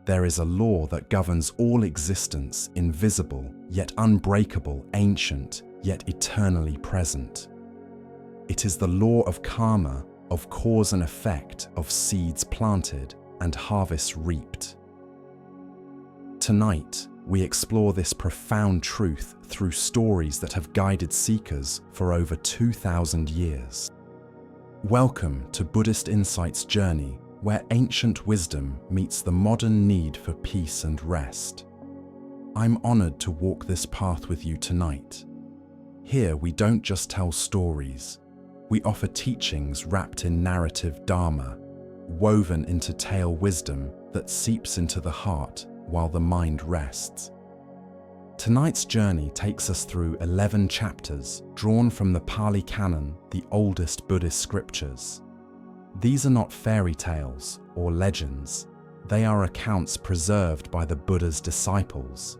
There is a law that governs all existence, invisible, yet unbreakable, ancient, yet eternally present. It is the law of karma, of cause and effect, of seeds planted and harvests reaped. Tonight, we explore this profound truth through stories that have guided seekers for over 2,000 years. Welcome to Buddhist Insight's journey, where ancient wisdom meets the modern need for peace and rest. I'm honored to walk this path with you tonight. Here we don't just tell stories, we offer teachings wrapped in narrative dharma, woven into tale wisdom that seeps into the heart while the mind rests. Tonight's journey takes us through 11 chapters drawn from the Pali Canon, the oldest Buddhist scriptures. These are not fairy tales or legends, they are accounts preserved by the Buddha's disciples,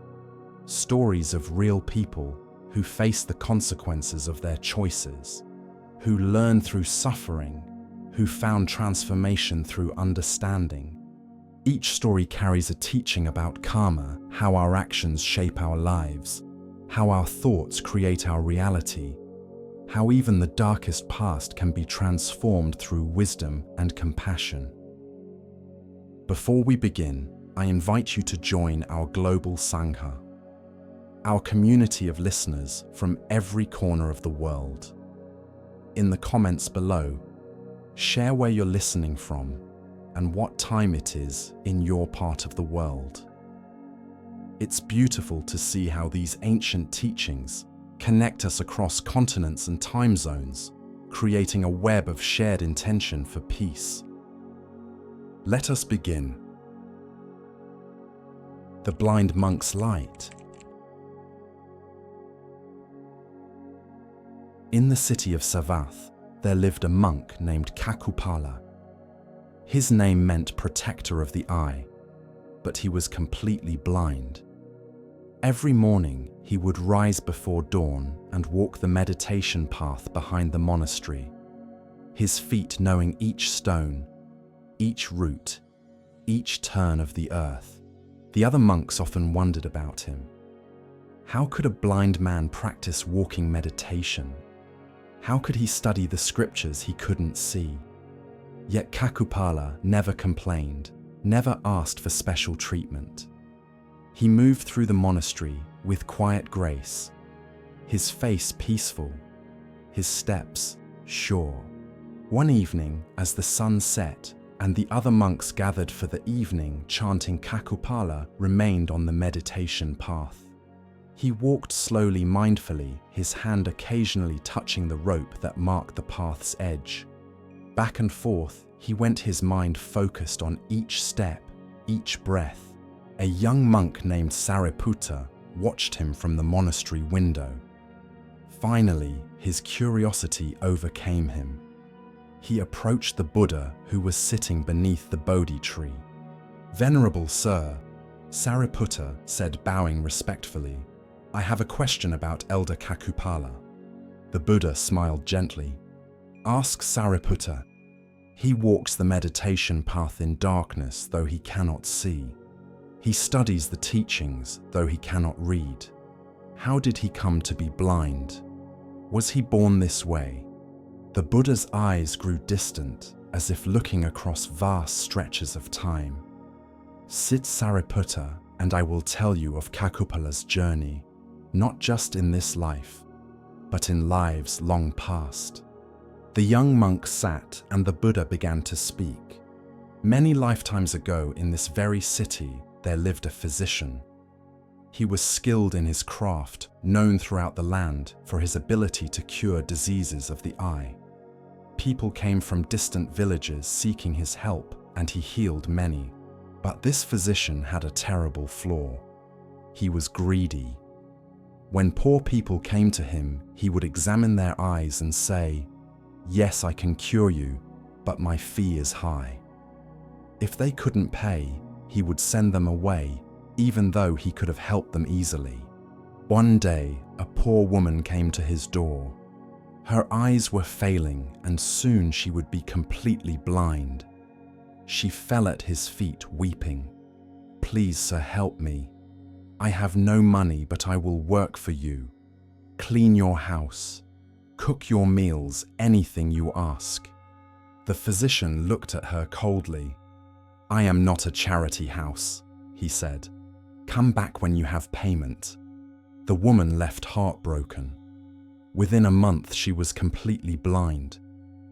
stories of real people who face the consequences of their choices, who learn through suffering, who found transformation through understanding. Each story carries a teaching about karma, how our actions shape our lives, how our thoughts create our reality, how even the darkest past can be transformed through wisdom and compassion. Before we begin, I invite you to join our global Sangha, our community of listeners from every corner of the world. In the comments below, share where you're listening from and what time it is in your part of the world. It's beautiful to see how these ancient teachings connect us across continents and time zones, creating a web of shared intention for peace. Let us begin. The Blind Monk's Light. In the city of Savath, there lived a monk named Cakkhupāla. His name meant protector of the eye, but he was completely blind. Every morning, he would rise before dawn and walk the meditation path behind the monastery, his feet knowing each stone, each root, each turn of the earth. The other monks often wondered about him. How could a blind man practice walking meditation? How could he study the scriptures he couldn't see? Yet Cakkhupāla never complained, never asked for special treatment. He moved through the monastery with quiet grace, his face peaceful, his steps sure. One evening, as the sun set and the other monks gathered for the evening chanting, Cakkhupāla remained on the meditation path. He walked slowly, mindfully, his hand occasionally touching the rope that marked the path's edge. Back and forth, he went, his mind focused on each step, each breath. A young monk named Sariputta watched him from the monastery window. Finally, his curiosity overcame him. He approached the Buddha, who was sitting beneath the Bodhi tree. "Venerable Sir," Sariputta said, bowing respectfully, "I have a question about Elder Cakkhupāla." The Buddha smiled gently. "Ask Sariputta. He walks the meditation path in darkness, though he cannot see. He studies the teachings, though he cannot read. How did he come to be blind? Was he born this way?" The Buddha's eyes grew distant, as if looking across vast stretches of time. "Sit, Sariputta, and I will tell you of Cakkhupāla's journey, not just in this life, but in lives long past." The young monk sat, and the Buddha began to speak. Many lifetimes ago, in this very city, there lived a physician. He was skilled in his craft, known throughout the land for his ability to cure diseases of the eye. People came from distant villages seeking his help, and he healed many. But this physician had a terrible flaw. He was greedy. When poor people came to him, he would examine their eyes and say, "Yes, I can cure you, but my fee is high." If they couldn't pay, he would send them away, even though he could have helped them easily. One day, a poor woman came to his door. Her eyes were failing, and soon she would be completely blind. She fell at his feet weeping. Please, sir, help me. I have no money, but I will work for you. Clean your house. Cook your meals, anything you ask." The physician looked at her coldly. "I am not a charity house," he said. "Come back when you have payment." The woman left heartbroken. Within a month, she was completely blind.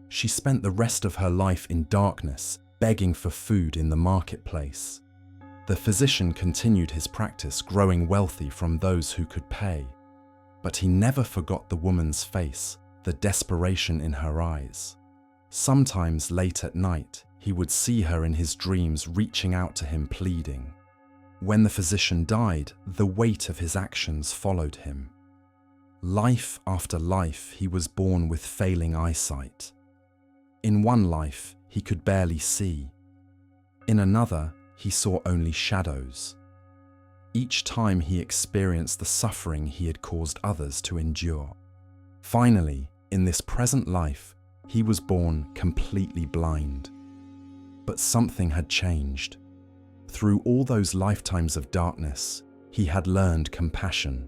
She spent the rest of her life in darkness, begging for food in the marketplace. The physician continued his practice, growing wealthy from those who could pay. But he never forgot the woman's face, the desperation in her eyes. Sometimes late at night, he would see her in his dreams reaching out to him, pleading. When the physician died, the weight of his actions followed him. Life after life, he was born with failing eyesight. In one life, he could barely see. In another, he saw only shadows. Each time he experienced the suffering he had caused others to endure. Finally, in this present life, he was born completely blind. But something had changed. Through all those lifetimes of darkness, he had learned compassion.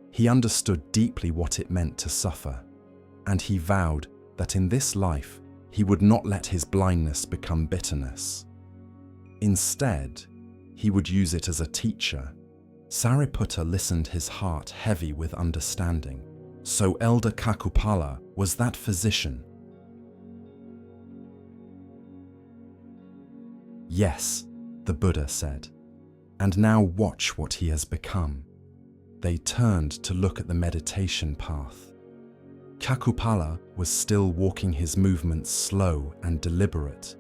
He understood deeply what it meant to suffer, and he vowed that in this life, he would not let his blindness become bitterness. Instead, he would use it as a teacher. Sariputta listened, his heart heavy with understanding. So Elder Cakkhupāla was that physician. "Yes," the Buddha said, "and now watch what he has become." They turned to look at the meditation path. Cakkhupāla was still walking, his movements slow and deliberate,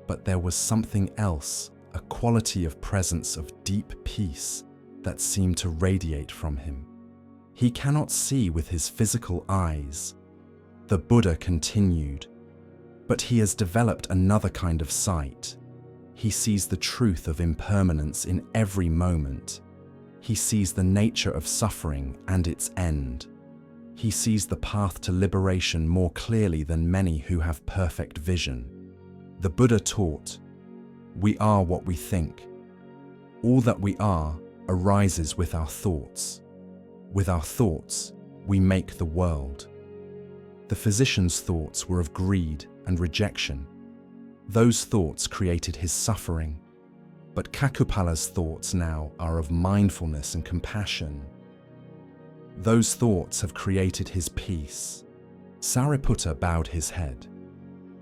but there was something else, a quality of presence, of deep peace that seemed to radiate from him. He cannot see with his physical eyes. The Buddha continued, but he has developed another kind of sight. He sees the truth of impermanence in every moment. He sees the nature of suffering and its end. He sees the path to liberation more clearly than many who have perfect vision. The Buddha taught, "We are what we think. All that we are arises with our thoughts. With our thoughts, we make the world." The physician's thoughts were of greed and rejection. Those thoughts created his suffering. But Cakkhupāla's thoughts now are of mindfulness and compassion. Those thoughts have created his peace. Sariputta bowed his head.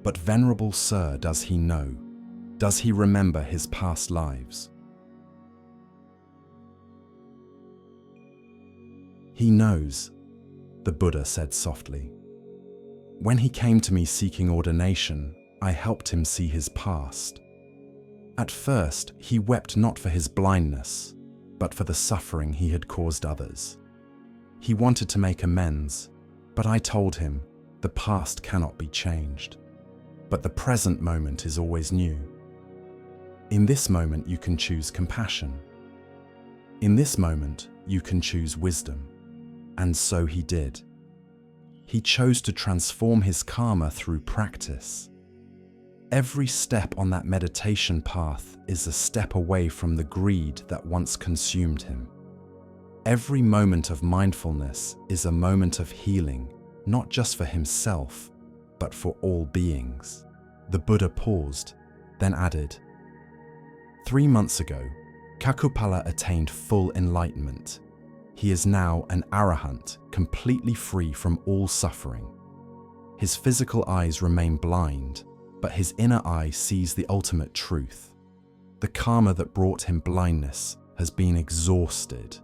"But Venerable Sir, does he know? Does he remember his past lives?" "He knows," the Buddha said softly. "When he came to me seeking ordination, I helped him see his past. At first, he wept not for his blindness, but for the suffering he had caused others. He wanted to make amends, but I told him the past cannot be changed, but the present moment is always new. In this moment, you can choose compassion. In this moment, you can choose wisdom." And so he did. He chose to transform his karma through practice. Every step on that meditation path is a step away from the greed that once consumed him. Every moment of mindfulness is a moment of healing, not just for himself, but for all beings. The Buddha paused, then added, 3 months ago, Cakkhupāla attained full enlightenment. He is now an arahant, completely free from all suffering. His physical eyes remain blind, but his inner eye sees the ultimate truth. The karma that brought him blindness has been exhausted.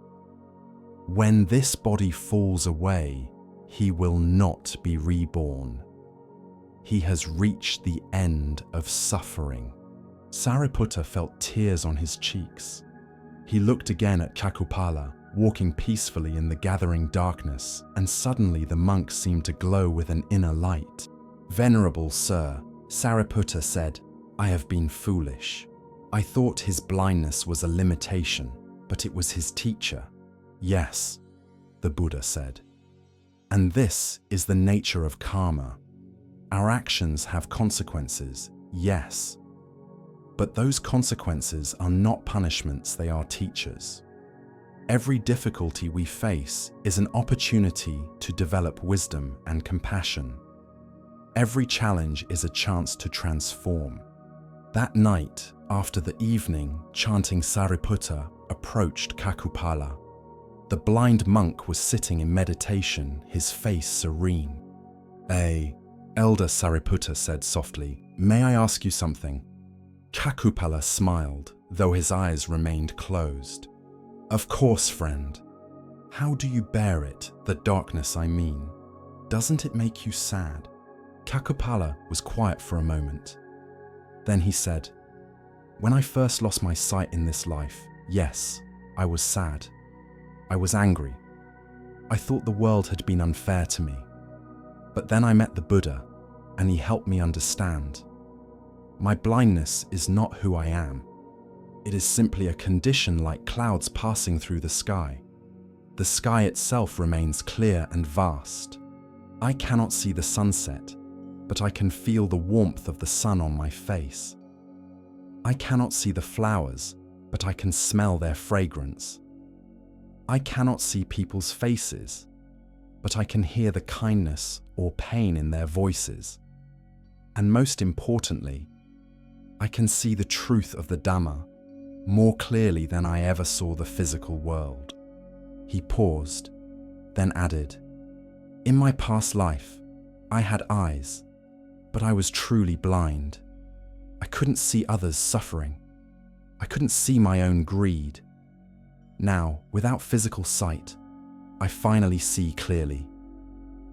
When this body falls away, he will not be reborn. He has reached the end of suffering. Sariputta felt tears on his cheeks. He looked again at Cakkhupāla, walking peacefully in the gathering darkness, and suddenly the monk seemed to glow with an inner light. "Venerable Sir," Sariputta said, "I have been foolish. I thought his blindness was a limitation, but it was his teacher." "Yes," the Buddha said. "And this is the nature of karma. Our actions have consequences, yes. But those consequences are not punishments, they are teachers. Every difficulty we face is an opportunity to develop wisdom and compassion. Every challenge is a chance to transform. That night, after the evening chanting Sariputta approached Cakkhupāla. The blind monk was sitting in meditation, his face serene. Elder Sariputta said softly, "May I ask you something?" Cakkhupāla smiled, though his eyes remained closed. "Of course, friend. How do you bear it, the darkness I mean? Doesn't it make you sad?" Cakkhupāla was quiet for a moment. Then he said, "When I first lost my sight in this life, yes, I was sad. I was angry. I thought the world had been unfair to me. But then I met the Buddha, and he helped me understand. My blindness is not who I am. It is simply a condition like clouds passing through the sky. The sky itself remains clear and vast. I cannot see the sunset, but I can feel the warmth of the sun on my face. I cannot see the flowers, but I can smell their fragrance. I cannot see people's faces, but I can hear the kindness or pain in their voices. And most importantly, I can see the truth of the Dhamma more clearly than I ever saw the physical world." He paused, then added, "In my past life, I had eyes, but I was truly blind. I couldn't see others suffering. I couldn't see my own greed. Now, without physical sight, I finally see clearly.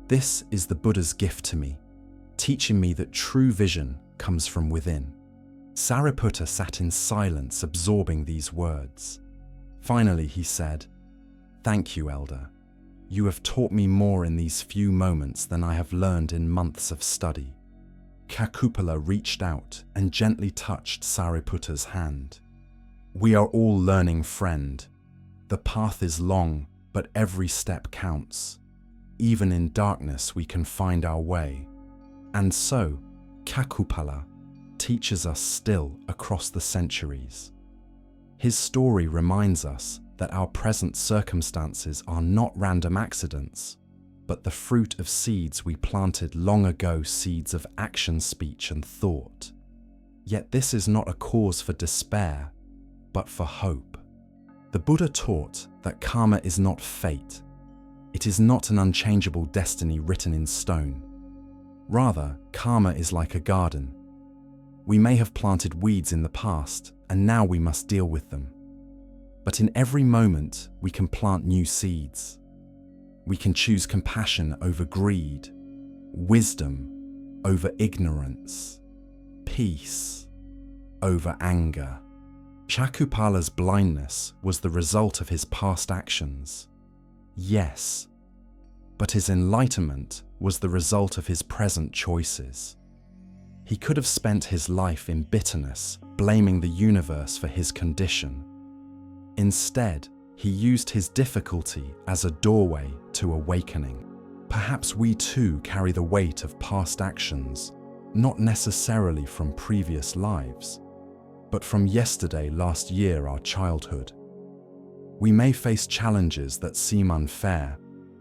This is the Buddha's gift to me, teaching me that true vision comes from within." Sariputta sat in silence, absorbing these words. Finally, he said, "Thank you, Elder. You have taught me more in these few moments than I have learned in months of study." Cakkhupāla reached out and gently touched Sariputta's hand. "We are all learning, friend. The path is long, but every step counts. Even in darkness we can find our way." And so, Cakkhupāla teaches us still across the centuries. His story reminds us that our present circumstances are not random accidents, but the fruit of seeds we planted long ago, seeds of action, speech, and thought. Yet this is not a cause for despair, but for hope. The Buddha taught that karma is not fate. It is not an unchangeable destiny written in stone. Rather, karma is like a garden. We may have planted weeds in the past, and now we must deal with them. But in every moment, we can plant new seeds. We can choose compassion over greed, wisdom over ignorance, peace over anger. Cakkhupāla's blindness was the result of his past actions. Yes, but his enlightenment was the result of his present choices. He could have spent his life in bitterness, blaming the universe for his condition. Instead, he used his difficulty as a doorway to awakening. Perhaps we too carry the weight of past actions, not necessarily from previous lives, but from yesterday, last year, our childhood. We may face challenges that seem unfair,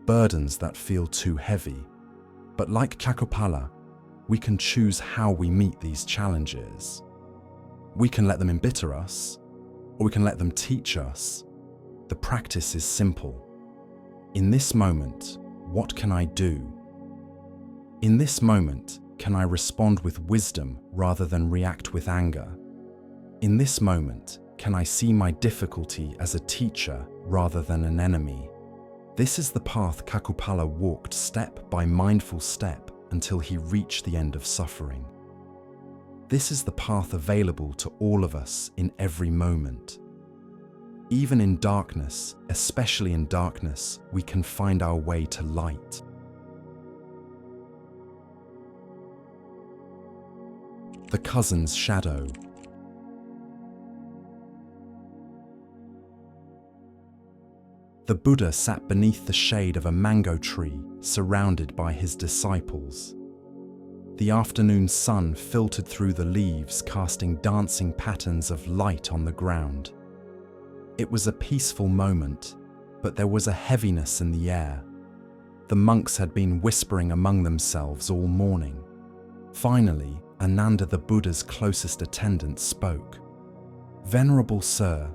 burdens that feel too heavy, but like Cakkhupāla, we can choose how we meet these challenges. We can let them embitter us, or we can let them teach us. The practice is simple. In this moment, what can I do? In this moment, can I respond with wisdom rather than react with anger? In this moment, can I see my difficulty as a teacher rather than an enemy? This is the path Cakkhupāla walked step by mindful step until he reached the end of suffering. This is the path available to all of us in every moment. Even in darkness, especially in darkness, we can find our way to light. The Cousin's Shadow. The Buddha sat beneath the shade of a mango tree, surrounded by his disciples. The afternoon sun filtered through the leaves, casting dancing patterns of light on the ground. It was a peaceful moment, but there was a heaviness in the air. The monks had been whispering among themselves all morning. Finally, Ananda, the Buddha's closest attendant, spoke. "Venerable Sir,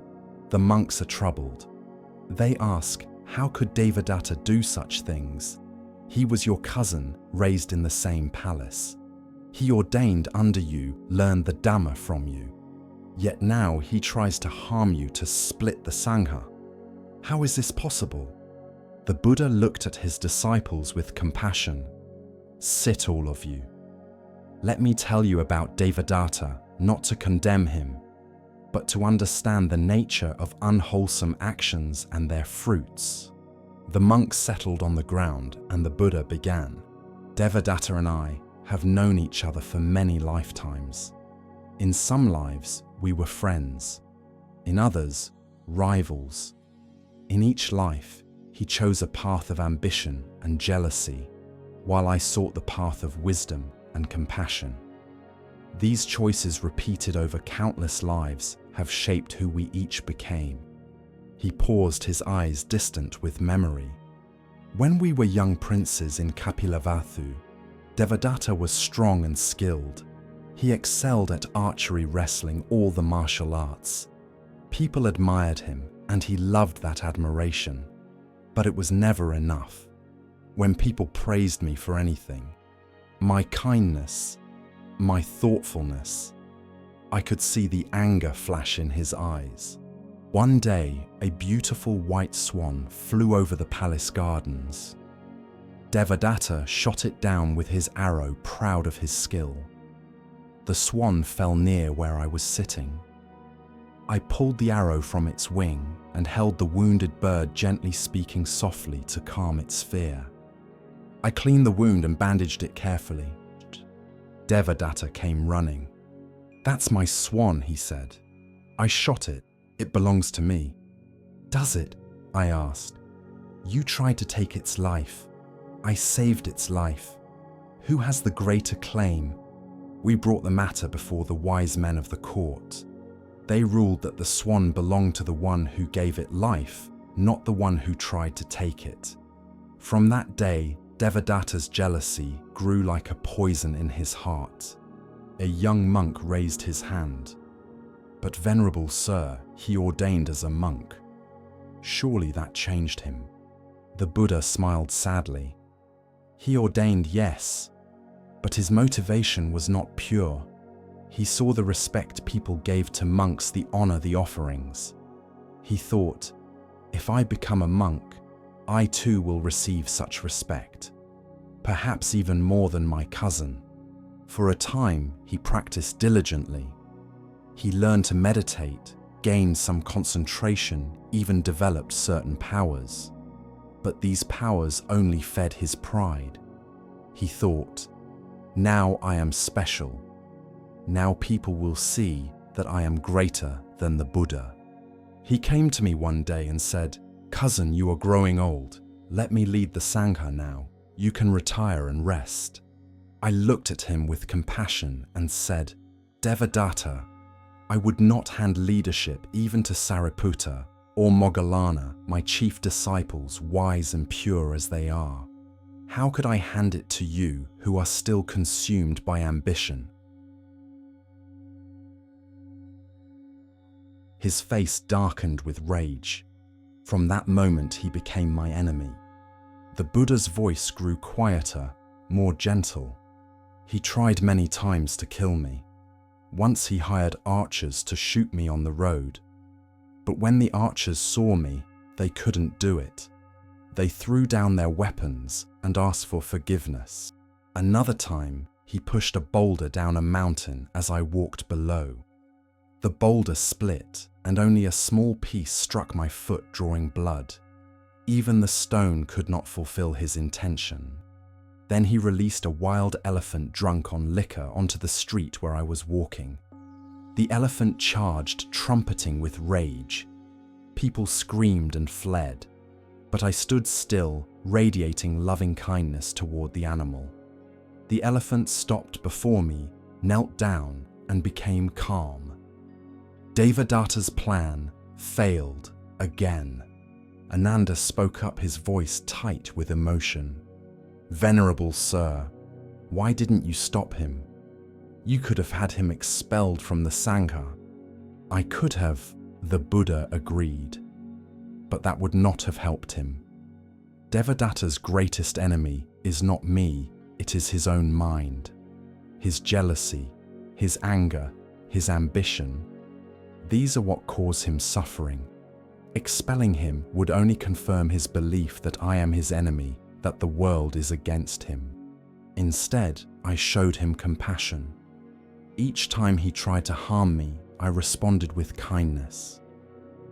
the monks are troubled. They ask, how could Devadatta do such things? He was your cousin, raised in the same palace. He ordained under you, learned the dharma from you. Yet now he tries to harm you, to split the Sangha. How is this possible?" The Buddha looked at his disciples with compassion. "Sit, all of you. Let me tell you about Devadatta, not to condemn him, but to understand the nature of unwholesome actions and their fruits." The monks settled on the ground and the Buddha began. "Devadatta and I have known each other for many lifetimes. In some lives, we were friends. In others, rivals. In each life, he chose a path of ambition and jealousy, while I sought the path of wisdom and compassion. These choices, repeated over countless lives, have shaped who we each became." He paused, his eyes distant with memory. "When we were young princes in Kapilavatthu, Devadatta was strong and skilled. He excelled at archery, wrestling, all the martial arts. People admired him, and he loved that admiration. But it was never enough. When people praised me for anything, my kindness, my thoughtfulness, I could see the anger flash in his eyes. One day, a beautiful white swan flew over the palace gardens. Devadatta shot it down with his arrow, proud of his skill. The swan fell near where I was sitting. I pulled the arrow from its wing and held the wounded bird, gently speaking softly to calm its fear. I cleaned the wound and bandaged it carefully. Devadatta came running. "That's my swan," he said. "I shot it. It belongs to me." "Does it?" I asked. "You tried to take its life. I saved its life. Who has the greater claim?" We brought the matter before the wise men of the court. They ruled that the swan belonged to the one who gave it life, not the one who tried to take it. From that day, Devadatta's jealousy grew like a poison in his heart. A young monk raised his hand. "But Venerable Sir, he ordained as a monk. Surely that changed him." The Buddha smiled sadly. "He ordained, yes, but his motivation was not pure. He saw the respect people gave to monks, the honor, the offerings. He thought, if I become a monk, I too will receive such respect, perhaps even more than my cousin." For a time, he practiced diligently. He learned to meditate, gained some concentration, even developed certain powers. But these powers only fed his pride. He thought, "Now I am special. Now people will see that I am greater than the Buddha." He came to me one day and said, "Cousin, you are growing old. Let me lead the Sangha now. You can retire and rest." I looked at him with compassion and said, "Devadatta, I would not hand leadership even to Sariputta or Moggallana, my chief disciples, wise and pure as they are. How could I hand it to you who are still consumed by ambition?" His face darkened with rage. From that moment, he became my enemy. The Buddha's voice grew quieter, more gentle. He tried many times to kill me. Once he hired archers to shoot me on the road. But when the archers saw me, they couldn't do it. They threw down their weapons and asked for forgiveness. Another time, he pushed a boulder down a mountain as I walked below. The boulder split, and only a small piece struck my foot, drawing blood. Even the stone could not fulfill his intention. Then he released a wild elephant drunk on liquor onto the street where I was walking. The elephant charged, trumpeting with rage. People screamed and fled, but I stood still, radiating loving kindness toward the animal. The elephant stopped before me, knelt down, and became calm. Devadatta's plan failed again. Ananda spoke up, his voice tight with emotion. "Venerable Sir, why didn't you stop him? You could have had him expelled from the Sangha." "I could have," the Buddha agreed, "but that would not have helped him. Devadatta's greatest enemy is not me, it is his own mind. His jealousy, his anger, his ambition. These are what cause him suffering. Expelling him would only confirm his belief that I am his enemy, that the world is against him. Instead, I showed him compassion. Each time he tried to harm me, I responded with kindness.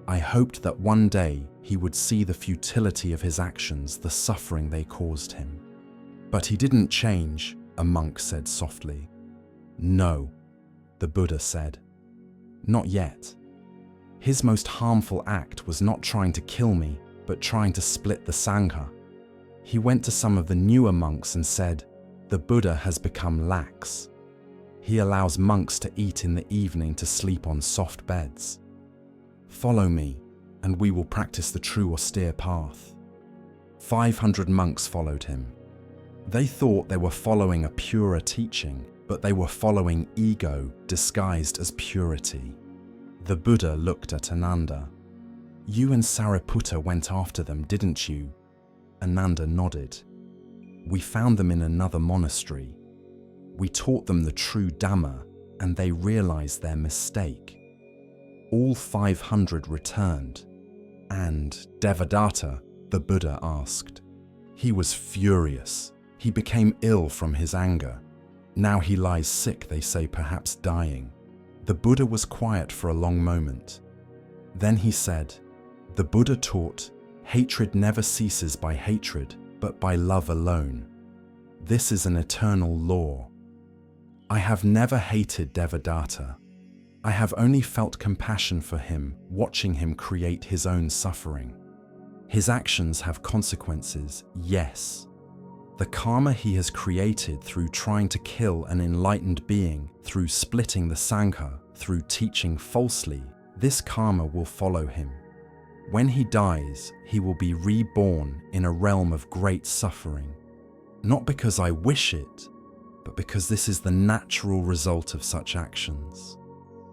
I hoped that one day he would see the futility of his actions, the suffering they caused him." "But he didn't change," a monk said softly. "No," the Buddha said. "Not yet. His most harmful act was not trying to kill me, but trying to split the Sangha. He went to some of the newer monks and said, 'The Buddha has become lax. He allows monks to eat in the evening, to sleep on soft beds. Follow me, and we will practice the true austere path.' 500 monks followed him. They thought they were following a purer teaching, but they were following ego disguised as purity. The Buddha looked at Ananda. "You and Sariputta went after them, didn't you?" Ananda nodded. "We found them in another monastery. We taught them the true Dhamma, and they realized their mistake. All 500 returned." "And Devadatta?" the Buddha asked. "He was furious. He became ill from his anger. Now he lies sick, they say, perhaps dying." The Buddha was quiet for a long moment. Then he said, "The Buddha taught, hatred never ceases by hatred, but by love alone. This is an eternal law. I have never hated Devadatta. I have only felt compassion for him, watching him create his own suffering. His actions have consequences, yes. The karma he has created through trying to kill an enlightened being, through splitting the Sangha, through teaching falsely, this karma will follow him. When he dies, he will be reborn in a realm of great suffering. Not because I wish it, but because this is the natural result of such actions.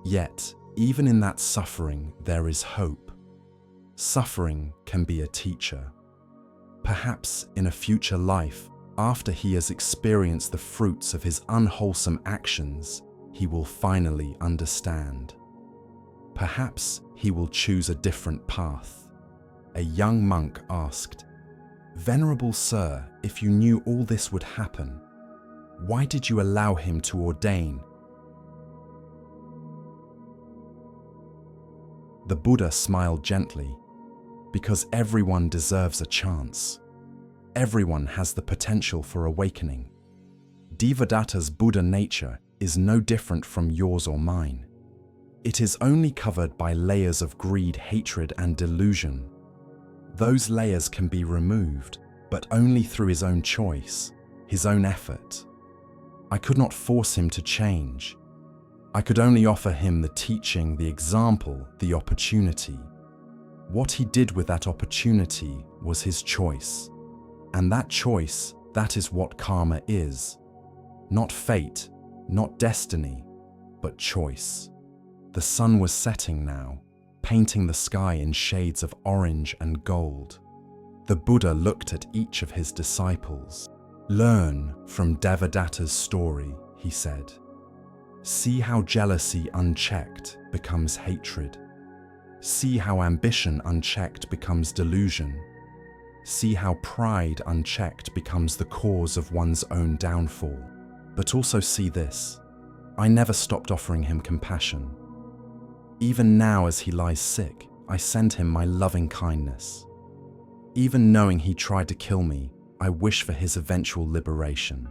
Yet, even in that suffering, there is hope. Suffering can be a teacher. Perhaps in a future life, after he has experienced the fruits of his unwholesome actions, he will finally understand. Perhaps he will choose a different path." A young monk asked, "Venerable Sir, if you knew all this would happen, why did you allow him to ordain?" The Buddha smiled gently. "Because everyone deserves a chance. Everyone has the potential for awakening. Devadatta's Buddha nature is no different from yours or mine. It is only covered by layers of greed, hatred, and delusion. Those layers can be removed, but only through his own choice, his own effort. I could not force him to change. I could only offer him the teaching, the example, the opportunity. What he did with that opportunity was his choice. And that choice, that is what karma is. Not fate, not destiny, but choice." The sun was setting now, painting the sky in shades of orange and gold. The Buddha looked at each of his disciples. "Learn from Devadatta's story," he said. "See how jealousy unchecked becomes hatred. See how ambition unchecked becomes delusion. See how pride unchecked becomes the cause of one's own downfall. But also see this. I never stopped offering him compassion. Even now as he lies sick, I send him my loving kindness. Even knowing he tried to kill me, I wish for his eventual liberation.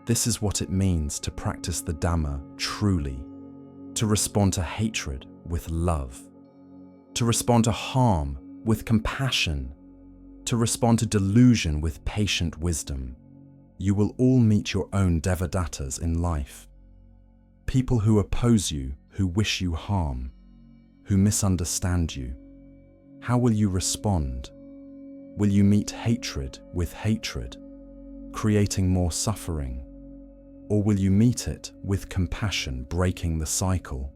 This is what it means to practice the Dhamma truly, to respond to hatred with love, to respond to harm with compassion, to respond to delusion with patient wisdom. You will all meet your own Devadattas in life. People who oppose you, who wish you harm, who misunderstand you. How will you respond? Will you meet hatred with hatred, creating more suffering? Or will you meet it with compassion, breaking the cycle?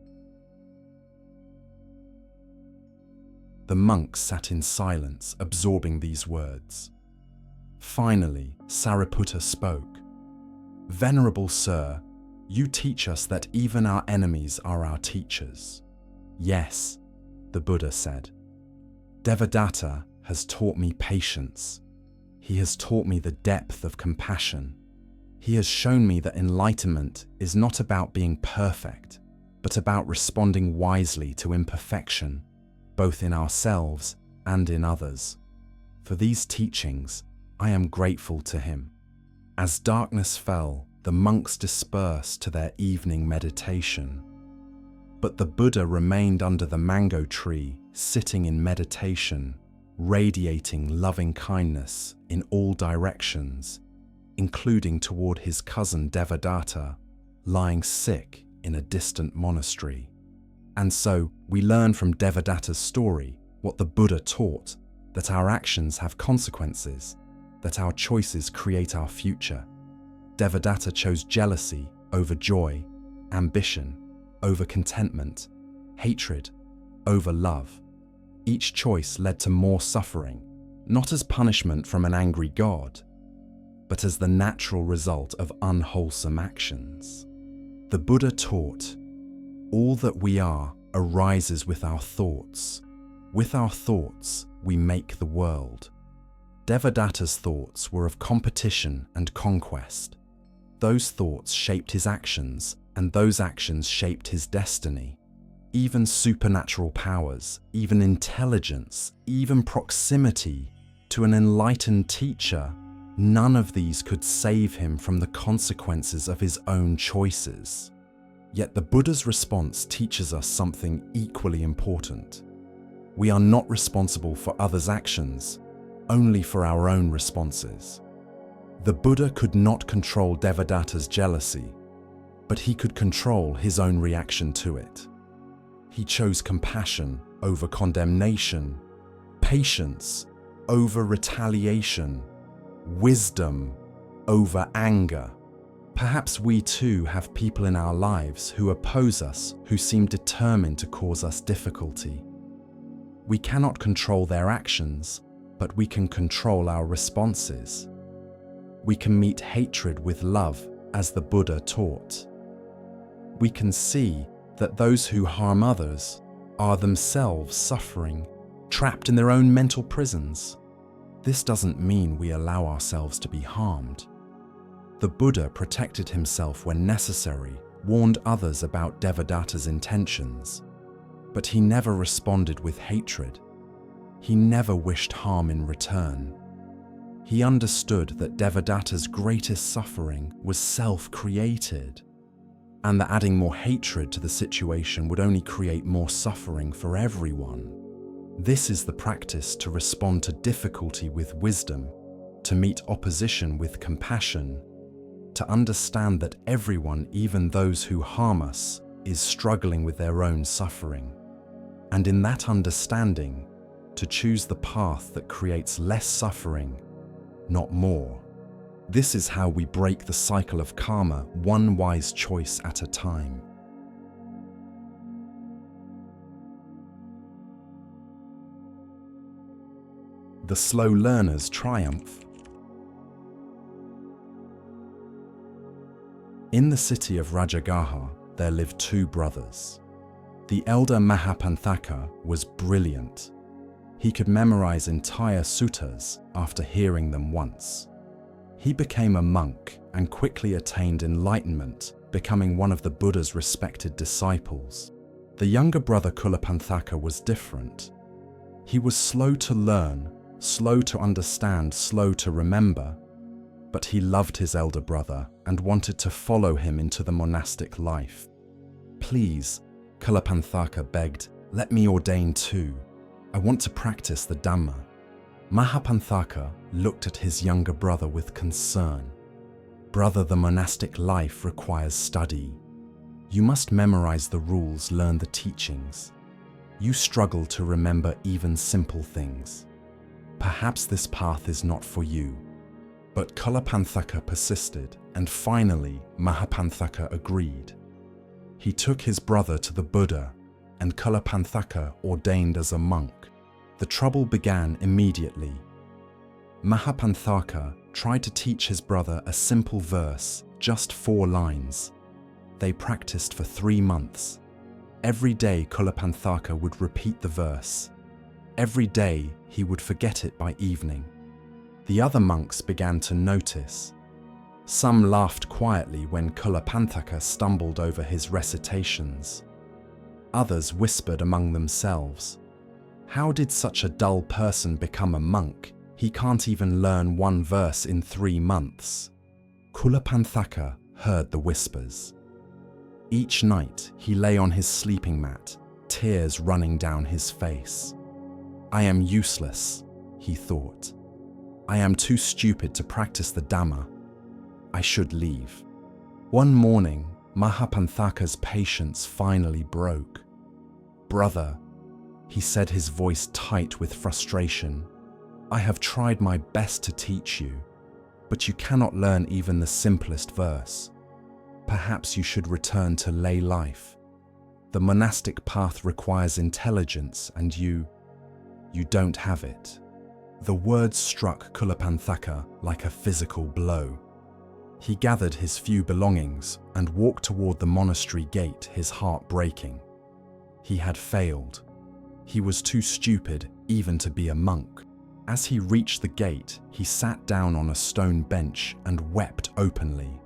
The monks sat in silence, absorbing these words. Finally, Sariputta spoke. "Venerable Sir, you teach us that even our enemies are our teachers." "Yes," the Buddha said. "Devadatta has taught me patience. He has taught me the depth of compassion. He has shown me that enlightenment is not about being perfect, but about responding wisely to imperfection, both in ourselves and in others. For these teachings, I am grateful to him." As darkness fell, the monks dispersed to their evening meditation. But the Buddha remained under the mango tree, sitting in meditation, radiating loving kindness in all directions, including toward his cousin Devadatta, lying sick in a distant monastery. And so, we learn from Devadatta's story what the Buddha taught, that our actions have consequences, that our choices create our future. Devadatta chose jealousy over joy, ambition over contentment, hatred over love. Each choice led to more suffering, not as punishment from an angry God, but as the natural result of unwholesome actions. The Buddha taught, all that we are arises with our thoughts. With our thoughts, we make the world. Devadatta's thoughts were of competition and conquest. Those thoughts shaped his actions, and those actions shaped his destiny. Even supernatural powers, even intelligence, even proximity to an enlightened teacher, none of these could save him from the consequences of his own choices. Yet the Buddha's response teaches us something equally important. We are not responsible for others' actions, only for our own responses. The Buddha could not control Devadatta's jealousy, but he could control his own reaction to it. He chose compassion over condemnation, patience over retaliation, wisdom over anger. Perhaps we too have people in our lives who oppose us, who seem determined to cause us difficulty. We cannot control their actions, but we can control our responses. We can meet hatred with love, as the Buddha taught. We can see that those who harm others are themselves suffering, trapped in their own mental prisons. This doesn't mean we allow ourselves to be harmed. The Buddha protected himself when necessary, warned others about Devadatta's intentions, but he never responded with hatred. He never wished harm in return. He understood that Devadatta's greatest suffering was self-created, and that adding more hatred to the situation would only create more suffering for everyone. This is the practice to respond to difficulty with wisdom, to meet opposition with compassion, to understand that everyone, even those who harm us, is struggling with their own suffering. And in that understanding, to choose the path that creates less suffering, not more. This is how we break the cycle of karma, one wise choice at a time. The slow learner's triumph. In the city of Rajagaha, there lived two brothers. The elder Mahapanthaka was brilliant. He could memorize entire suttas after hearing them once. He became a monk and quickly attained enlightenment, becoming one of the Buddha's respected disciples. The younger brother Cullapanthaka was different. He was slow to learn, slow to understand, slow to remember, but he loved his elder brother and wanted to follow him into the monastic life. "Please," Cullapanthaka begged, "let me ordain too. I want to practice the Dhamma." Mahapanthaka looked at his younger brother with concern. Brother, the monastic life requires study. You must memorize the rules, learn the teachings. You struggle to remember even simple things. Perhaps this path is not for you. But Cullapanthaka persisted, and finally Mahapanthaka agreed. He took his brother to the Buddha, and Cullapanthaka ordained as a monk. The trouble began immediately. Mahapanthaka tried to teach his brother a simple verse, just 4 lines. They practiced for 3 months. Every day Cullapanthaka would repeat the verse. Every day he would forget it by evening. The other monks began to notice. Some laughed quietly when Cullapanthaka stumbled over his recitations. Others whispered among themselves, "How did such a dull person become a monk? He can't even learn 1 verse in 3 months." Cullapanthaka heard the whispers. Each night he lay on his sleeping mat, tears running down his face. "I am useless," he thought. "I am too stupid to practice the Dhamma. I should leave." One morning, Mahapanthaka's patience finally broke. "Brother," he said, his voice tight with frustration, "I have tried my best to teach you, but you cannot learn even the simplest verse. Perhaps you should return to lay life. The monastic path requires intelligence, and you don't have it." The words struck Cullapanthaka like a physical blow. He gathered his few belongings and walked toward the monastery gate, his heart breaking. He had failed. He was too stupid even to be a monk. As he reached the gate, he sat down on a stone bench and wept openly.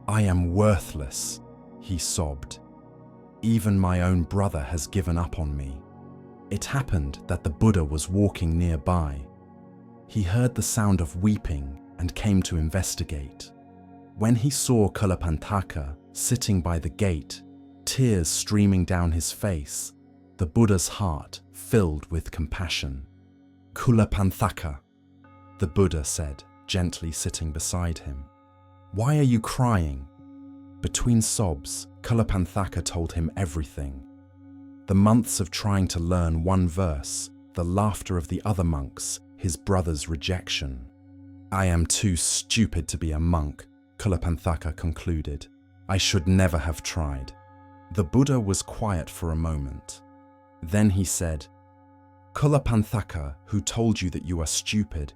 "I am worthless," he sobbed. "Even my own brother has given up on me." It happened that the Buddha was walking nearby. He heard the sound of weeping and came to investigate. When he saw Cullapanthaka sitting by the gate, tears streaming down his face, the Buddha's heart filled with compassion. "Cullapanthaka," the Buddha said, gently sitting beside him. "Why are you crying?" Between sobs, Cullapanthaka told him everything. The months of trying to learn 1 verse, the laughter of the other monks, his brother's rejection. "I am too stupid to be a monk," Cullapanthaka concluded. "I should never have tried." The Buddha was quiet for a moment. Then he said, "Cullapanthaka, who told you that you are stupid?"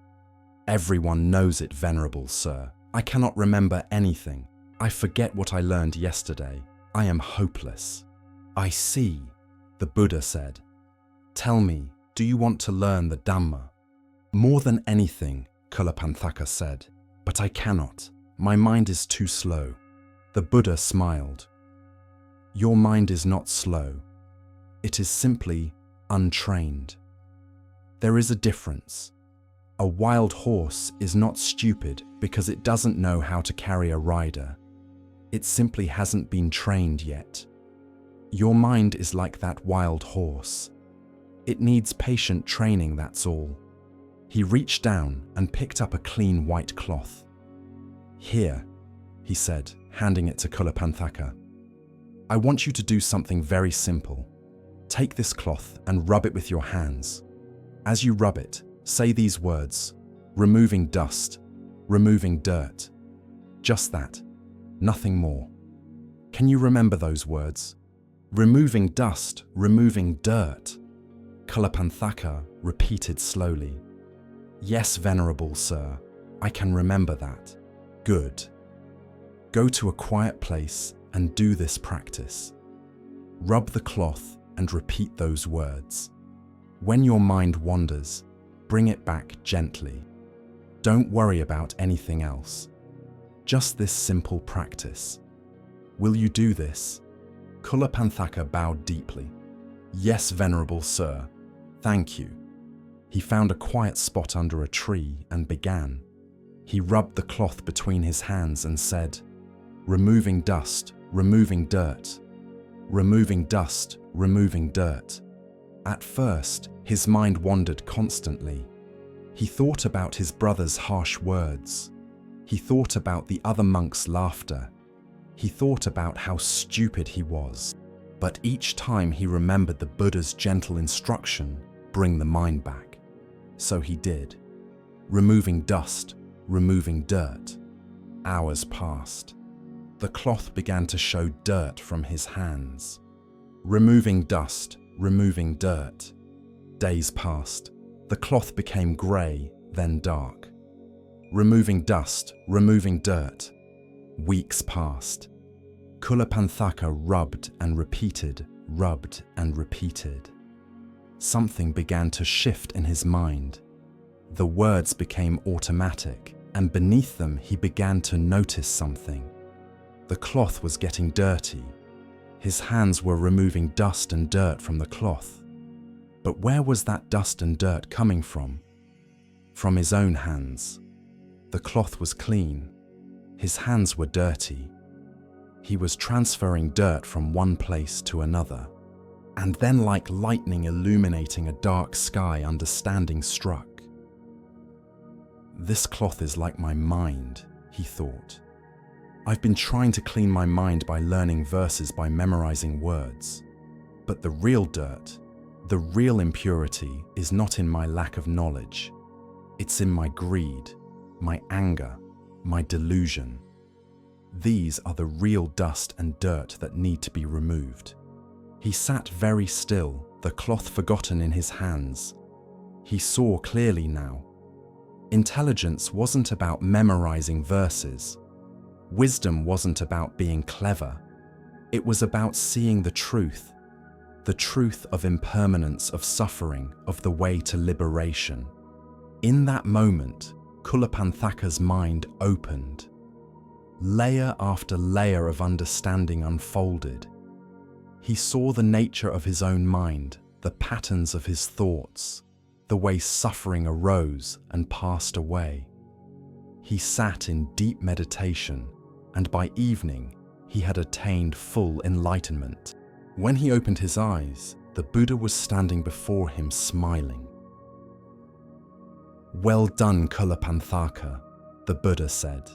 "Everyone knows it, Venerable Sir. I cannot remember anything. I forget what I learned yesterday. I am hopeless." "I see," the Buddha said. "Tell me, do you want to learn the Dhamma?" "More than anything," Cullapanthaka said, "but I cannot. My mind is too slow." The Buddha smiled. "Your mind is not slow. It is simply untrained. There is a difference. A wild horse is not stupid because it doesn't know how to carry a rider. It simply hasn't been trained yet. Your mind is like that wild horse. It needs patient training, that's all." He reached down and picked up a clean white cloth. "Here," he said, handing it to Cullapanthaka. "I want you to do something very simple. Take this cloth and rub it with your hands. As you rub it, say these words, 'Removing dust, removing dirt.' Just that, nothing more. Can you remember those words? Removing dust, removing dirt." Cullapanthaka repeated slowly. "Yes, Venerable Sir, I can remember that." "Good. Go to a quiet place and do this practice. Rub the cloth and repeat those words. When your mind wanders, bring it back gently. Don't worry about anything else. Just this simple practice. Will you do this?" Cullapanthaka bowed deeply. "Yes, Venerable Sir. Thank you." He found a quiet spot under a tree and began. He rubbed the cloth between his hands and said, "Removing dust, removing dirt. Removing dust, removing dirt." At first, his mind wandered constantly. He thought about his brother's harsh words. He thought about the other monks' laughter. He thought about how stupid he was. But each time he remembered the Buddha's gentle instruction, bring the mind back. So he did. Removing dust, removing dirt. Hours passed. The cloth began to show dirt from his hands. Removing dust, removing dirt. Days passed. The cloth became grey, then dark. Removing dust, removing dirt. Weeks passed. Cullapanthaka rubbed and repeated, rubbed and repeated. Something began to shift in his mind. The words became automatic, and beneath them he began to notice something. The cloth was getting dirty. His hands were removing dust and dirt from the cloth. But where was that dust and dirt coming from? From his own hands. The cloth was clean. His hands were dirty. He was transferring dirt from one place to another. And then, like lightning illuminating a dark sky, understanding struck. This cloth is like my mind, he thought. I've been trying to clean my mind by learning verses, by memorizing words. But the real dirt, the real impurity, is not in my lack of knowledge. It's in my greed, my anger, my delusion. These are the real dust and dirt that need to be removed. He sat very still, the cloth forgotten in his hands. He saw clearly now. Intelligence wasn't about memorizing verses. Wisdom wasn't about being clever. It was about seeing the truth of impermanence, of suffering, of the way to liberation. In that moment, Cullapanthaka's mind opened. Layer after layer of understanding unfolded. He saw the nature of his own mind, the patterns of his thoughts, the way suffering arose and passed away. He sat in deep meditation, and by evening, he had attained full enlightenment. When he opened his eyes, the Buddha was standing before him smiling. "Well done, Cullapanthaka," the Buddha said.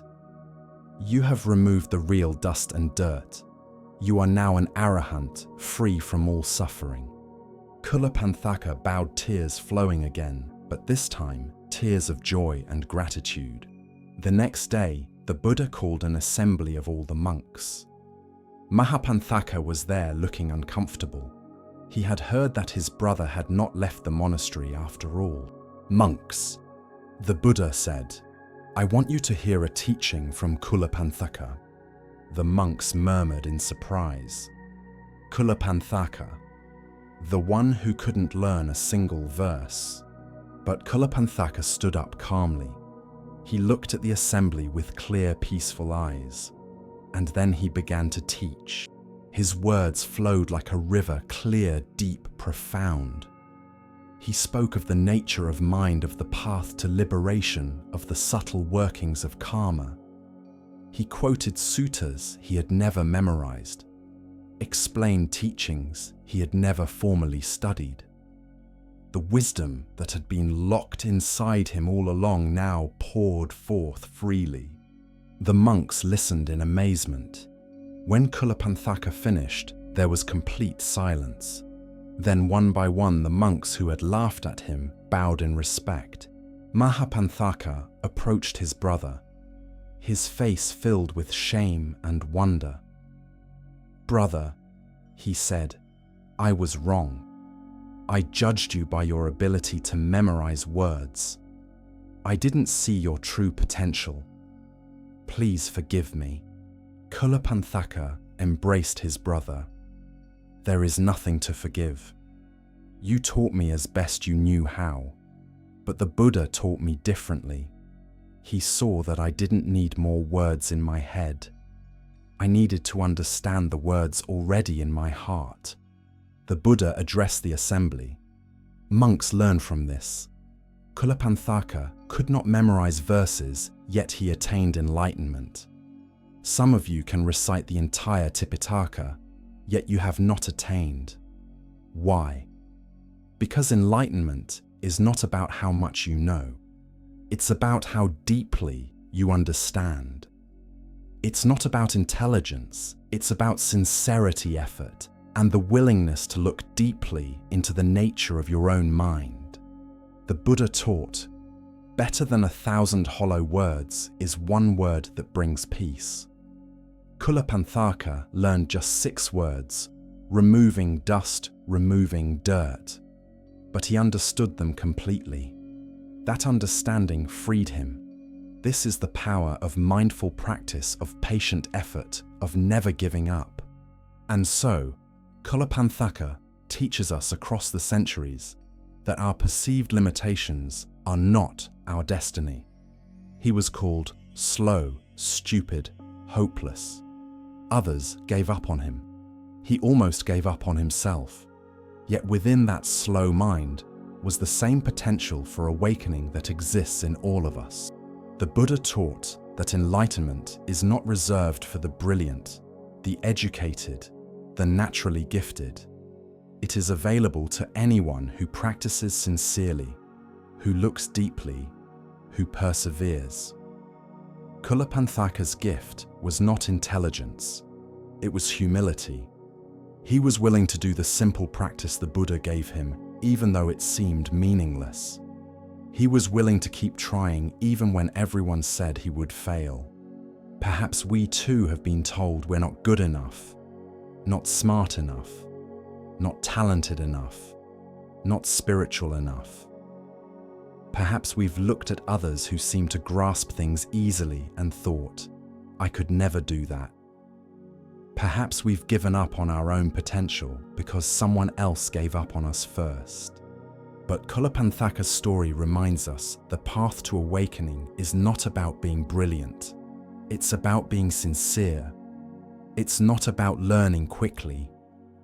"You have removed the real dust and dirt. You are now an arahant, free from all suffering." Cullapanthaka bowed, tears flowing again, but this time tears of joy and gratitude. The next day, the Buddha called an assembly of all the monks. Mahapanthaka was there, looking uncomfortable. He had heard that his brother had not left the monastery after all. "Monks," the Buddha said, "I want you to hear a teaching from Cullapanthaka." The monks murmured in surprise. Cullapanthaka, the one who couldn't learn a single verse. But Cullapanthaka stood up calmly. He looked at the assembly with clear, peaceful eyes, and then he began to teach. His words flowed like a river, clear, deep, profound. He spoke of the nature of mind, of the path to liberation, of the subtle workings of karma. He quoted suttas he had never memorized, explained teachings he had never formally studied. The wisdom that had been locked inside him all along now poured forth freely. The monks listened in amazement. When Cullapanthaka finished, there was complete silence. Then one by one the monks who had laughed at him bowed in respect. Mahapanthaka approached his brother, his face filled with shame and wonder. "Brother," he said, "I was wrong. I judged you by your ability to memorize words. I didn't see your true potential. Please forgive me." Cullapanthaka embraced his brother. "There is nothing to forgive. You taught me as best you knew how, but the Buddha taught me differently. He saw that I didn't need more words in my head. I needed to understand the words already in my heart." The Buddha addressed the assembly. Monks learn from this. Cullapanthaka could not memorize verses, yet he attained enlightenment. Some of you can recite the entire Tipitaka, yet you have not attained. Why? Because enlightenment is not about how much you know. It's about how deeply you understand. It's not about intelligence, it's about sincerity, effort, and the willingness to look deeply into the nature of your own mind. The Buddha taught, better than 1,000 hollow words is one word that brings peace. Cullapanthaka learned just 6 words, removing dust, removing dirt. But he understood them completely. That understanding freed him. This is the power of mindful practice, of patient effort, of never giving up. And so, Cullapanthaka teaches us across the centuries that our perceived limitations are not our destiny. He was called slow, stupid, hopeless. Others gave up on him. He almost gave up on himself. Yet within that slow mind was the same potential for awakening that exists in all of us. The Buddha taught that enlightenment is not reserved for the brilliant, the educated, the naturally gifted. It is available to anyone who practices sincerely, who looks deeply, who perseveres. Cullapanthaka's gift was not intelligence, it was humility. He was willing to do the simple practice the Buddha gave him, even though it seemed meaningless. He was willing to keep trying even when everyone said he would fail. Perhaps we too have been told we're not good enough, not smart enough, not talented enough, not spiritual enough. Perhaps we've looked at others who seem to grasp things easily and thought, I could never do that. Perhaps we've given up on our own potential because someone else gave up on us first. But Cullapanthaka's story reminds us the path to awakening is not about being brilliant. It's about being sincere. It's not about learning quickly.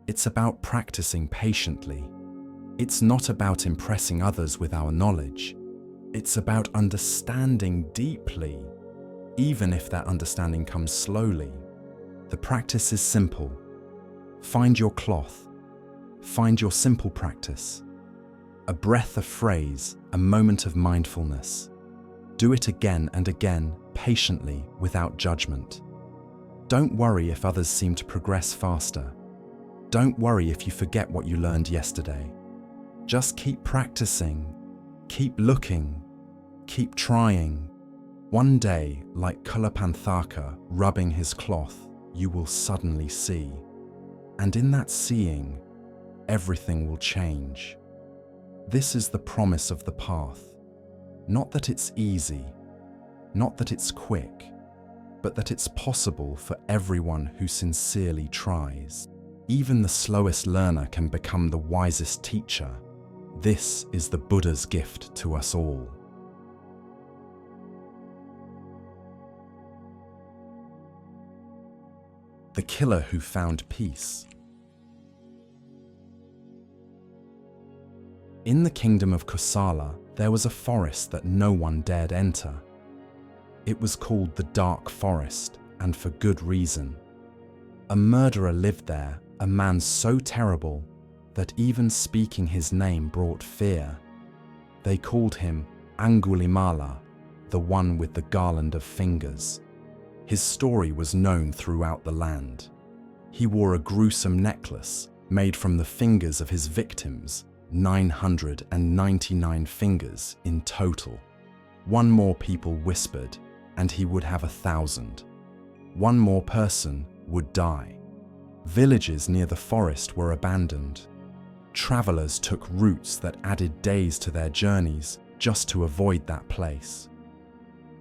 It's about practicing patiently. It's not about impressing others with our knowledge. It's about understanding deeply, even if that understanding comes slowly. The practice is simple. Find your cloth. Find your simple practice. A breath, a phrase, a moment of mindfulness. Do it again and again, patiently, without judgment. Don't worry if others seem to progress faster. Don't worry if you forget what you learned yesterday. Just keep practicing, keep looking, keep trying. One day, like Cullapanthaka rubbing his cloth, you will suddenly see. And in that seeing, everything will change. This is the promise of the path. Not that it's easy, not that it's quick, but that it's possible for everyone who sincerely tries. Even the slowest learner can become the wisest teacher. This is the Buddha's gift to us all. The killer who found peace. In the kingdom of Kosala, there was a forest that no one dared enter. It was called the Dark Forest, and for good reason. A murderer lived there, a man so terrible that even speaking his name brought fear. They called him Aṅgulimāla, the one with the garland of fingers. His story was known throughout the land. He wore a gruesome necklace made from the fingers of his victims, 999 fingers in total. One more people whispered, and he would have 1,000. One more person would die. Villages near the forest were abandoned. Travelers took routes that added days to their journeys just to avoid that place.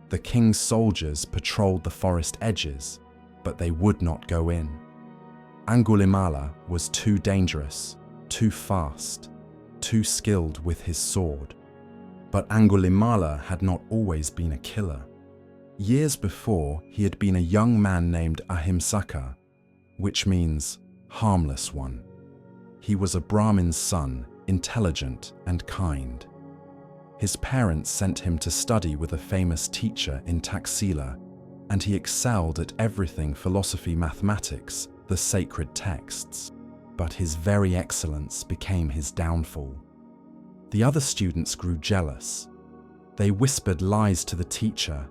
The king's soldiers patrolled the forest edges, but they would not go in. Aṅgulimāla was too dangerous, too fast, too skilled with his sword. But Aṅgulimāla had not always been a killer. Years before, he had been a young man named Ahimsaka, which means harmless one. He was a Brahmin's son, intelligent and kind. His parents sent him to study with a famous teacher in Taxila, and he excelled at everything: philosophy, mathematics, the sacred texts. But his very excellence became his downfall. The other students grew jealous. They whispered lies to the teacher,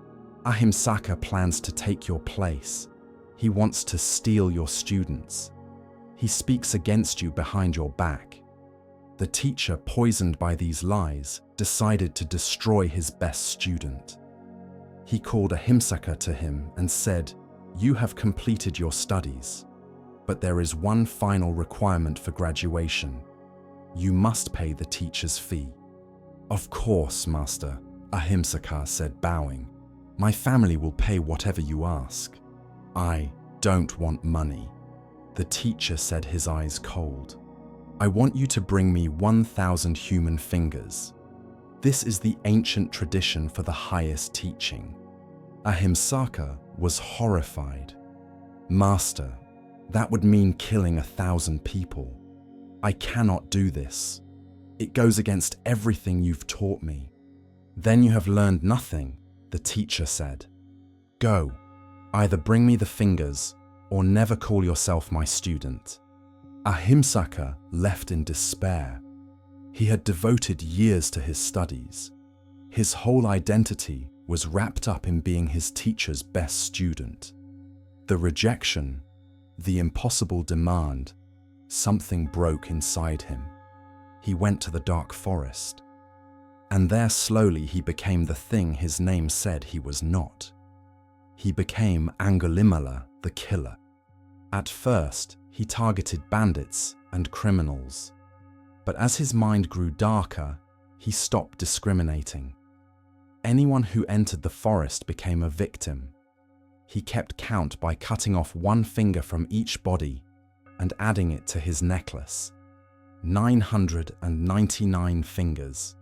Ahimsaka plans to take your place. He wants to steal your students. He speaks against you behind your back. The teacher, poisoned by these lies, decided to destroy his best student. He called Ahimsaka to him and said, "You have completed your studies, but there is one final requirement for graduation. You must pay the teacher's fee." "Of course, master," Ahimsaka said, bowing. "My family will pay whatever you ask." "I don't want money," the teacher said, his eyes cold. "I want you to bring me 1,000 human fingers. This is the ancient tradition for the highest teaching." Ahimsaka was horrified. "Master, that would mean killing 1,000 people. I cannot do this. It goes against everything you've taught me." "Then you have learned nothing," the teacher said. "Go, either bring me the fingers or never call yourself my student." Ahimsaka left in despair. He had devoted years to his studies. His whole identity was wrapped up in being his teacher's best student. The rejection, the impossible demand, something broke inside him. He went to the dark forest, and there slowly he became the thing his name said he was not. He became Aṅgulimāla, the killer. At first, he targeted bandits and criminals, but as his mind grew darker, he stopped discriminating. Anyone who entered the forest became a victim. He kept count by cutting off one finger from each body and adding it to his necklace. 999 fingers.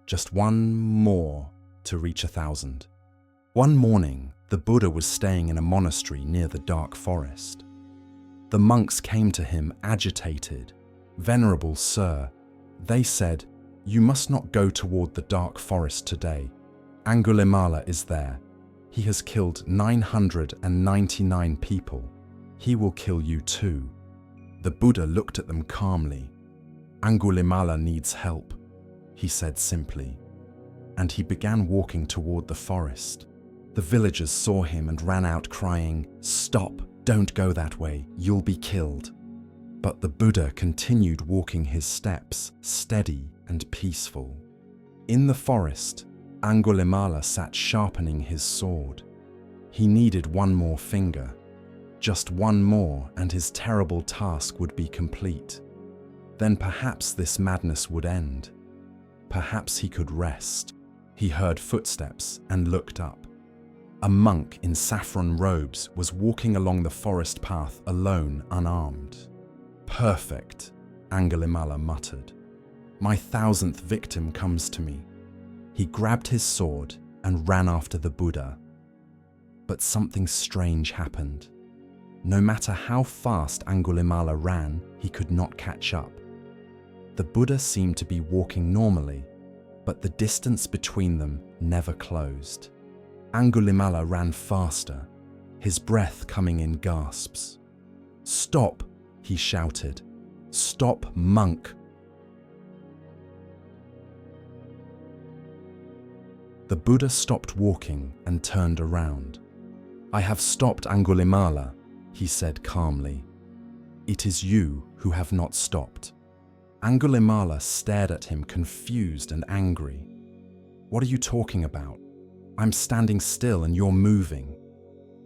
Just one more to reach 1,000. One morning, the Buddha was staying in a monastery near the dark forest. The monks came to him agitated. "Venerable Sir," they said, "you must not go toward the dark forest today. Aṅgulimāla is there. He has killed 999 people. He will kill you too." The Buddha looked at them calmly. "Aṅgulimāla needs help," he said simply, and he began walking toward the forest. The villagers saw him and ran out crying, "Stop, don't go that way, you'll be killed." But the Buddha continued walking his steps, steady and peaceful. In the forest, Aṅgulimāla sat sharpening his sword. He needed one more finger. Just one more and his terrible task would be complete. Then perhaps this madness would end. Perhaps he could rest. He heard footsteps and looked up. A monk in saffron robes was walking along the forest path alone, unarmed. "Perfect," Aṅgulimāla muttered. "My 1,000th victim comes to me." He grabbed his sword and ran after the Buddha. But something strange happened. No matter how fast Aṅgulimāla ran, he could not catch up. The Buddha seemed to be walking normally, but the distance between them never closed. Aṅgulimāla ran faster, his breath coming in gasps. "Stop!" he shouted. "Stop, monk!" The Buddha stopped walking and turned around. "I have stopped, Aṅgulimāla," he said calmly. "It is you who have not stopped." Aṅgulimāla stared at him, confused and angry. "What are you talking about? I'm standing still and you're moving.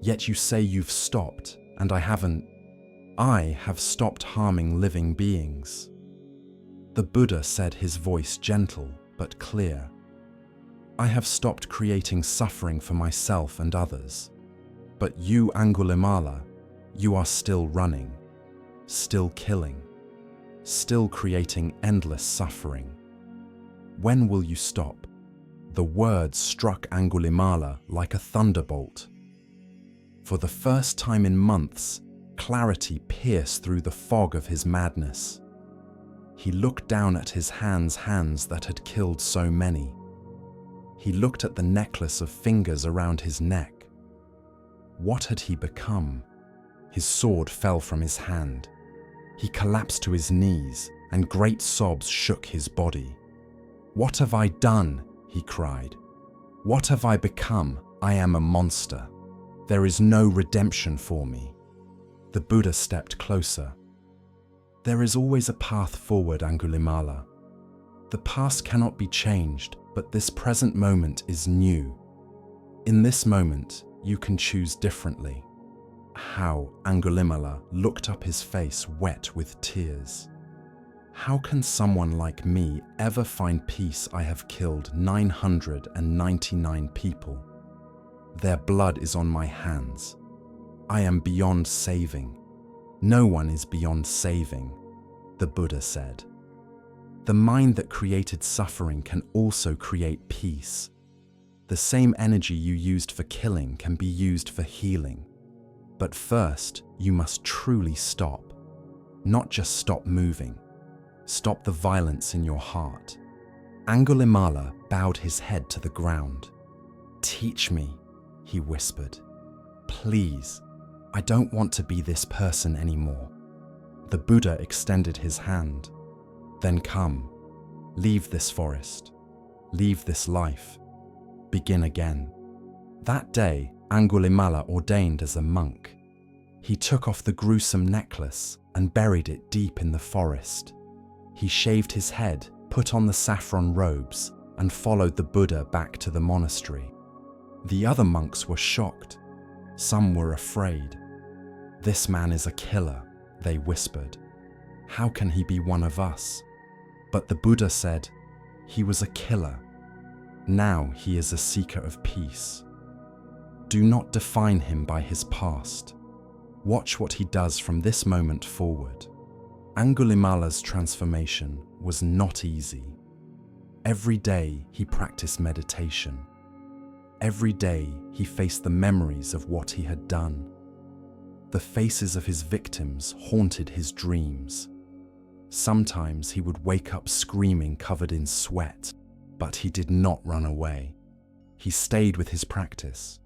Yet you say you've stopped, and I haven't. I have stopped harming living beings." The Buddha said, his voice gentle but clear. "I have stopped creating suffering for myself and others. But you, Aṅgulimāla, you are still running, still killing, still creating endless suffering. When will you stop?" The words struck Aṅgulimāla like a thunderbolt. For the first time in months, clarity pierced through the fog of his madness. He looked down at his hands that had killed so many. He looked at the necklace of fingers around his neck. What had he become? His sword fell from his hand. He collapsed to his knees, and great sobs shook his body. "What have I done?" he cried. "What have I become? I am a monster. There is no redemption for me. The Buddha stepped closer. There is always a path forward, Aṅgulimāla. The past cannot be changed, but this present moment is new. In this moment, you can choose differently. How? Aṅgulimāla looked up, his face wet with tears. How can someone like me ever find peace? I have killed 999 people. Their blood is on my hands. I am beyond saving. No one is beyond saving, the Buddha said. The mind that created suffering can also create peace. The same energy you used for killing can be used for healing. But first, you must truly stop. Not just stop moving. Stop the violence in your heart. Aṅgulimāla bowed his head to the ground. Teach me, he whispered. Please, I don't want to be this person anymore. The Buddha extended his hand. Then come, leave this forest, leave this life, begin again. That day, Aṅgulimāla ordained as a monk. He took off the gruesome necklace and buried it deep in the forest. He shaved his head, put on the saffron robes, and followed the Buddha back to the monastery. The other monks were shocked. Some were afraid. This man is a killer, they whispered. How can he be one of us? But the Buddha said, he was a killer. Now he is a seeker of peace. Do not define him by his past. Watch what he does from this moment forward. Aṅgulimāla's transformation was not easy. Every day he practiced meditation. Every day he faced the memories of what he had done. The faces of his victims haunted his dreams. Sometimes he would wake up screaming, covered in sweat, but he did not run away. He stayed with his practice.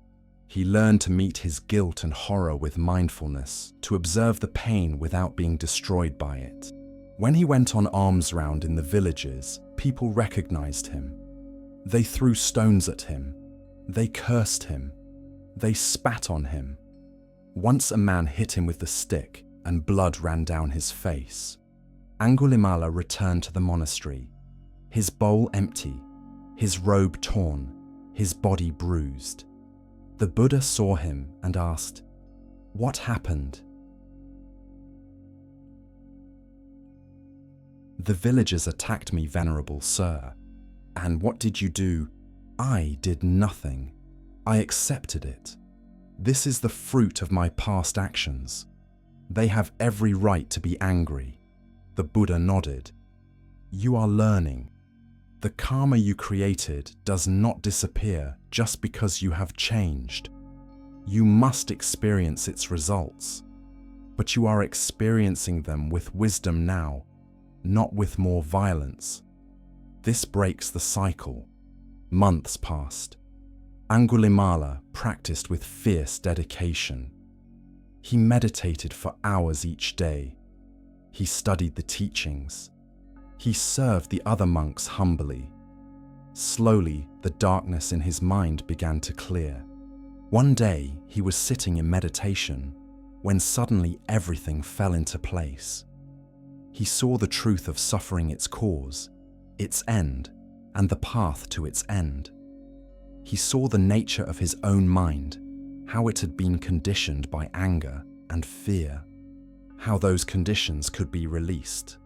He learned to meet his guilt and horror with mindfulness, to observe the pain without being destroyed by it. When he went on alms round in the villages, people recognized him. They threw stones at him. They cursed him. They spat on him. Once a man hit him with the stick and blood ran down his face. Aṅgulimāla returned to the monastery, his bowl empty, his robe torn, his body bruised. The Buddha saw him and asked, "What happened?" "The villagers attacked me, Venerable Sir." "And what did you do?" "I did nothing. I accepted it. This is the fruit of my past actions. They have every right to be angry." The Buddha nodded. "You are learning. The karma you created does not disappear just because you have changed. You must experience its results. But you are experiencing them with wisdom now, not with more violence. This breaks the cycle." Months passed. Aṅgulimāla practiced with fierce dedication. He meditated for hours each day. He studied the teachings. He served the other monks humbly. Slowly, the darkness in his mind began to clear. One day, he was sitting in meditation when suddenly everything fell into place. He saw the truth of suffering, its cause, its end, and the path to its end. He saw the nature of his own mind, how it had been conditioned by anger and fear, how those conditions could be released.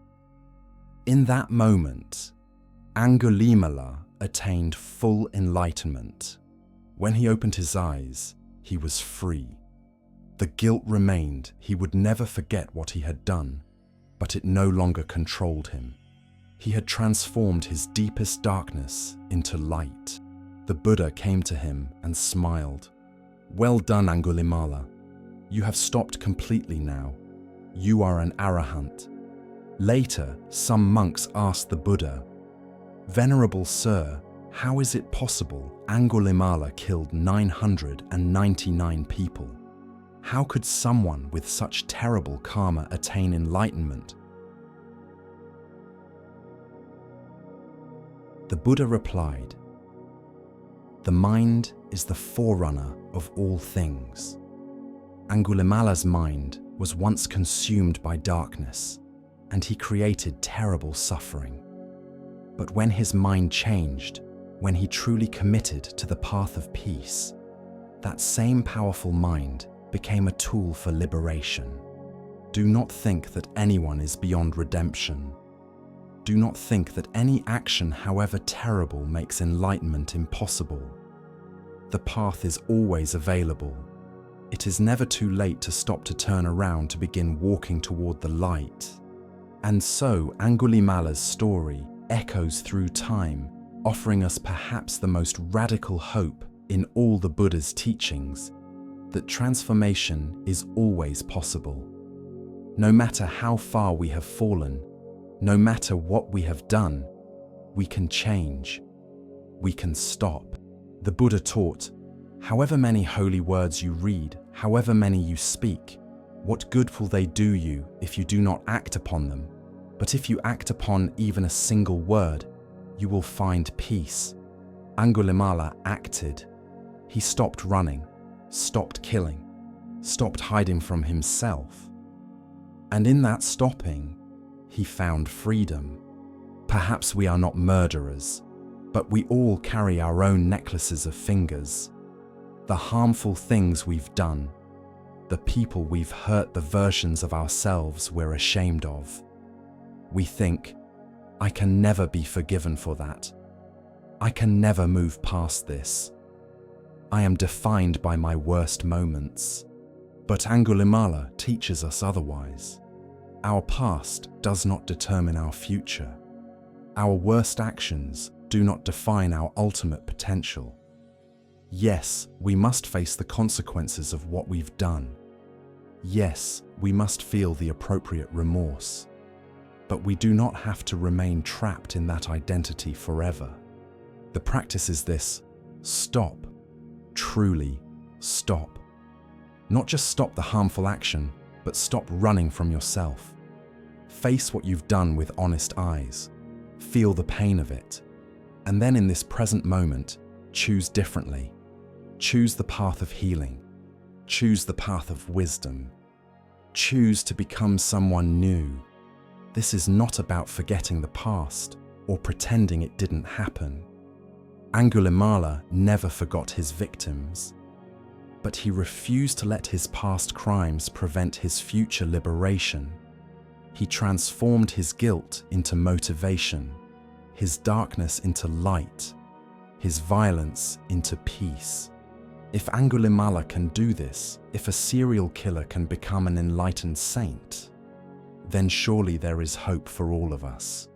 In that moment, Aṅgulimāla attained full enlightenment. When he opened his eyes, he was free. The guilt remained. He would never forget what he had done, but it no longer controlled him. He had transformed his deepest darkness into light. The Buddha came to him and smiled. "Well done, Aṅgulimāla. You have stopped completely now. You are an arahant." Later, some monks asked the Buddha, "Venerable Sir, how is it possible Aṅgulimāla killed 999 people? How could someone with such terrible karma attain enlightenment?" The Buddha replied, The mind is the forerunner of all things. Aṅgulimāla's mind was once consumed by darkness, and he created terrible suffering. But when his mind changed, when he truly committed to the path of peace, that same powerful mind became a tool for liberation. Do not think that anyone is beyond redemption. Do not think that any action, however terrible, makes enlightenment impossible. The path is always available. It is never too late to stop, to turn around, to begin walking toward the light. And so Aṅgulimāla's story echoes through time, offering us perhaps the most radical hope in all the Buddha's teachings, that transformation is always possible. No matter how far we have fallen, no matter what we have done, we can change. We can stop. The Buddha taught, however many holy words you read, however many you speak, what good will they do you if you do not act upon them? But if you act upon even a single word, you will find peace. Aṅgulimāla acted. He stopped running, stopped killing, stopped hiding from himself. And in that stopping, he found freedom. Perhaps we are not murderers, but we all carry our own necklaces of fingers. The harmful things we've done, the people we've hurt, the versions of ourselves we're ashamed of. We think, I can never be forgiven for that. I can never move past this. I am defined by my worst moments. But Aṅgulimāla teaches us otherwise. Our past does not determine our future. Our worst actions do not define our ultimate potential. Yes, we must face the consequences of what we've done. Yes, we must feel the appropriate remorse. But we do not have to remain trapped in that identity forever. The practice is this: stop. Truly stop. Not just stop the harmful action, but stop running from yourself. Face what you've done with honest eyes. Feel the pain of it. And then in this present moment, choose differently. Choose the path of healing. Choose the path of wisdom. Choose to become someone new. This is not about forgetting the past or pretending it didn't happen. Aṅgulimāla never forgot his victims, but he refused to let his past crimes prevent his future liberation. He transformed his guilt into motivation, his darkness into light, his violence into peace. If Aṅgulimāla can do this, if a serial killer can become an enlightened saint, then surely there is hope for all of us.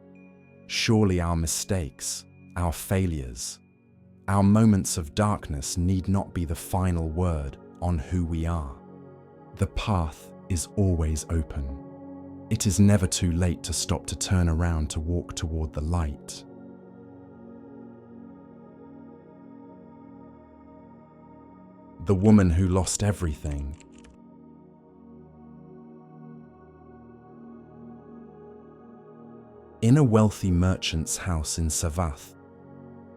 Surely our mistakes, our failures, our moments of darkness need not be the final word on who we are. The path is always open. It is never too late to stop, to turn around, to walk toward the light. The woman who lost everything. In a wealthy merchant's house in Savath,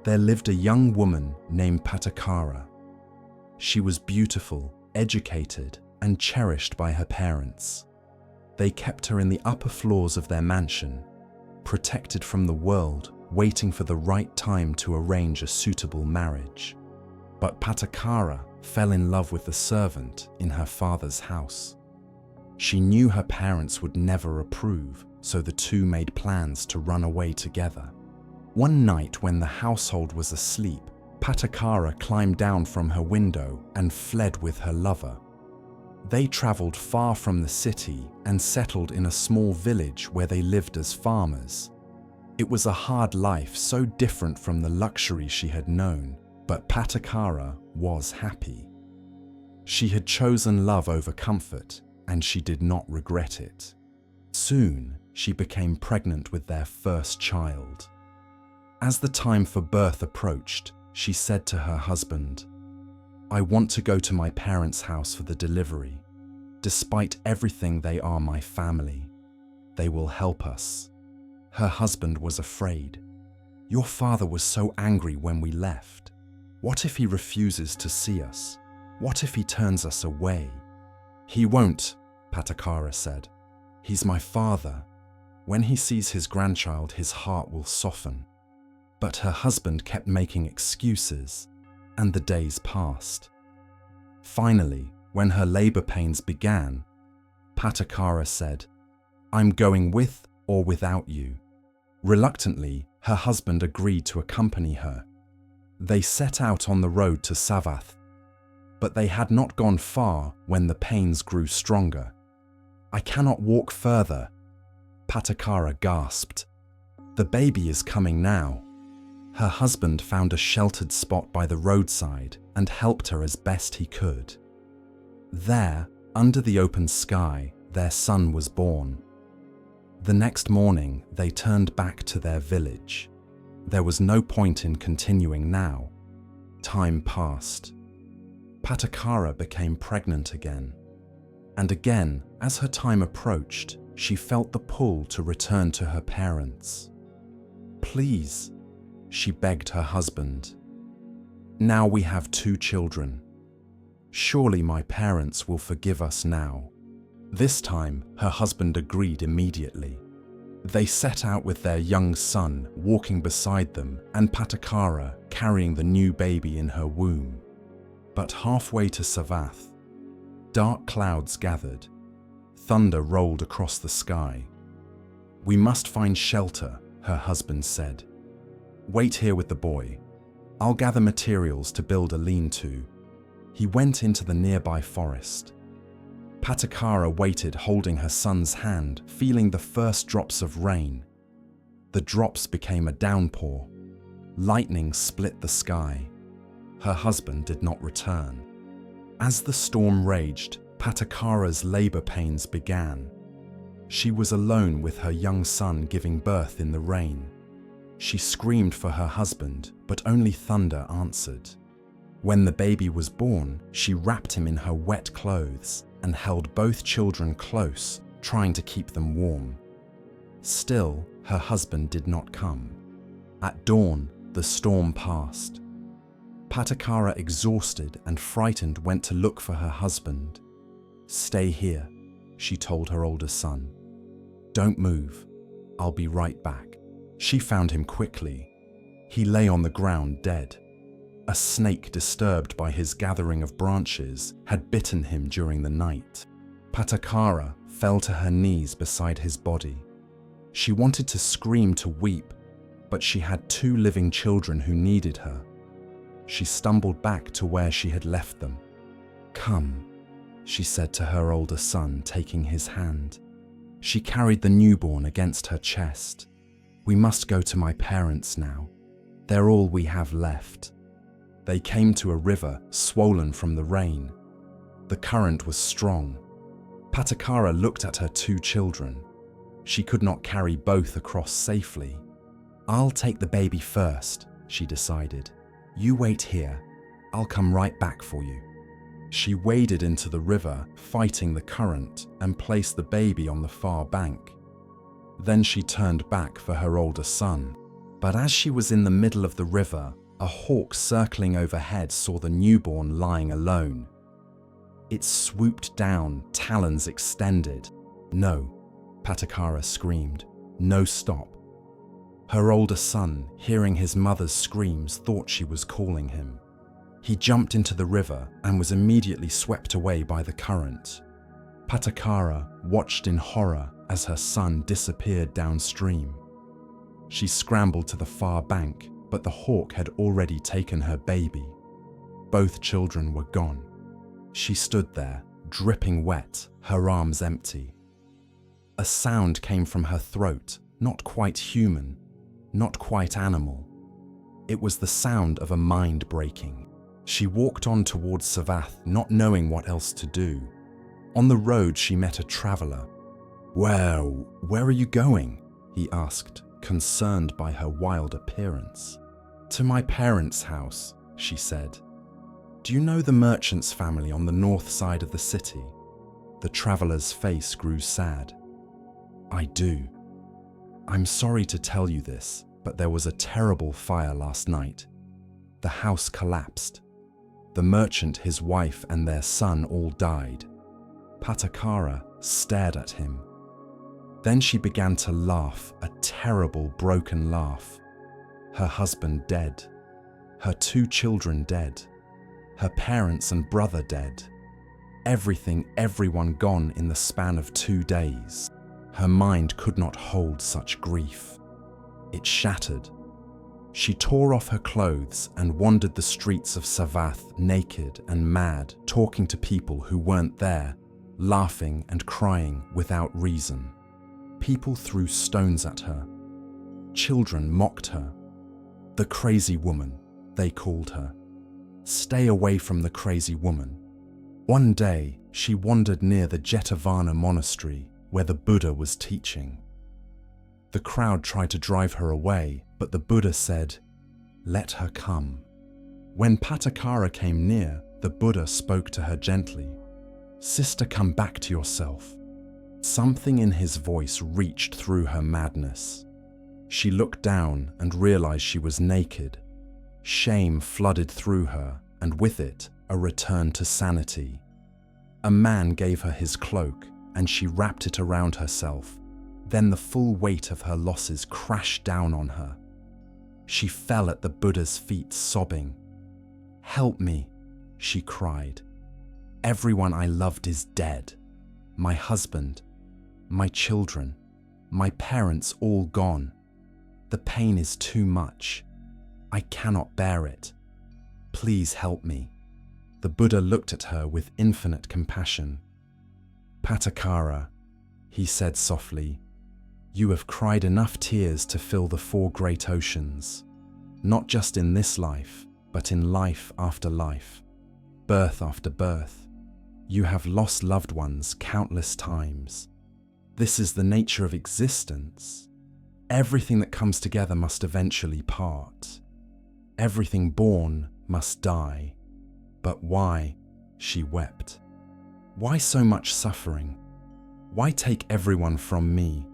there lived a young woman named Patācārā. She was beautiful, educated, and cherished by her parents. They kept her in the upper floors of their mansion, protected from the world, waiting for the right time to arrange a suitable marriage. But Patācārā fell in love with the servant in her father's house. She knew her parents would never approve, so the two made plans to run away together. One night when the household was asleep, Patācārā climbed down from her window and fled with her lover. They traveled far from the city and settled in a small village where they lived as farmers. It was a hard life, so different from the luxury she had known, but Patācārā was happy. She had chosen love over comfort, and she did not regret it. Soon, she became pregnant with their first child. As the time for birth approached, she said to her husband, "I want to go to my parents' house for the delivery. Despite everything, they are my family. They will help us." Her husband was afraid. "Your father was so angry when we left. What if he refuses to see us? What if he turns us away? He won't, Patācārā said. He's my father. When he sees his grandchild, his heart will soften. But her husband kept making excuses, and the days passed. Finally, when her labor pains began, Patācārā said, "I'm going with or without you." Reluctantly, her husband agreed to accompany her. They set out on the road to Savath, but they had not gone far when the pains grew stronger. "I cannot walk further," Patācārā gasped. "The baby is coming now." Her husband found a sheltered spot by the roadside and helped her as best he could. There, under the open sky, their son was born. The next morning, they turned back to their village. There was no point in continuing now. Time passed. Patācārā became pregnant again. And again, as her time approached, she felt the pull to return to her parents. "Please," she begged her husband. "Now we have 2 children. Surely my parents will forgive us now." This time, her husband agreed immediately. They set out with their young son walking beside them and Patācārā carrying the new baby in her womb. But halfway to Savath, dark clouds gathered. Thunder rolled across the sky. "We must find shelter," her husband said. "Wait here with the boy. I'll gather materials to build a lean-to." He went into the nearby forest. Patācārā waited holding her son's hand, feeling the first drops of rain. The drops became a downpour. Lightning split the sky. Her husband did not return. As the storm raged, Patācāra's labor pains began. She was alone with her young son giving birth in the rain. She screamed for her husband, but only thunder answered. When the baby was born, she wrapped him in her wet clothes and held both children close, trying to keep them warm. Still, her husband did not come. At dawn, the storm passed. Patācārā, exhausted and frightened, went to look for her husband. "Stay here," she told her older son. "Don't move. I'll be right back." She found him quickly. He lay on the ground dead. A snake, disturbed by his gathering of branches, had bitten him during the night. Patācārā fell to her knees beside his body. She wanted to scream, to weep, but she had 2 living children who needed her. She stumbled back to where she had left them. "Come," she said to her older son, taking his hand. She carried the newborn against her chest. "We must go to my parents now. They're all we have left." They came to a river swollen from the rain. The current was strong. Patācārā looked at her 2 children. She could not carry both across safely. "I'll take the baby first," she decided. "You wait here. I'll come right back for you." She waded into the river, fighting the current, and placed the baby on the far bank. Then she turned back for her older son. But as she was in the middle of the river, a hawk circling overhead saw the newborn lying alone. It swooped down, talons extended. "No," Patācārā screamed. "No, stop." Her older son, hearing his mother's screams, thought she was calling him. He jumped into the river and was immediately swept away by the current. Patācārā watched in horror as her son disappeared downstream. She scrambled to the far bank, but the hawk had already taken her baby. Both children were gone. She stood there, dripping wet, her arms empty. A sound came from her throat, not quite human, not quite animal. It was the sound of a mind breaking. She walked on towards Savath, not knowing what else to do. On the road, she met a traveler. "Well, where are you going?" he asked, concerned by her wild appearance. "To my parents' house," she said. "Do you know the merchant's family on the north side of the city?" The traveler's face grew sad. "I do. I'm sorry to tell you this, but there was a terrible fire last night. The house collapsed. The merchant, his wife, and their son all died. Patācārā stared at him. Then she began to laugh, a terrible, broken laugh. Her husband dead. Her 2 children dead. Her parents and brother dead. Everything, everyone gone in the span of 2 days. Her mind could not hold such grief. It shattered. She tore off her clothes and wandered the streets of Savath naked and mad, talking to people who weren't there, laughing and crying without reason. People threw stones at her. Children mocked her. The crazy woman, they called her. Stay away from the crazy woman. One day, she wandered near the Jetavana monastery where the Buddha was teaching. The crowd tried to drive her away, but the Buddha said, "Let her come." When Patācārā came near, the Buddha spoke to her gently. "Sister, come back to yourself." Something in his voice reached through her madness. She looked down and realized she was naked. Shame flooded through her, and with it, a return to sanity. A man gave her his cloak, and she wrapped it around herself. Then the full weight of her losses crashed down on her. She fell at the Buddha's feet, sobbing. "Help me," she cried. "Everyone I loved is dead. My husband, my children, my parents all gone. The pain is too much. I cannot bear it. Please help me." The Buddha looked at her with infinite compassion. "Patācārā," he said softly, "you have cried enough tears to fill the 4 great oceans, not just in this life, but in life after life, birth after birth. You have lost loved ones countless times. This is the nature of existence. Everything that comes together must eventually part. Everything born must die. But why?" She wept. "Why so much suffering? Why take everyone from me?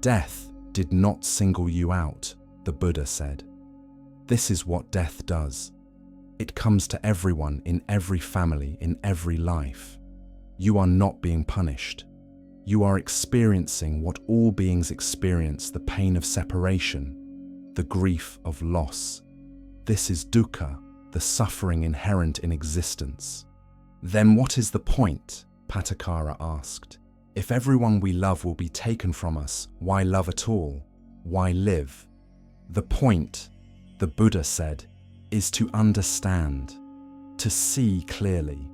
Death did not single you out," the Buddha said. "This is what death does. It comes to everyone in every family, in every life. You are not being punished. You are experiencing what all beings experience, the pain of separation, the grief of loss. This is dukkha, the suffering inherent in existence." "Then what is the point?" Patācārā asked. "If everyone we love will be taken from us, why love at all? Why live?" "The point," the Buddha said, "is to understand, to see clearly.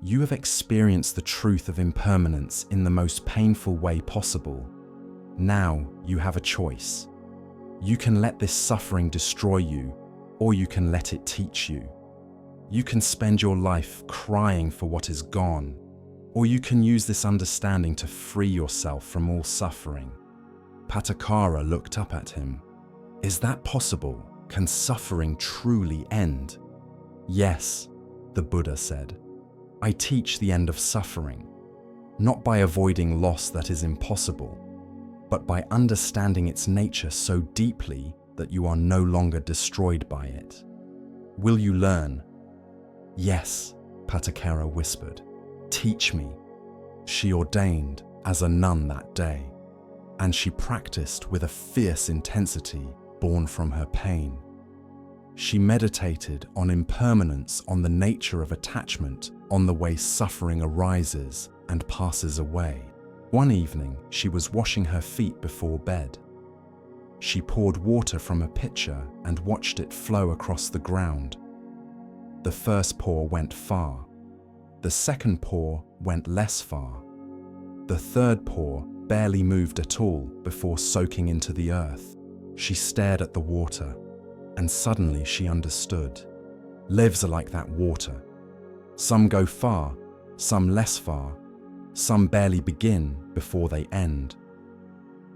You have experienced the truth of impermanence in the most painful way possible. Now you have a choice. You can let this suffering destroy you, or you can let it teach you. You can spend your life crying for what is gone, or you can use this understanding to free yourself from all suffering." Patācārā looked up at him. "Is that possible? Can suffering truly end?" "Yes," the Buddha said. "I teach the end of suffering, not by avoiding loss that is impossible, but by understanding its nature so deeply that you are no longer destroyed by it. Will you learn?" "Yes," Patācārā whispered. "Teach me." She ordained as a nun that day, and she practiced with a fierce intensity born from her pain. She meditated on impermanence, on the nature of attachment, on the way suffering arises and passes away. One evening, she was washing her feet before bed. She poured water from a pitcher and watched it flow across the ground. The first pour went far. The second pour went less far. The third pour barely moved at all before soaking into the earth. She stared at the water, and suddenly she understood. Lives are like that water. Some go far, some less far, some barely begin before they end.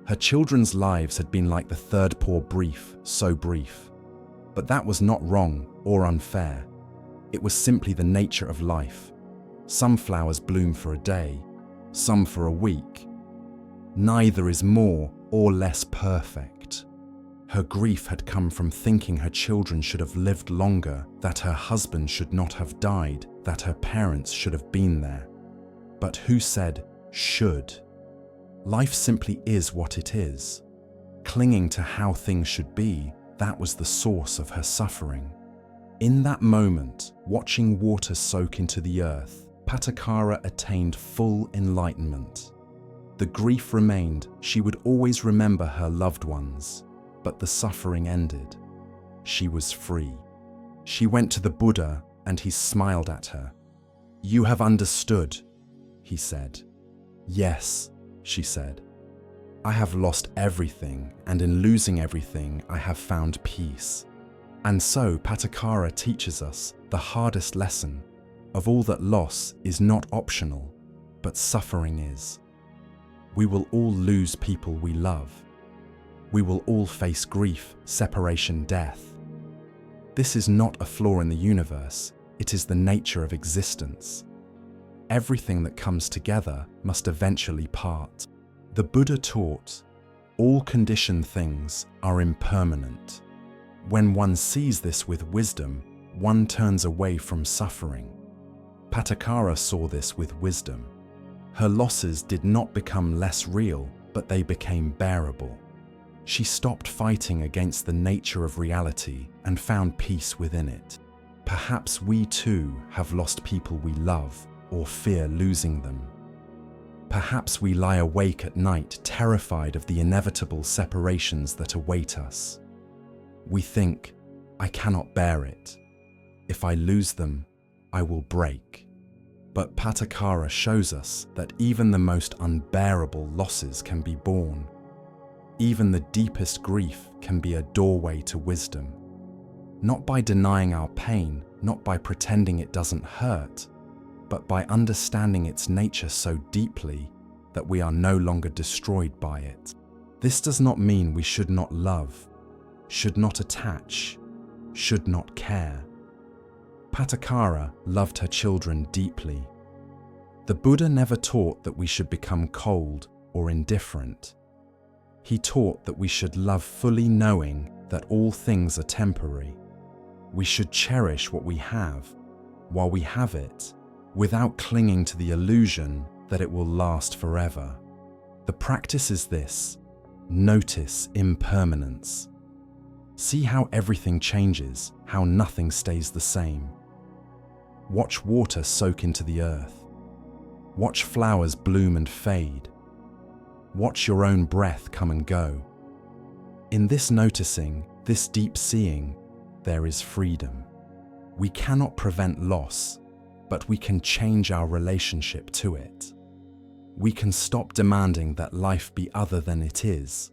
Her children's lives had been like the third pour, brief, so brief. But that was not wrong or unfair. It was simply the nature of life. Some flowers bloom for a day, some for a week. Neither is more or less perfect. Her grief had come from thinking her children should have lived longer, that her husband should not have died, that her parents should have been there. But who said, should? Life simply is what it is. Clinging to how things should be, that was the source of her suffering. In that moment, watching water soak into the earth, Patācārā attained full enlightenment. The grief remained, she would always remember her loved ones, but the suffering ended. She was free. She went to the Buddha and he smiled at her. "You have understood," he said. "Yes," she said. "I have lost everything, and in losing everything, I have found peace." And so Patācārā teaches us the hardest lesson of all, that loss is not optional, but suffering is. We will all lose people we love. We will all face grief, separation, death. This is not a flaw in the universe, it is the nature of existence. Everything that comes together must eventually part. The Buddha taught, all conditioned things are impermanent. When one sees this with wisdom, one turns away from suffering. Patācārā saw this with wisdom. Her losses did not become less real, but they became bearable. She stopped fighting against the nature of reality and found peace within it. Perhaps we too have lost people we love or fear losing them. Perhaps we lie awake at night terrified of the inevitable separations that await us. We think, I cannot bear it. If I lose them, I will break. But Patācārā shows us that even the most unbearable losses can be borne. Even the deepest grief can be a doorway to wisdom. Not by denying our pain, not by pretending it doesn't hurt, but by understanding its nature so deeply that we are no longer destroyed by it. This does not mean we should not love, should not attach, should not care. Patācārā loved her children deeply. The Buddha never taught that we should become cold or indifferent. He taught that we should love fully, knowing that all things are temporary. We should cherish what we have while we have it, without clinging to the illusion that it will last forever. The practice is this: notice impermanence. See how everything changes, how nothing stays the same. Watch water soak into the earth. Watch flowers bloom and fade. Watch your own breath come and go. In this noticing, this deep seeing, there is freedom. We cannot prevent loss, but we can change our relationship to it. We can stop demanding that life be other than it is.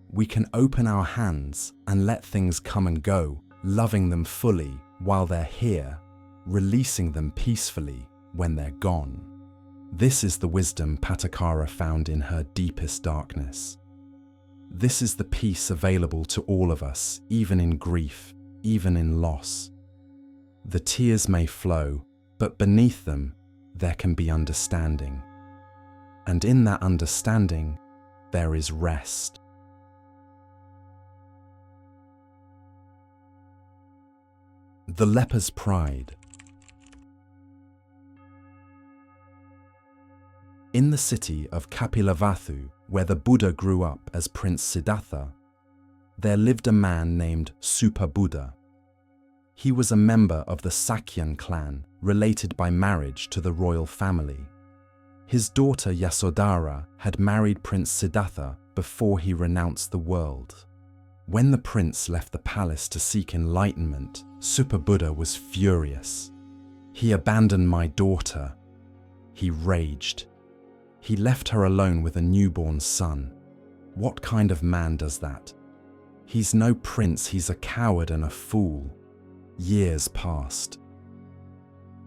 We can open our hands and let things come and go, loving them fully while they're here, releasing them peacefully when they're gone. This is the wisdom Patācārā found in her deepest darkness. This is the peace available to all of us, even in grief, even in loss. The tears may flow, but beneath them, there can be understanding. And in that understanding, there is rest. The leper's pride. In the city of Kapilavatthu, where the Buddha grew up as Prince Siddhartha, there lived a man named Suppabuddha. He was a member of the Sakyan clan, related by marriage to the royal family. His daughter Yasodhara had married Prince Siddhartha before he renounced the world. When the prince left the palace to seek enlightenment, Suppabuddha was furious. "He abandoned my daughter," he raged. He left her alone with a newborn son. What kind of man does that? He's no prince, he's a coward and a fool. Years passed.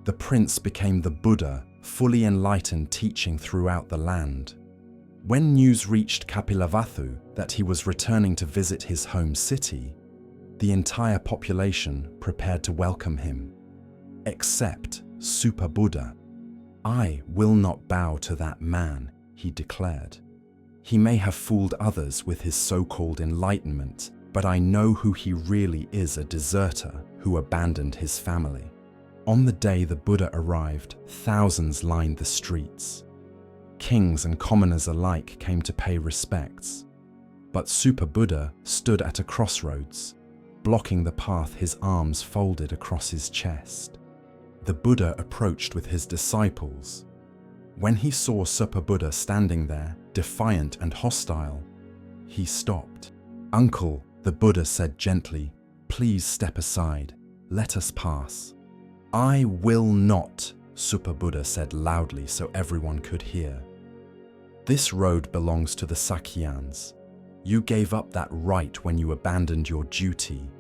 The prince became the Buddha, fully enlightened, teaching throughout the land. When news reached Kapilavatthu that he was returning to visit his home city, the entire population prepared to welcome him, except Suppabuddha. "I will not bow to that man," he declared. "He may have fooled others with his so-called enlightenment, but I know who he really is, a deserter who abandoned his family. On the day the Buddha arrived, thousands lined the streets. Kings and commoners alike came to pay respects. But Suppabuddha stood at a crossroads, blocking the path, his arms folded across his chest. The Buddha approached with his disciples. When he saw Suppabuddha standing there, defiant and hostile, he stopped. "Uncle," the Buddha said gently, "please step aside. Let us pass." "I will not," Suppabuddha said loudly so everyone could hear. "This road belongs to the Sakyans. You gave up that right when you abandoned your duty.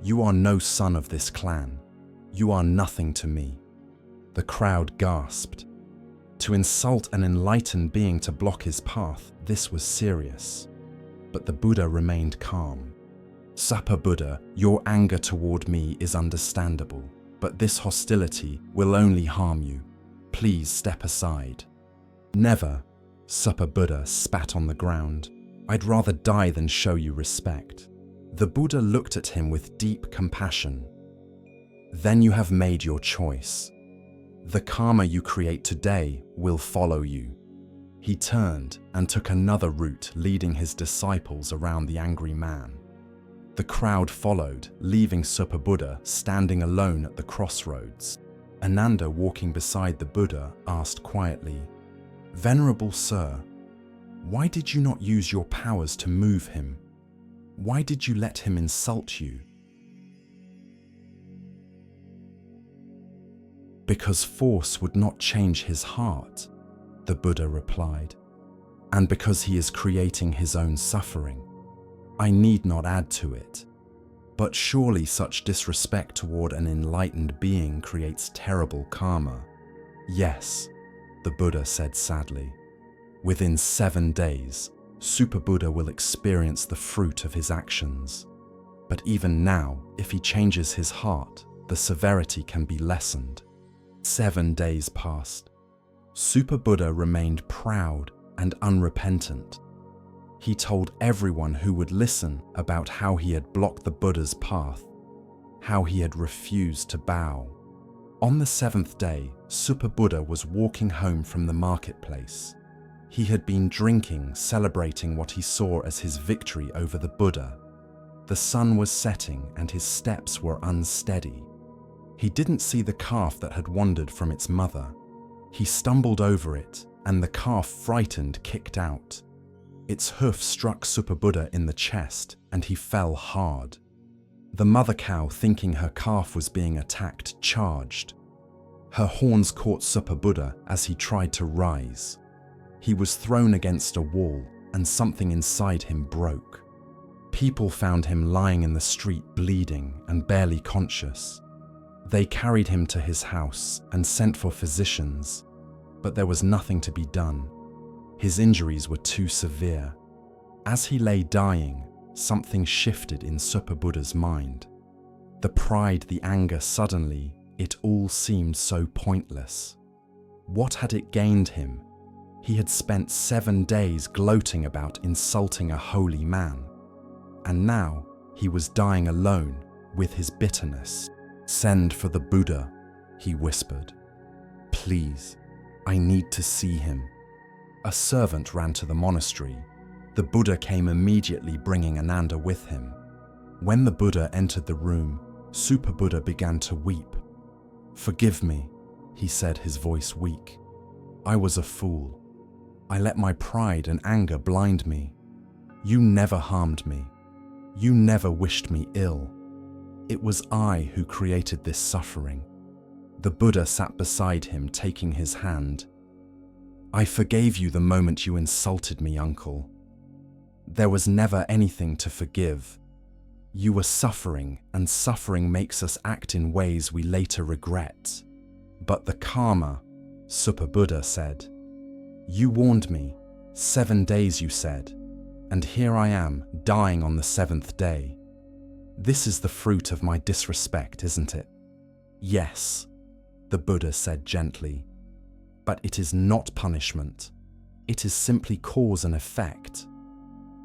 You are no son of this clan. You are nothing to me." The crowd gasped. To insult an enlightened being to block his path, this was serious. But the Buddha remained calm. "Suppabuddha, your anger toward me is understandable, but this hostility will only harm you. Please step aside." "Never," Suppabuddha spat on the ground. "I'd rather die than show you respect." The Buddha looked at him with deep compassion. "Then you have made your choice. The karma you create today will follow you." He turned and took another route, leading his disciples around the angry man. The crowd followed, leaving Suppabuddha standing alone at the crossroads. Ananda, walking beside the Buddha, asked quietly, "Venerable Sir, why did you not use your powers to move him? Why did you let him insult you?" "Because force would not change his heart," the Buddha replied, "and because he is creating his own suffering. I need not add to it. But surely such disrespect toward an enlightened being creates terrible karma." "Yes," the Buddha said sadly. "Within 7 days, Suppabuddha will experience the fruit of his actions. But even now, if he changes his heart, the severity can be lessened." 7 days passed. Suppabuddha remained proud and unrepentant. He told everyone who would listen about how he had blocked the Buddha's path, how he had refused to bow. On the 7th day, Suppabuddha was walking home from the marketplace. He had been drinking, celebrating what he saw as his victory over the Buddha. The sun was setting and his steps were unsteady. He didn't see the calf that had wandered from its mother. He stumbled over it, and the calf, frightened, kicked out. Its hoof struck Suppabuddha in the chest, and he fell hard. The mother cow, thinking her calf was being attacked, charged. Her horns caught Suppabuddha as he tried to rise. He was thrown against a wall, and something inside him broke. People found him lying in the street, bleeding and barely conscious. They carried him to his house and sent for physicians, but there was nothing to be done. His injuries were too severe. As he lay dying, something shifted in Suppabuddha's mind. The pride, the anger, suddenly, it all seemed so pointless. What had it gained him? He had spent 7 days gloating about insulting a holy man. And now he was dying alone with his bitterness. "Send for the Buddha," he whispered. "Please, I need to see him." A servant ran to the monastery. The Buddha came immediately, bringing Ananda with him. When the Buddha entered the room, Suppabuddha began to weep. "Forgive me," he said, his voice weak. "I was a fool. I let my pride and anger blind me. You never harmed me. You never wished me ill. It was I who created this suffering." The Buddha sat beside him, taking his hand. "I forgave you the moment you insulted me, uncle. There was never anything to forgive. You were suffering, and suffering makes us act in ways we later regret. But the karma," Suppabuddha said. "You warned me. 7 days, you said. And here I am, dying on the 7th day. This is the fruit of my disrespect, isn't it?" "Yes," the Buddha said gently. "But it is not punishment. It is simply cause and effect.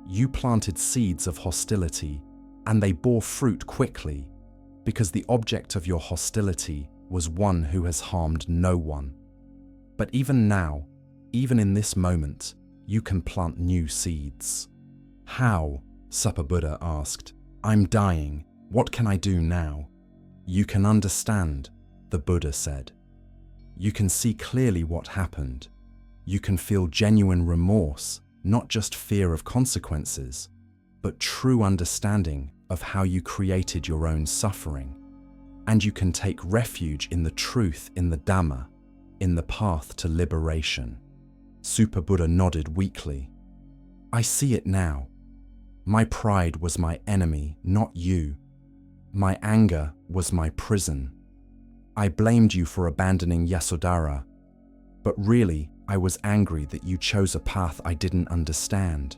You planted seeds of hostility, and they bore fruit quickly, because the object of your hostility was one who has harmed no one. But even now, even in this moment, you can plant new seeds. How? Suppabuddha asked. I'm dying. What can I do now? You can understand, the Buddha said. You can see clearly what happened. You can feel genuine remorse, not just fear of consequences, but true understanding of how you created your own suffering. And you can take refuge in the truth in the Dhamma, in the path to liberation. Suppabuddha nodded weakly. I see it now. My pride was my enemy, not you. My anger was my prison. I blamed you for abandoning Yasodhara, but really I was angry that you chose a path I didn't understand.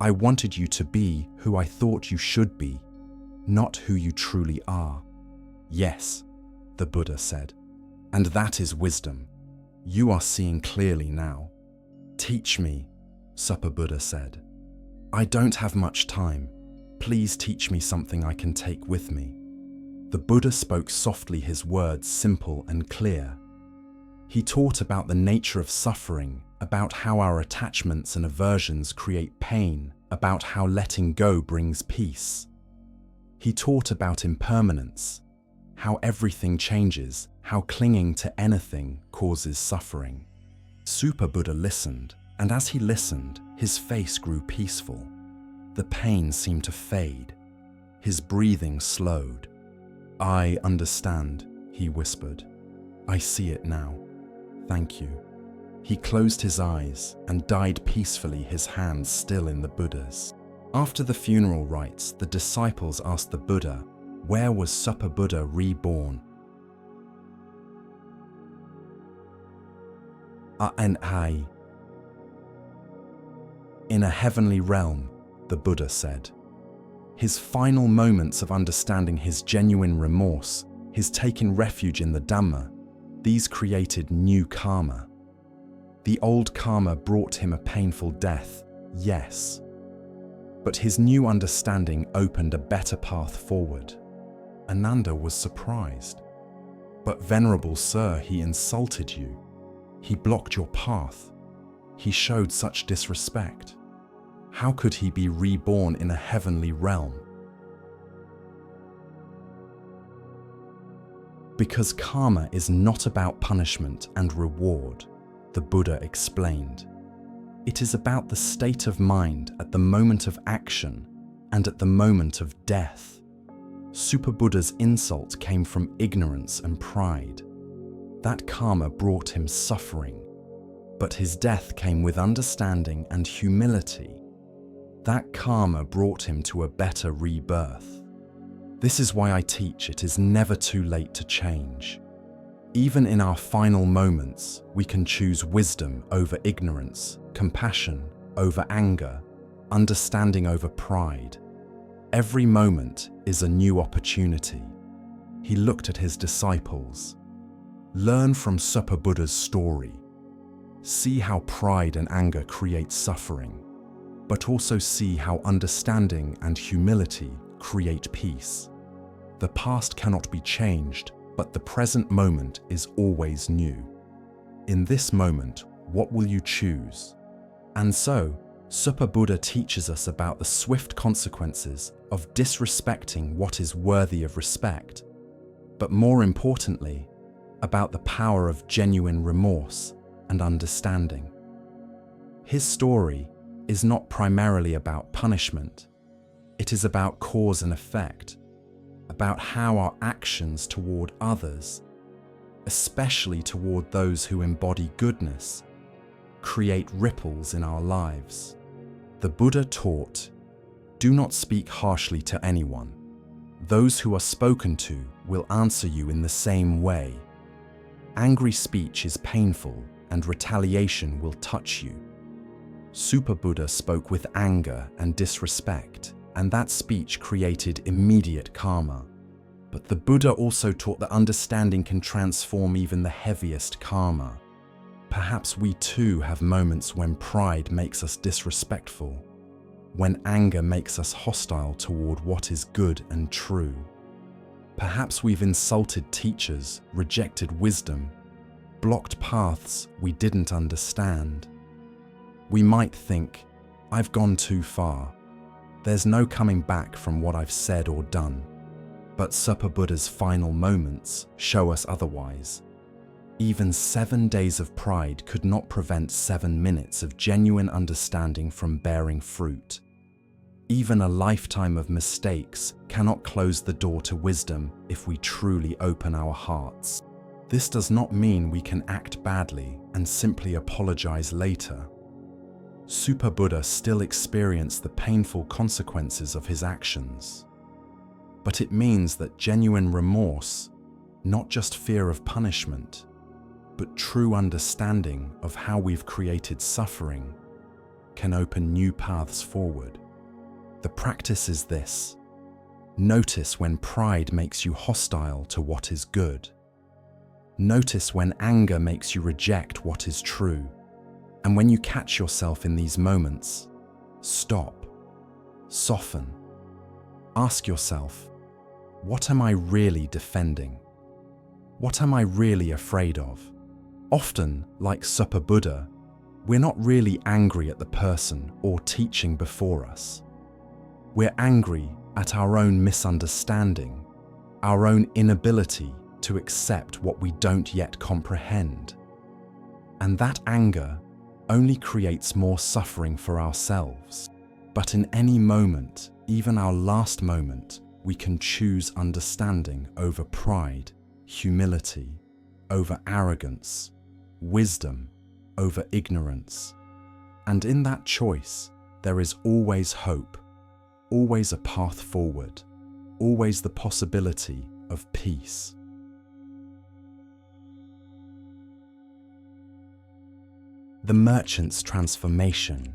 I wanted you to be who I thought you should be, not who you truly are. Yes, the Buddha said, and that is wisdom. You are seeing clearly now. Teach me, Suppabuddha said. I don't have much time. Please teach me something I can take with me. The Buddha spoke softly, his words simple and clear. He taught about the nature of suffering, about how our attachments and aversions create pain, about how letting go brings peace. He taught about impermanence, how everything changes, how clinging to anything causes suffering. Suppabuddha listened, and as he listened, his face grew peaceful. The pain seemed to fade. His breathing slowed. I understand, he whispered. I see it now. Thank you. He closed his eyes and died peacefully, his hands still in the Buddha's. After the funeral rites, the disciples asked the Buddha, where was Suppabuddha reborn? In a heavenly realm, the Buddha said. His final moments of understanding his genuine remorse, his taking refuge in the Dhamma, these created new karma. The old karma brought him a painful death, yes. But his new understanding opened a better path forward. Ananda was surprised. But Venerable Sir, he insulted you. He blocked your path. He showed such disrespect. How could he be reborn in a heavenly realm? Because karma is not about punishment and reward, the Buddha explained. It is about the state of mind at the moment of action and at the moment of death. Suppabuddha's insult came from ignorance and pride. That karma brought him suffering, but his death came with understanding and humility. That karma brought him to a better rebirth. This is why I teach it is never too late to change. Even in our final moments, we can choose wisdom over ignorance, compassion over anger, understanding over pride. Every moment is a new opportunity. He looked at his disciples. Learn from Suppabuddha's story. See how pride and anger create suffering, but also see how understanding and humility create peace. The past cannot be changed, but the present moment is always new. In this moment, what will you choose? And so, Suppabuddha teaches us about the swift consequences of disrespecting what is worthy of respect, but more importantly, about the power of genuine remorse and understanding. His story is not primarily about punishment. It is about cause and effect, about how our actions toward others, especially toward those who embody goodness, create ripples in our lives. The Buddha taught, do not speak harshly to anyone. Those who are spoken to will answer you in the same way. Angry speech is painful and retaliation will touch you. Suppabuddha spoke with anger and disrespect, and that speech created immediate karma. But the Buddha also taught that understanding can transform even the heaviest karma. Perhaps we too have moments when pride makes us disrespectful. when anger makes us hostile toward what is good and true. Perhaps we've insulted teachers, rejected wisdom, blocked paths we didn't understand. We might think, I've gone too far. There's no coming back from what I've said or done. But Suppabuddha's final moments show us otherwise. Even 7 days of pride could not prevent 7 minutes of genuine understanding from bearing fruit. Even a lifetime of mistakes cannot close the door to wisdom if we truly open our hearts. This does not mean we can act badly and simply apologize later. Suppabuddha still experienced the painful consequences of his actions. But it means that genuine remorse, not just fear of punishment, but true understanding of how we've created suffering, can open new paths forward. The practice is this: notice when pride makes you hostile to what is good. Notice when anger makes you reject what is true. And when you catch yourself in these moments, stop, soften. Ask yourself, what am I really defending? What am I really afraid of? Often, like Suppabuddha, we're not really angry at the person or teaching before us. We're angry at our own misunderstanding, our own inability to accept what we don't yet comprehend. And that anger only creates more suffering for ourselves. But in any moment, even our last moment, we can choose understanding over pride, humility over arrogance, wisdom over ignorance. And in that choice, there is always hope, always a path forward, always the possibility of peace. The merchant's transformation.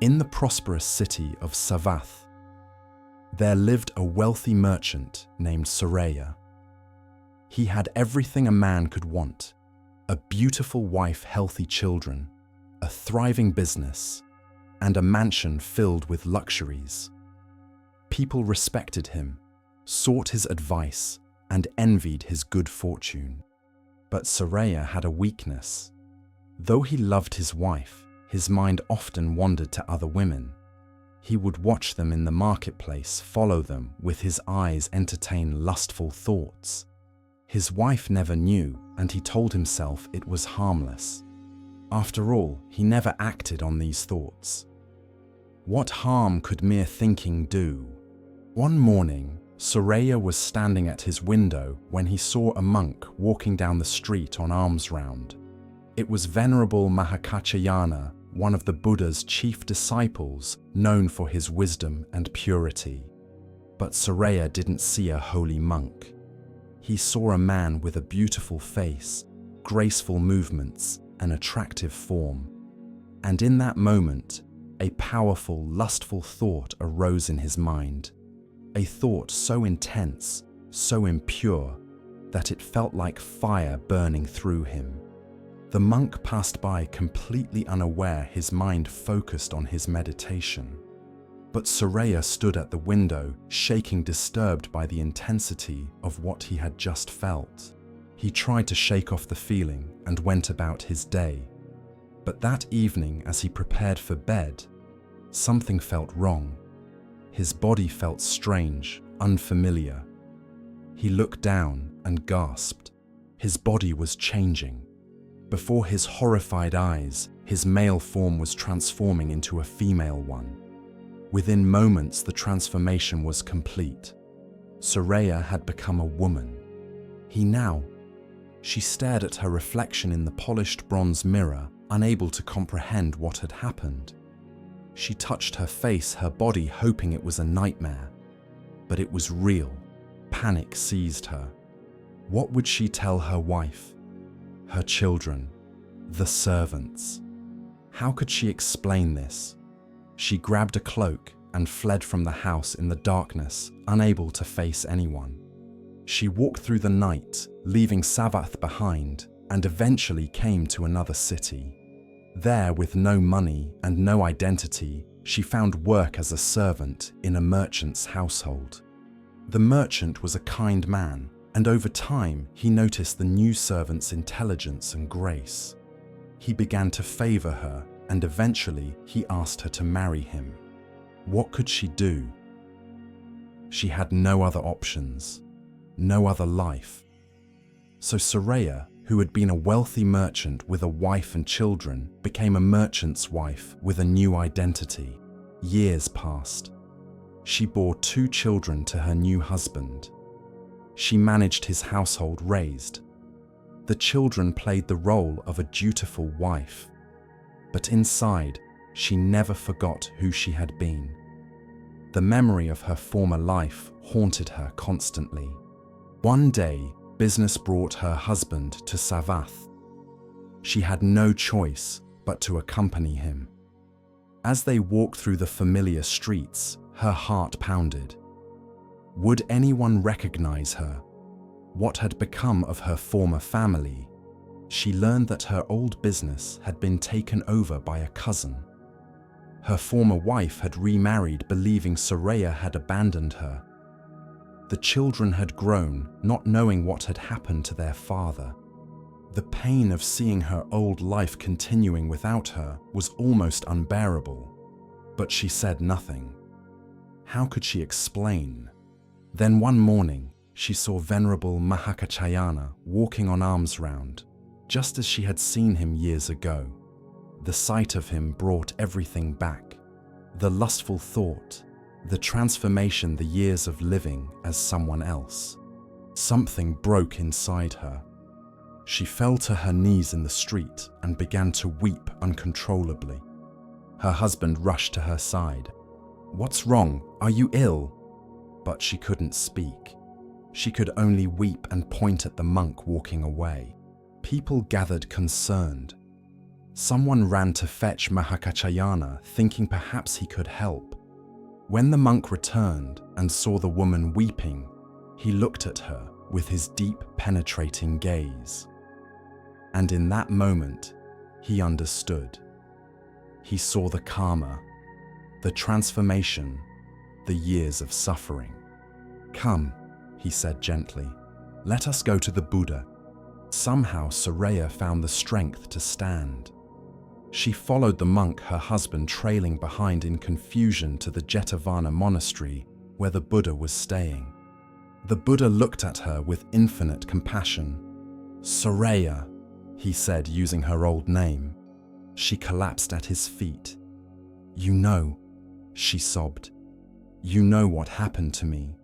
In the prosperous city of Savath, there lived a wealthy merchant named Soreyya. He had everything a man could want: a beautiful wife, healthy children, a thriving business, and a mansion filled with luxuries. People respected him, sought his advice, and envied his good fortune. But Soreyya had a weakness. Though he loved his wife, his mind often wandered to other women. He would watch them in the marketplace, follow them with his eyes, entertain lustful thoughts. His wife never knew, and he told himself it was harmless. After all, he never acted on these thoughts. What harm could mere thinking do? One morning, Soreyya was standing at his window when he saw a monk walking down the street on alms round. It was Venerable Mahākāccāyana, one of the Buddha's chief disciples, known for his wisdom and purity. But Soreyya didn't see a holy monk. He saw a man with a beautiful face, graceful movements, an attractive form. And in that moment, a powerful, lustful thought arose in his mind. A thought so intense, so impure, that it felt like fire burning through him. The monk passed by completely unaware, his mind focused on his meditation. But Soreyya stood at the window, shaking, disturbed by the intensity of what he had just felt. He tried to shake off the feeling and went about his day. But that evening, as he prepared for bed, something felt wrong. His body felt strange, unfamiliar. He looked down and gasped. His body was changing. Before his horrified eyes, his male form was transforming into a female one. Within moments, the transformation was complete. Soreyya had become a woman. She stared at her reflection in the polished bronze mirror, unable to comprehend what had happened. She touched her face, her body, hoping it was a nightmare. But it was real. Panic seized her. What would she tell her wife, her children, the servants? How could she explain this? She grabbed a cloak and fled from the house in the darkness, unable to face anyone. She walked through the night, leaving Savath behind, and eventually came to another city. There, with no money and no identity, she found work as a servant in a merchant's household. The merchant was a kind man, and over time he noticed the new servant's intelligence and grace. He began to favor her, and eventually he asked her to marry him. What could she do? She had no other options, no other life. So Soreyya, who had been a wealthy merchant with a wife and children, became a merchant's wife with a new identity. Years passed. She bore 2 children to her new husband. She managed his household raised. The children played the role of a dutiful wife. But inside, she never forgot who she had been. The memory of her former life haunted her constantly. One day, business brought her husband to Savath. She had no choice but to accompany him. As they walked through the familiar streets, her heart pounded. Would anyone recognize her? What had become of her former family? She learned that her old business had been taken over by a cousin. Her former wife had remarried, believing Soreyya had abandoned her. The children had grown, not knowing what had happened to their father. The pain of seeing her old life continuing without her was almost unbearable. But she said nothing. How could she explain? Then one morning, she saw Venerable Mahakachayana walking on alms round, just as she had seen him years ago. The sight of him brought everything back. The lustful thought, the transformation, the years of living as someone else. Something broke inside her. She fell to her knees in the street and began to weep uncontrollably. Her husband rushed to her side. "What's wrong? Are you ill?" But she couldn't speak. She could only weep and point at the monk walking away. People gathered concerned. Someone ran to fetch Mahakachayana, thinking perhaps he could help. When the monk returned and saw the woman weeping, he looked at her with his deep, penetrating gaze. And in that moment, he understood. He saw the karma, the transformation, the years of suffering. "Come," he said gently, "let us go to the Buddha." Somehow Soreyya found the strength to stand. She followed the monk, her husband trailing behind in confusion, to the Jetavana monastery where the Buddha was staying. The Buddha looked at her with infinite compassion. "Soreyya," he said, using her old name. She collapsed at his feet. "You know," she sobbed. "You know what happened to me."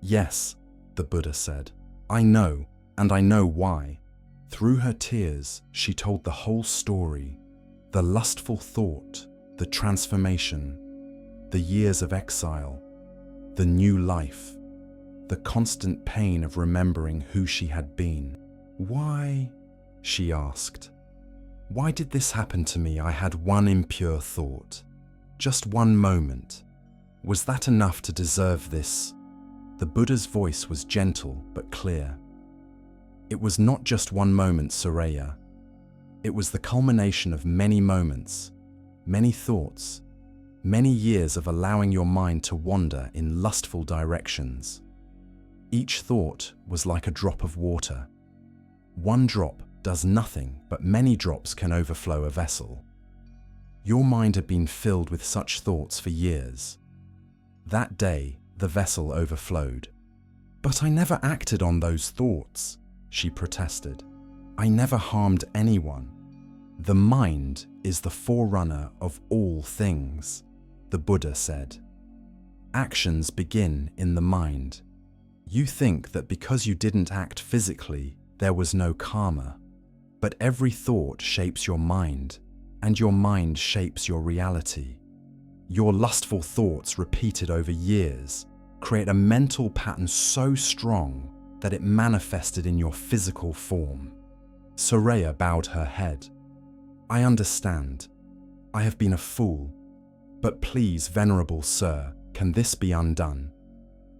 "Yes," the Buddha said. "I know, and I know why." Through her tears, she told the whole story. The lustful thought, the transformation, the years of exile, the new life, the constant pain of remembering who she had been. "Why?" she asked. "Why did this happen to me? I had one impure thought. Just one moment. Was that enough to deserve this?" The Buddha's voice was gentle but clear. "It was not just one moment, Soreyya. It was the culmination of many moments, many thoughts, many years of allowing your mind to wander in lustful directions. Each thought was like a drop of water. One drop does nothing, but many drops can overflow a vessel. Your mind had been filled with such thoughts for years. That day, the vessel overflowed. But I never acted on those thoughts," she protested. "I never harmed anyone." "The mind is the forerunner of all things," the Buddha said. "Actions begin in the mind. You think that because you didn't act physically, there was no karma. But every thought shapes your mind, and your mind shapes your reality. Your lustful thoughts repeated over years create a mental pattern so strong that it manifested in your physical form." Soreyya bowed her head. "I understand. I have been a fool. But please, Venerable Sir, can this be undone?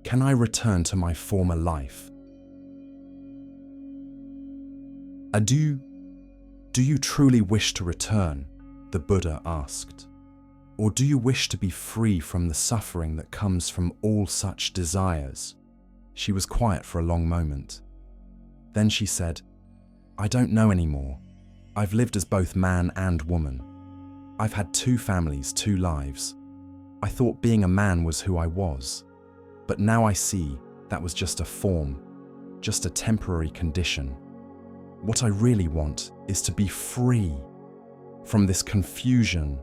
Can I return to my former life?" "Do you truly wish to return?" the Buddha asked. Or do you wish to be free from the suffering that comes from all such desires? She was quiet for a long moment. Then she said, I don't know anymore. I've lived as both man and woman. I've had 2 families, 2 lives. I thought being a man was who I was. But now I see that was just a form, just a temporary condition. What I really want is to be free from this confusion,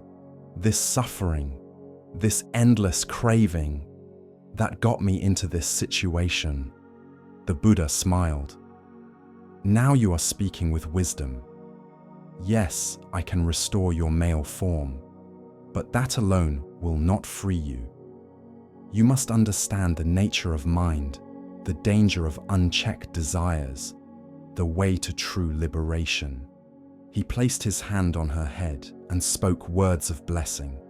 this suffering, this endless craving that got me into this situation. The Buddha smiled. Now you are speaking with wisdom. Yes, I can restore your male form, but that alone will not free you. You must understand the nature of mind, the danger of unchecked desires, the way to true liberation. He placed his hand on her head and spoke words of blessing.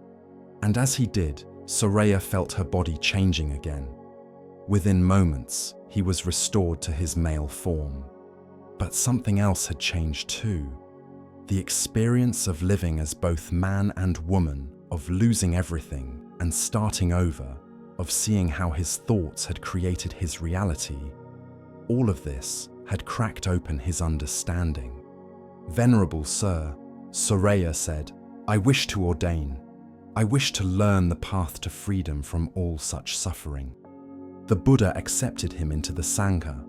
And as he did, Soreyya felt her body changing again. Within moments, he was restored to his male form. But something else had changed too. The experience of living as both man and woman, of losing everything and starting over, of seeing how his thoughts had created his reality, all of this had cracked open his understanding. Venerable Sir, Soreyya said, I wish to ordain. I wish to learn the path to freedom from all such suffering. The Buddha accepted him into the Sangha,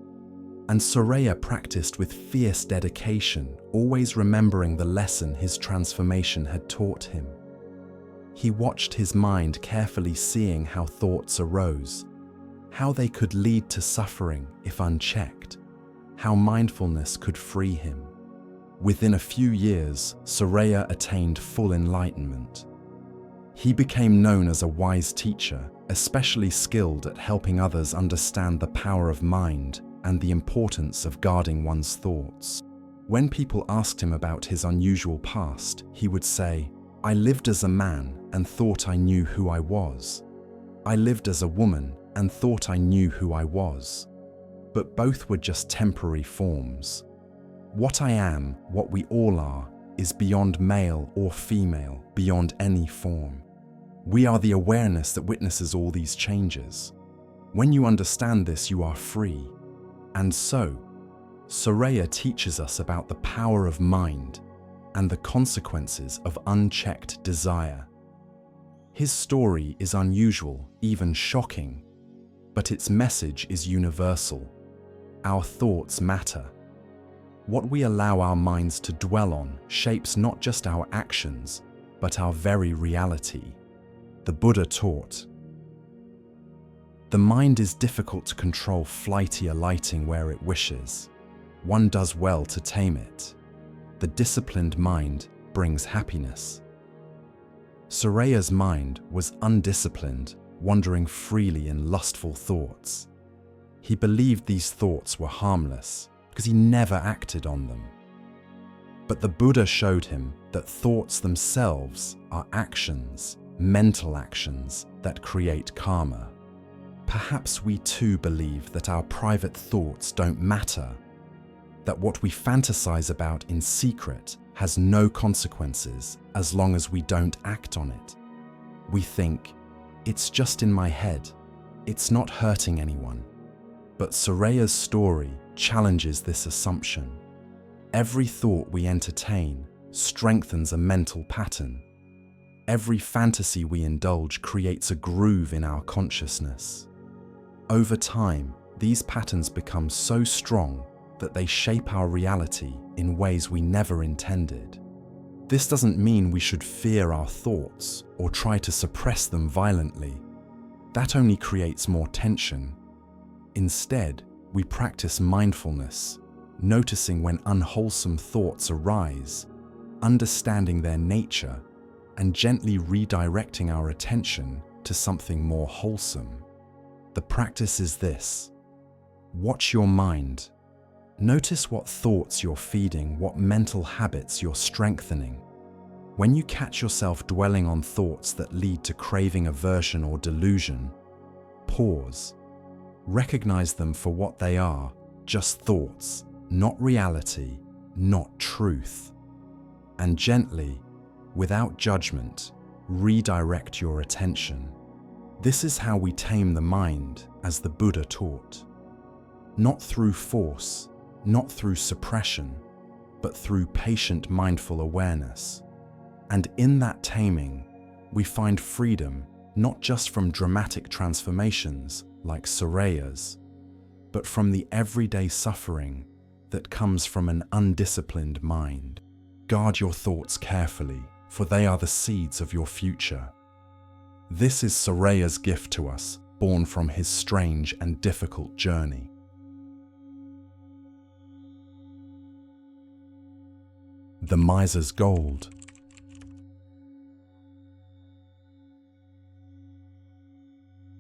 and Soreyya practiced with fierce dedication, always remembering the lesson his transformation had taught him. He watched his mind carefully, seeing how thoughts arose, how they could lead to suffering if unchecked, how mindfulness could free him. Within a few years, Soreyya attained full enlightenment. He became known as a wise teacher, especially skilled at helping others understand the power of mind and the importance of guarding one's thoughts. When people asked him about his unusual past, he would say, I lived as a man and thought I knew who I was. I lived as a woman and thought I knew who I was. But both were just temporary forms. What I am, what we all are, is beyond male or female, beyond any form. We are the awareness that witnesses all these changes. When you understand this, you are free. And so, Soreyya teaches us about the power of mind and the consequences of unchecked desire. His story is unusual, even shocking, but its message is universal. Our thoughts matter. What we allow our minds to dwell on shapes not just our actions, but our very reality. The Buddha taught, the mind is difficult to control, flighty alighting where it wishes. One does well to tame it. The disciplined mind brings happiness. Soreyya's mind was undisciplined, wandering freely in lustful thoughts. He believed these thoughts were harmless because he never acted on them. But the Buddha showed him that thoughts themselves are actions, mental actions that create karma. Perhaps we too believe that our private thoughts don't matter, that what we fantasize about in secret has no consequences as long as we don't act on it. We think, it's just in my head, it's not hurting anyone. But Soreyya's story challenges this assumption. Every thought we entertain strengthens a mental pattern. Every fantasy we indulge creates a groove in our consciousness. Over time, these patterns become so strong that they shape our reality in ways we never intended. This doesn't mean we should fear our thoughts or try to suppress them violently. That only creates more tension. Instead, we practice mindfulness, noticing when unwholesome thoughts arise, understanding their nature, and gently redirecting our attention to something more wholesome. The practice is this. Watch your mind. Notice what thoughts you're feeding, what mental habits you're strengthening. When you catch yourself dwelling on thoughts that lead to craving, aversion, or delusion, pause. Recognize them for what they are, just thoughts, not reality, not truth. And gently, without judgment, redirect your attention. This is how we tame the mind, as the Buddha taught. Not through force, not through suppression, but through patient mindful awareness. And in that taming, we find freedom not just from dramatic transformations like Soreyya's, but from the everyday suffering that comes from an undisciplined mind. Guard your thoughts carefully, for they are the seeds of your future. This is Soreyya's gift to us, born from his strange and difficult journey. The miser's gold.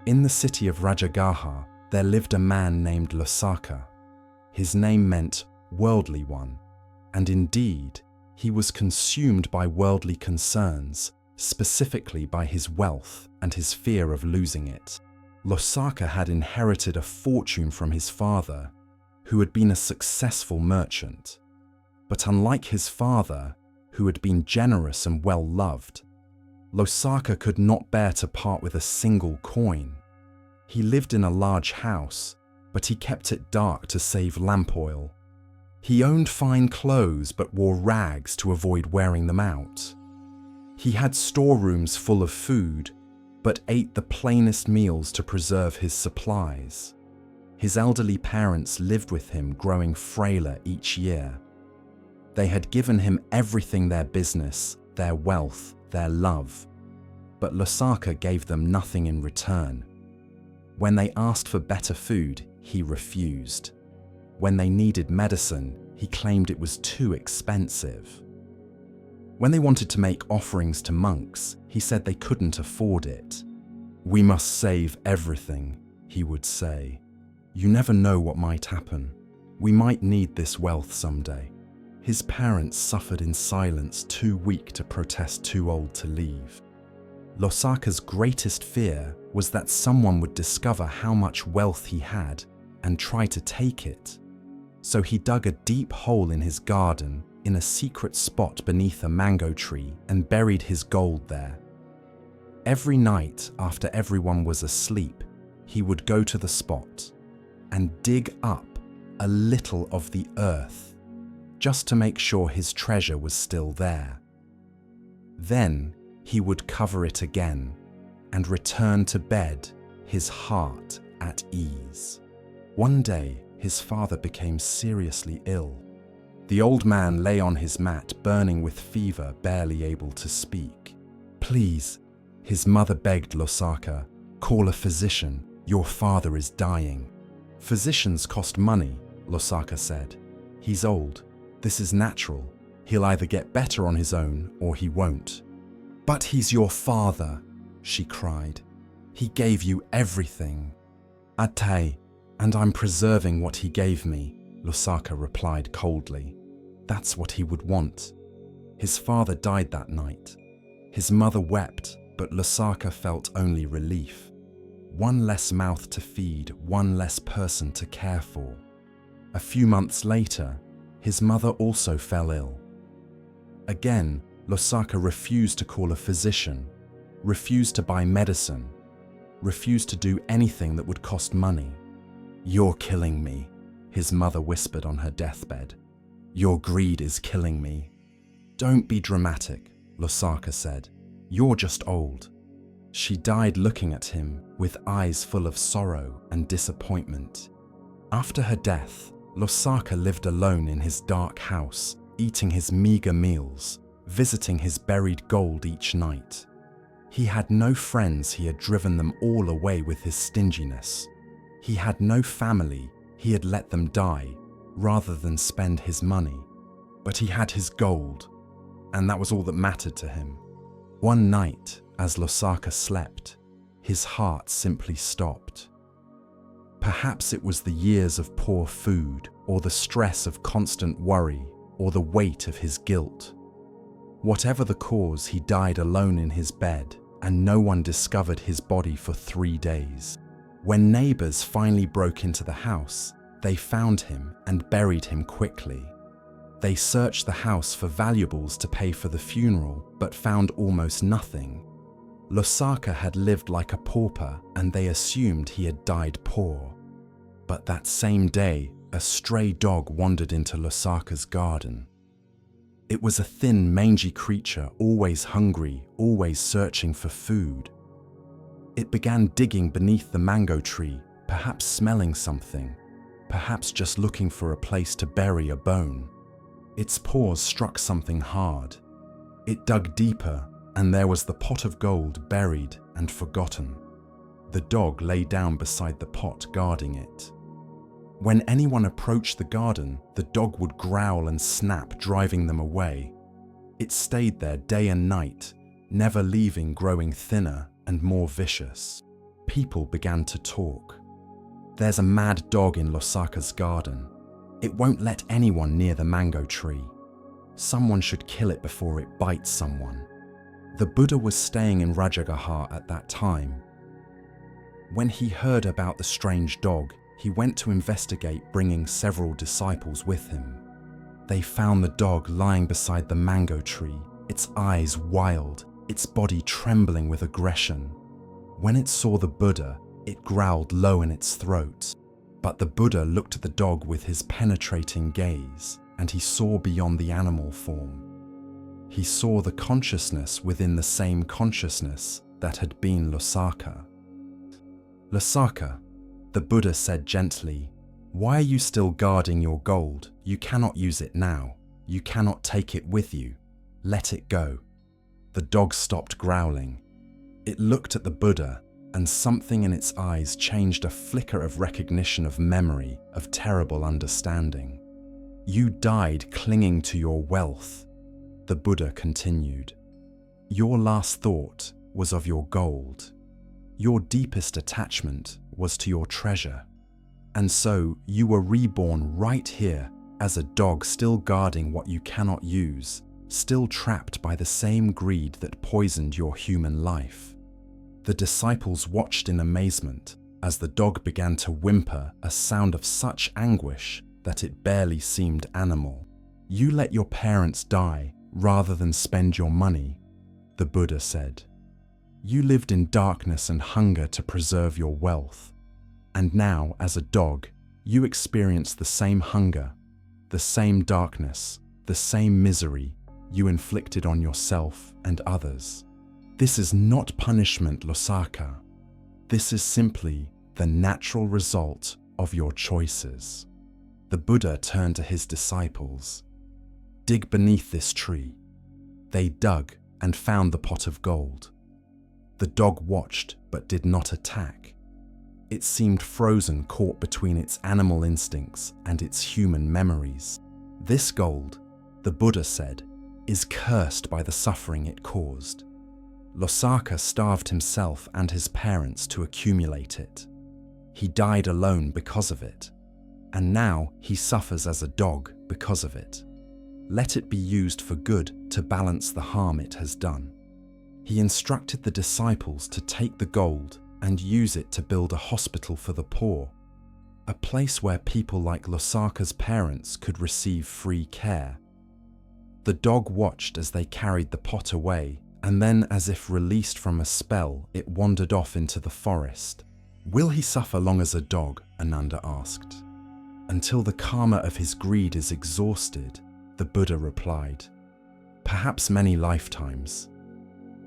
In the city of Rajagaha, there lived a man named Losaka. His name meant worldly one, and indeed, he was consumed by worldly concerns, specifically by his wealth and his fear of losing it. Losaka had inherited a fortune from his father, who had been a successful merchant. But unlike his father, who had been generous and well-loved, Losaka could not bear to part with a single coin. He lived in a large house, but he kept it dark to save lamp oil. He owned fine clothes but wore rags to avoid wearing them out. He had storerooms full of food, but ate the plainest meals to preserve his supplies. His elderly parents lived with him, growing frailer each year. They had given him everything: their business, their wealth, their love. But Losaka gave them nothing in return. When they asked for better food, he refused. When they needed medicine, he claimed it was too expensive. When they wanted to make offerings to monks, he said they couldn't afford it. "We must save everything," he would say. "You never know what might happen. We might need this wealth someday." His parents suffered in silence, too weak to protest, too old to leave. Losaka's greatest fear was that someone would discover how much wealth he had and try to take it. So he dug a deep hole in his garden in a secret spot beneath a mango tree and buried his gold there. Every night, after everyone was asleep, he would go to the spot and dig up a little of the earth, just to make sure his treasure was still there. Then he would cover it again and return to bed, his heart at ease. One day, his father became seriously ill. The old man lay on his mat, burning with fever, barely able to speak. "Please," his mother begged Losaka, "call a physician. Your father is dying." "Physicians cost money," Losaka said. "He's old. This is natural. He'll either get better on his own or he won't." "But he's your father," she cried. "He gave you everything." "Ate, and I'm preserving what he gave me," Losaka replied coldly. "That's what he would want." His father died that night. His mother wept, but Losaka felt only relief. One less mouth to feed, one less person to care for. A few months later, his mother also fell ill. Again, Losaka refused to call a physician, refused to buy medicine, refused to do anything that would cost money. "You're killing me," his mother whispered on her deathbed. "Your greed is killing me." "Don't be dramatic," Losaka said. "You're just old." She died looking at him with eyes full of sorrow and disappointment. After her death, Losaka lived alone in his dark house, eating his meager meals, visiting his buried gold each night. He had no friends, he had driven them all away with his stinginess. He had no family, he had let them die, rather than spend his money. But he had his gold, and that was all that mattered to him. One night, as Losaka slept, his heart simply stopped. Perhaps it was the years of poor food, or the stress of constant worry, or the weight of his guilt. Whatever the cause, he died alone in his bed, and no one discovered his body for 3 days. When neighbors finally broke into the house, they found him and buried him quickly. They searched the house for valuables to pay for the funeral, but found almost nothing. Losaka had lived like a pauper, and they assumed he had died poor. But that same day, a stray dog wandered into Losaka's garden. It was a thin, mangy creature, always hungry, always searching for food. It began digging beneath the mango tree, perhaps smelling something, perhaps just looking for a place to bury a bone. Its paws struck something hard. It dug deeper, and there was the pot of gold buried and forgotten. The dog lay down beside the pot, guarding it. When anyone approached the garden, the dog would growl and snap, driving them away. It stayed there day and night, never leaving, growing thinner and more vicious. People began to talk. There's a mad dog in Losaka's garden. It won't let anyone near the mango tree. Someone should kill it before it bites someone. The Buddha was staying in Rajagaha at that time. When he heard about the strange dog, he went to investigate, bringing several disciples with him. They found the dog lying beside the mango tree, its eyes wild, its body trembling with aggression. When it saw the Buddha, it growled low in its throat. But the Buddha looked at the dog with his penetrating gaze, and he saw beyond the animal form. He saw the consciousness within the same consciousness that had been Losaka. "Losaka," the Buddha said gently, "why are you still guarding your gold? You cannot use it now. You cannot take it with you. Let it go." The dog stopped growling. It looked at the Buddha, and something in its eyes changed, a flicker of recognition, of memory, of terrible understanding. "You died clinging to your wealth," the Buddha continued. "Your last thought was of your gold. Your deepest attachment was to your treasure. And so you were reborn right here as a dog, still guarding what you cannot use, still trapped by the same greed that poisoned your human life." The disciples watched in amazement as the dog began to whimper, a sound of such anguish that it barely seemed animal. "You let your parents die rather than spend your money," the Buddha said. "You lived in darkness and hunger to preserve your wealth. And now, as a dog, you experience the same hunger, the same darkness, the same misery you inflicted on yourself and others. This is not punishment, Losaka. This is simply the natural result of your choices." The Buddha turned to his disciples. "Dig beneath this tree." They dug and found the pot of gold. The dog watched but did not attack. It seemed frozen, caught between its animal instincts and its human memories. "This gold," the Buddha said, "is cursed by the suffering it caused. Losaka starved himself and his parents to accumulate it. He died alone because of it, and now he suffers as a dog because of it. Let it be used for good to balance the harm it has done." He instructed the disciples to take the gold and use it to build a hospital for the poor, a place where people like Losaka's parents could receive free care. The dog watched as they carried the pot away, and then, as if released from a spell, it wandered off into the forest. "Will he suffer long as a dog?" Ananda asked. "Until the karma of his greed is exhausted," the Buddha replied. "Perhaps many lifetimes.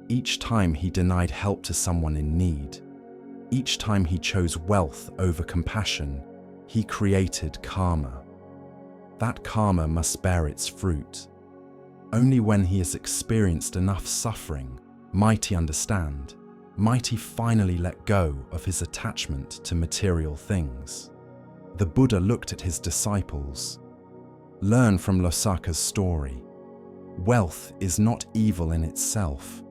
Each time he denied help to someone in need, each time he chose wealth over compassion, he created karma. That karma must bear its fruit. Only when he has experienced enough suffering might he understand, might he finally let go of his attachment to material things." The Buddha looked at his disciples. "Learn from Losaka's story. Wealth is not evil in itself,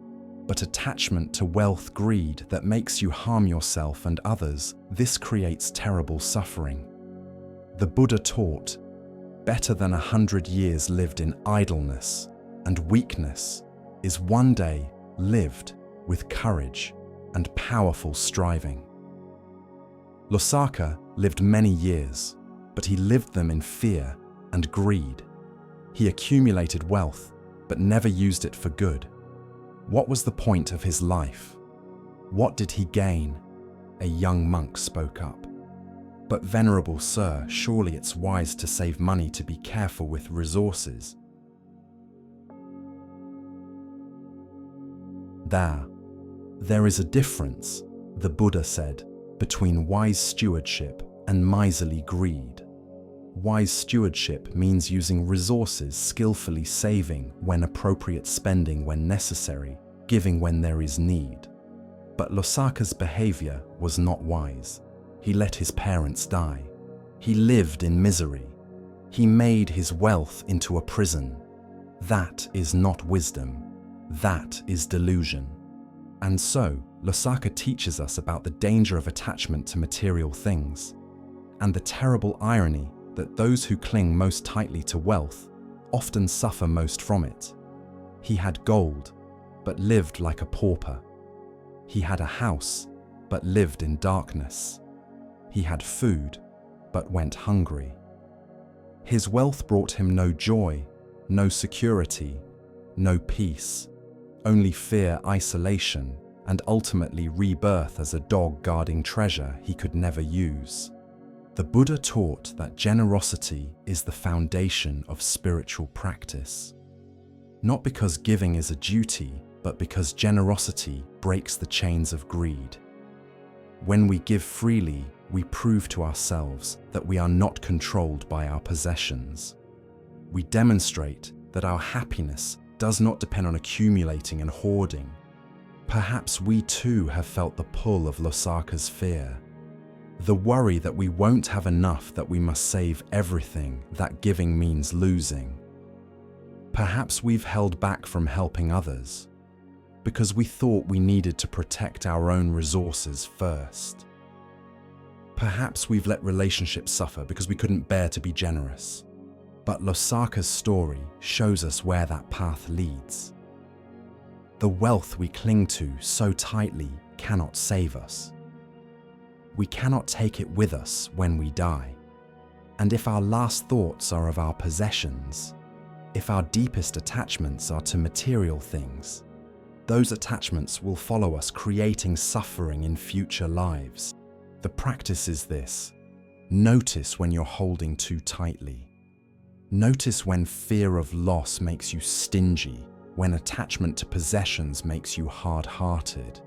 but attachment to wealth, greed that makes you harm yourself and others, this creates terrible suffering." The Buddha taught, "Better than 100 years lived in idleness and weakness is one day lived with courage and powerful striving." Losaka lived many years, but he lived them in fear and greed. He accumulated wealth, but never used it for good. What was the point of his life? What did he gain? A young monk spoke up. But venerable sir, surely it's wise to save money to be careful with resources. There is a difference, the Buddha said, between wise stewardship and miserly greed. Wise stewardship means using resources skillfully, saving when appropriate, spending when necessary, giving when there is need. But Losaka's behavior was not wise. He let his parents die. He lived in misery. He made his wealth into a prison. That is not wisdom. That is delusion. And so, Losaka teaches us about the danger of attachment to material things, and the terrible irony that those who cling most tightly to wealth often suffer most from it. He had gold, but lived like a pauper. He had a house, but lived in darkness. He had food, but went hungry. His wealth brought him no joy, no security, no peace, only fear, isolation, and ultimately rebirth as a dog guarding treasure he could never use. The Buddha taught that generosity is the foundation of spiritual practice. Not because giving is a duty, but because generosity breaks the chains of greed. When we give freely, we prove to ourselves that we are not controlled by our possessions. We demonstrate that our happiness does not depend on accumulating and hoarding. Perhaps we too have felt the pull of Losaka's fear. The worry that we won't have enough, that we must save everything, that giving means losing. Perhaps we've held back from helping others because we thought we needed to protect our own resources first. Perhaps we've let relationships suffer because we couldn't bear to be generous. But Losaka's story shows us where that path leads. The wealth we cling to so tightly cannot save us. We cannot take it with us when we die. And if our last thoughts are of our possessions, if our deepest attachments are to material things, those attachments will follow us, creating suffering in future lives. The practice is this: notice when you're holding too tightly. Notice when fear of loss makes you stingy, when attachment to possessions makes you hard-hearted.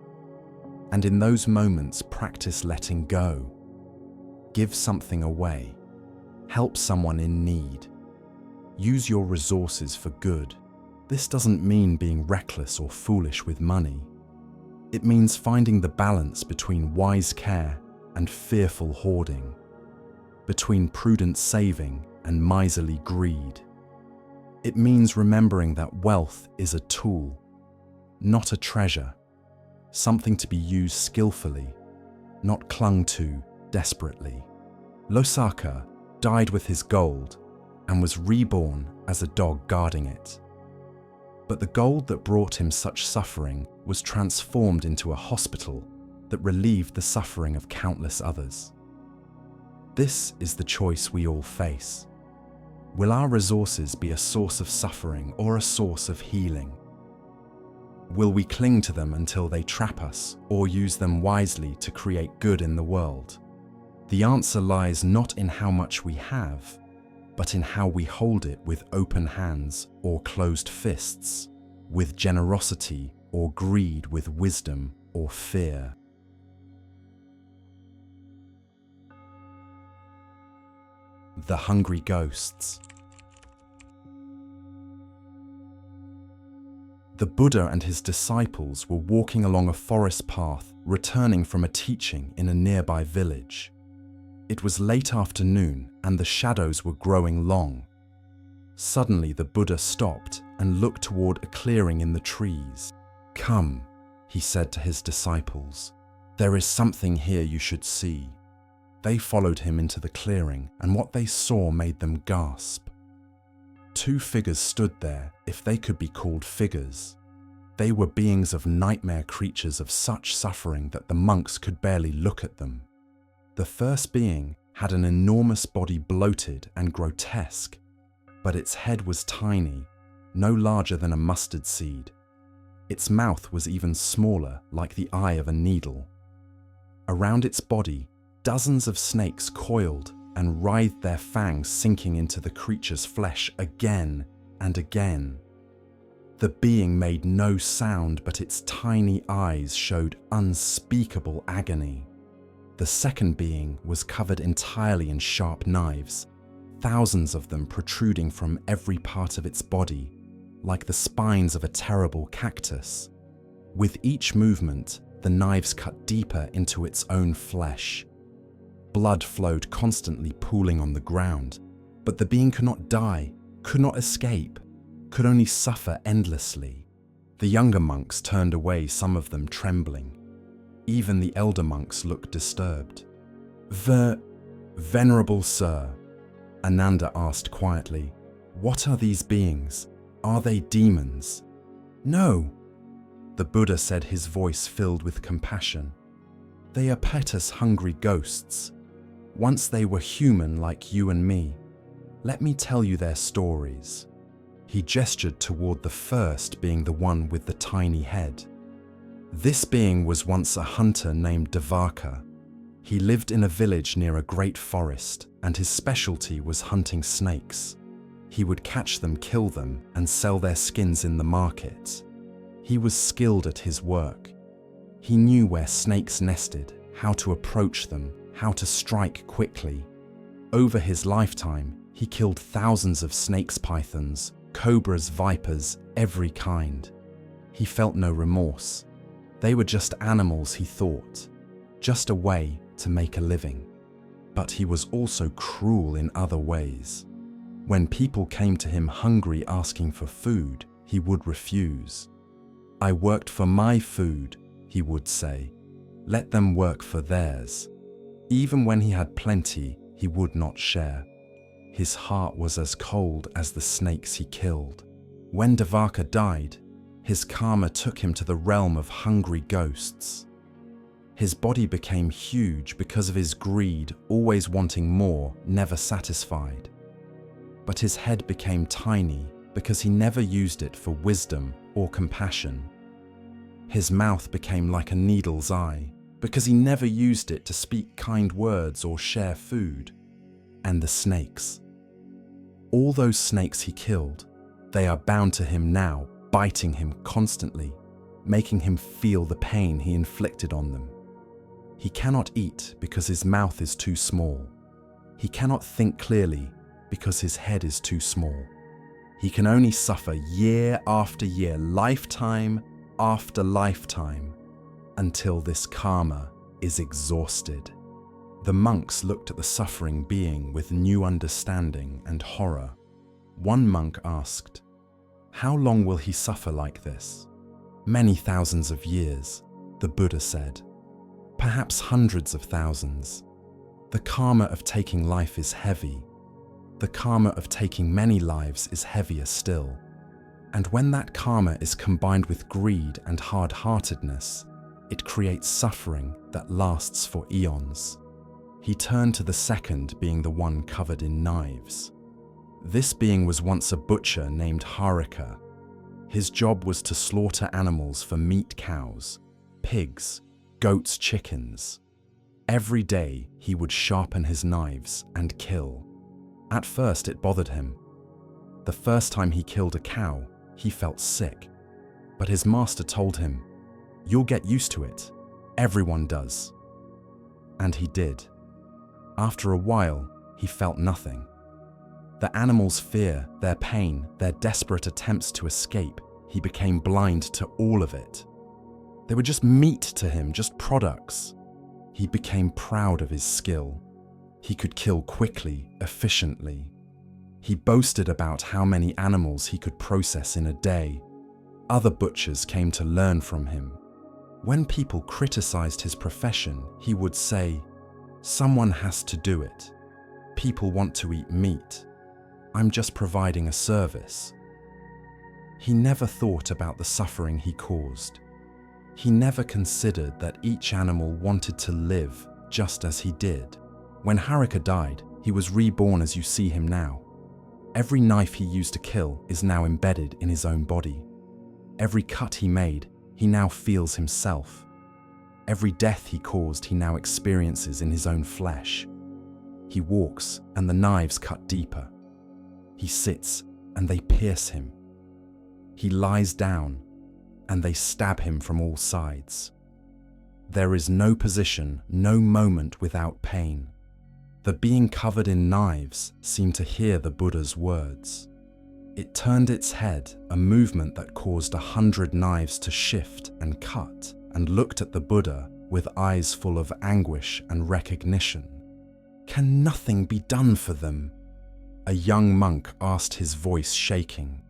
And in those moments, practice letting go. Give something away. Help someone in need. Use your resources for good. This doesn't mean being reckless or foolish with money. It means finding the balance between wise care and fearful hoarding, between prudent saving and miserly greed. It means remembering that wealth is a tool, not a treasure, something to be used skillfully, not clung to desperately. Losaka died with his gold and was reborn as a dog guarding it. But the gold that brought him such suffering was transformed into a hospital that relieved the suffering of countless others. This is the choice we all face. Will our resources be a source of suffering or a source of healing? Will we cling to them until they trap us, or use them wisely to create good in the world? The answer lies not in how much we have, but in how we hold it, with open hands or closed fists, with generosity or greed, with wisdom or fear. The hungry ghosts. The Buddha and his disciples were walking along a forest path, returning from a teaching in a nearby village. It was late afternoon and the shadows were growing long. Suddenly the Buddha stopped and looked toward a clearing in the trees. "Come," he said to his disciples. "There is something here you should see." They followed him into the clearing, and what they saw made them gasp. Two figures stood there, if they could be called figures. They were beings of nightmare, creatures of such suffering that the monks could barely look at them. The first being had an enormous body, bloated and grotesque. but its head was tiny, no larger than a mustard seed. Its mouth was even smaller, like the eye of a needle. Around its body, dozens of snakes coiled and writhed their fangs, sinking into the creature's flesh again and again. The being made no sound, but its tiny eyes showed unspeakable agony. The second being was covered entirely in sharp knives, thousands of them protruding from every part of its body, like the spines of a terrible cactus. With each movement, the knives cut deeper into its own flesh. Blood flowed constantly, pooling on the ground, but the being could not die, could not escape, could only suffer endlessly. The younger monks turned away, some of them trembling. Even the elder monks looked disturbed. Venerable Sir, Ananda asked quietly, what are these beings? Are they demons? No, the Buddha said, his voice filled with compassion. They are Ahipeta's hungry ghosts. Once they were human like you and me. Let me tell you their stories. He gestured toward the first, being the one with the tiny head. This being was once a hunter named Devadatta. He lived in a village near a great forest, and his specialty was hunting snakes. He would catch them, kill them, and sell their skins in the market. He was skilled at his work. He knew where snakes nested, how to approach them, how to strike quickly. Over his lifetime, he killed thousands of snakes, pythons, cobras, vipers, every kind. He felt no remorse. They were just animals, he thought, just a way to make a living. But he was also cruel in other ways. When people came to him hungry, asking for food, he would refuse. I worked for my food, he would say. Let them work for theirs. Even when he had plenty, he would not share. His heart was as cold as the snakes he killed. When Devadatta died, his karma took him to the realm of hungry ghosts. His body became huge because of his greed, always wanting more, never satisfied. But his head became tiny because he never used it for wisdom or compassion. His mouth became like a needle's eye because he never used it to speak kind words or share food. And the snakes. All those snakes he killed, they are bound to him now, biting him constantly, making him feel the pain he inflicted on them. He cannot eat because his mouth is too small. He cannot think clearly because his head is too small. He can only suffer year after year, lifetime after lifetime, until this karma is exhausted. The monks looked at the suffering being with new understanding and horror. One monk asked, "How long will he suffer like this?" "Many thousands of years," the Buddha said. "Perhaps hundreds of thousands. The karma of taking life is heavy. The karma of taking many lives is heavier still. And when that karma is combined with greed and hard-heartedness, it creates suffering that lasts for eons." He turned to the second, being the one covered in knives. This being was once a butcher named Ahipeta. His job was to slaughter animals for meat: cows, pigs, goats, chickens. Every day he would sharpen his knives and kill. At first it bothered him. The first time he killed a cow, he felt sick. But his master told him, "You'll get used to it. Everyone does." And he did. After a while, he felt nothing. The animals' fear, their pain, their desperate attempts to escape, he became blind to all of it. They were just meat to him, just products. He became proud of his skill. He could kill quickly, efficiently. He boasted about how many animals he could process in a day. Other butchers came to learn from him. When people criticized his profession, he would say, "Someone has to do it. People want to eat meat. I'm just providing a service." He never thought about the suffering he caused. He never considered that each animal wanted to live just as he did. When Ahipeta died, he was reborn as you see him now. Every knife he used to kill is now embedded in his own body. Every cut he made, he now feels himself. Every death he caused, he now experiences in his own flesh. He walks, and the knives cut deeper. He sits, and they pierce him. He lies down, and they stab him from all sides. There is no position, no moment without pain. The being covered in knives seemed to hear the Buddha's words. It turned its head, a movement that caused 100 knives to shift and cut, and looked at the Buddha with eyes full of anguish and recognition. "Can nothing be done for them?" A young monk asked, his voice shaking.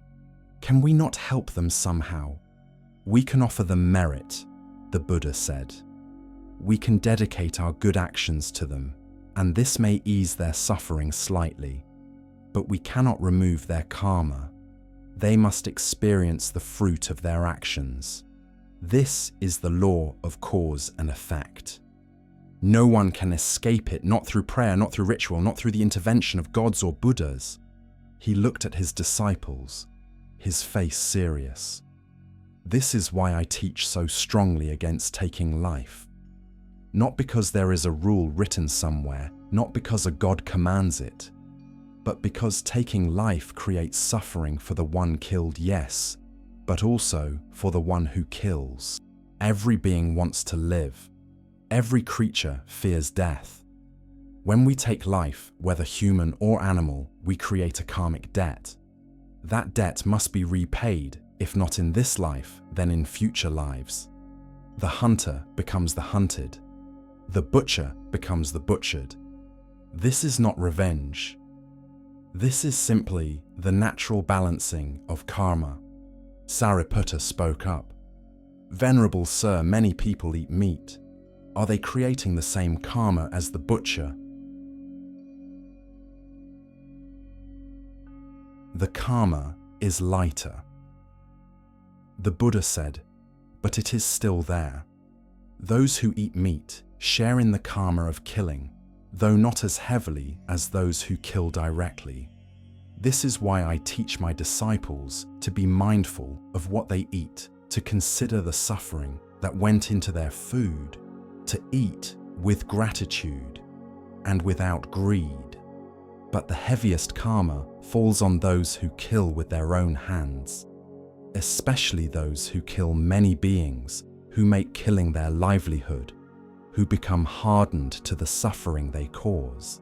"Can we not help them somehow?" "We can offer them merit," the Buddha said. "We can dedicate our good actions to them, and this may ease their suffering slightly. But we cannot remove their karma. They must experience the fruit of their actions. This is the law of cause and effect. No one can escape it, not through prayer, not through ritual, not through the intervention of gods or Buddhas." He looked at his disciples, his face serious. "This is why I teach so strongly against taking life. Not because there is a rule written somewhere, not because a god commands it, but because taking life creates suffering for the one killed, yes, but also for the one who kills. Every being wants to live. Every creature fears death. When we take life, whether human or animal, we create a karmic debt. That debt must be repaid, if not in this life, then in future lives. The hunter becomes the hunted. The butcher becomes the butchered. This is not revenge. This is simply the natural balancing of karma." Sariputta spoke up. "Venerable Sir, many people eat meat. Are they creating the same karma as the butcher?" "The karma is lighter," the Buddha said, "but it is still there. Those who eat meat share in the karma of killing, though not as heavily as those who kill directly. This is why I teach my disciples to be mindful of what they eat, to consider the suffering that went into their food, to eat with gratitude and without greed. But the heaviest karma falls on those who kill with their own hands, especially those who kill many beings, who make killing their livelihood, who become hardened to the suffering they cause.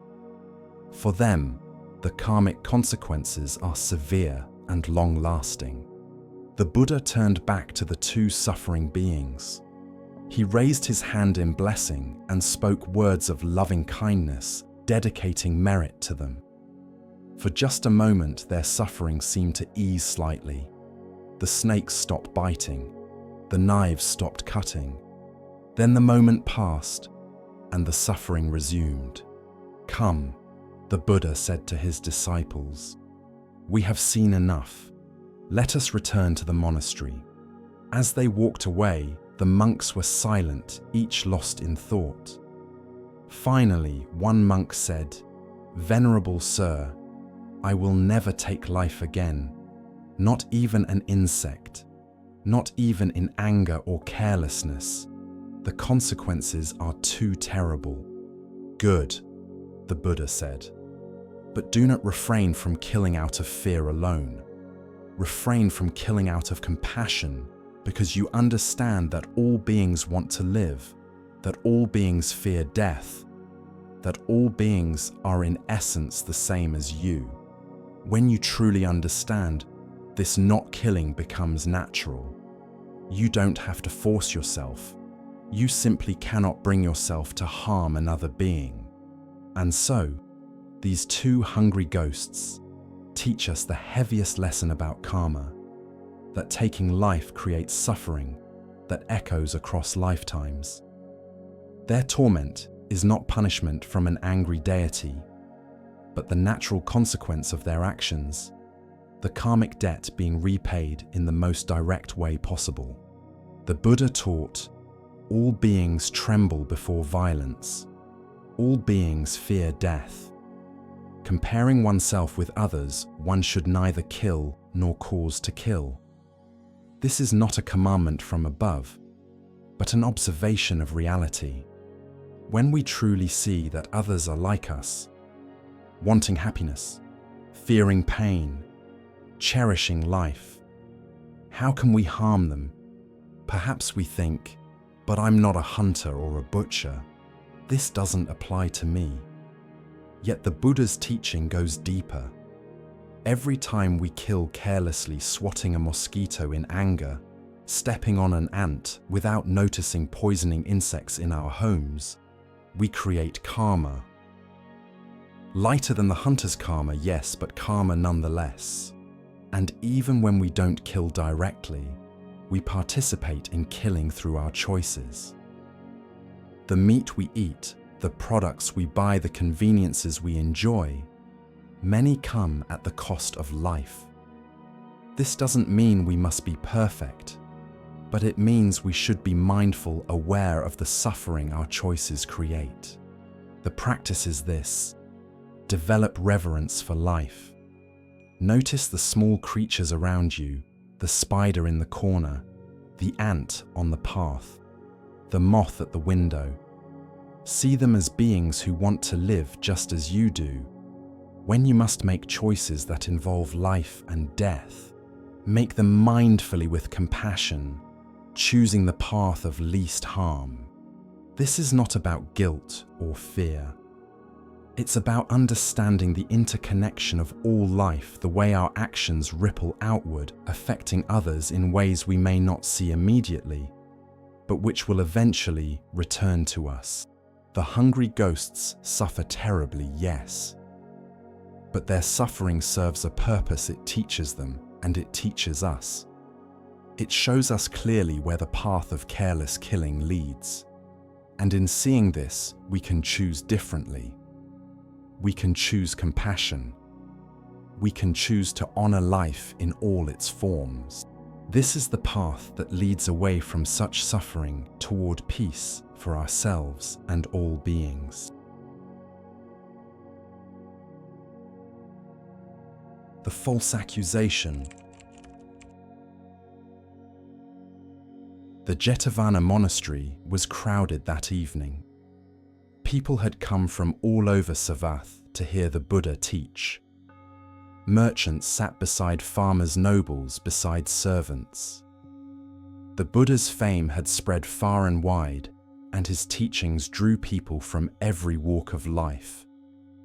For them, the karmic consequences are severe and long-lasting." The Buddha turned back to the two suffering beings. He raised his hand in blessing and spoke words of loving kindness, dedicating merit to them. For just a moment, their suffering seemed to ease slightly. The snakes stopped biting. The knives stopped cutting. Then the moment passed, and the suffering resumed. "Come," the Buddha said to his disciples. "We have seen enough. Let us return to the monastery." As they walked away, the monks were silent, each lost in thought. Finally, one monk said, "Venerable Sir, I will never take life again, not even an insect, not even in anger or carelessness. The consequences are too terrible." "Good," the Buddha said. "But do not refrain from killing out of fear alone. Refrain from killing out of compassion, because you understand that all beings want to live, that all beings fear death, that all beings are in essence the same as you. When you truly understand, this not killing becomes natural. You don't have to force yourself. You simply cannot bring yourself to harm another being." And so, these two hungry ghosts teach us the heaviest lesson about karma, that taking life creates suffering that echoes across lifetimes. Their torment is not punishment from an angry deity, but the natural consequence of their actions, the karmic debt being repaid in the most direct way possible. The Buddha taught, "All beings tremble before violence. All beings fear death. Comparing oneself with others, one should neither kill nor cause to kill. This is not a commandment from above, but an observation of reality. When we truly see that others are like us, wanting happiness, fearing pain, cherishing life, how can we harm them? Perhaps we think, but I'm not a hunter or a butcher. This doesn't apply to me. Yet the Buddha's teaching goes deeper. Every time we kill carelessly, swatting a mosquito in anger, stepping on an ant without noticing poisoning insects in our homes, we create karma. Lighter than the hunter's karma, yes, but karma nonetheless. And even when we don't kill directly, we participate in killing through our choices. The meat we eat, the products we buy, the conveniences we enjoy, many come at the cost of life. This doesn't mean we must be perfect, but it means we should be mindful, aware of the suffering our choices create. The practice is this: develop reverence for life. Notice the small creatures around you, the spider in the corner, the ant on the path, the moth at the window. See them as beings who want to live just as you do. When you must make choices that involve life and death, make them mindfully with compassion, choosing the path of least harm. This is not about guilt or fear. It's about understanding the interconnection of all life, the way our actions ripple outward, affecting others in ways we may not see immediately, but which will eventually return to us. The hungry ghosts suffer terribly, yes, but their suffering serves a purpose. It teaches them, and it teaches us. It shows us clearly where the path of careless killing leads. And in seeing this, we can choose differently. We can choose compassion. We can choose to honor life in all its forms. This is the path that leads away from such suffering toward peace for ourselves and all beings. The false accusation. The Jetavana monastery was crowded that evening. People had come from all over Savath to hear the Buddha teach. Merchants sat beside farmers, nobles beside servants. The Buddha's fame had spread far and wide, and his teachings drew people from every walk of life.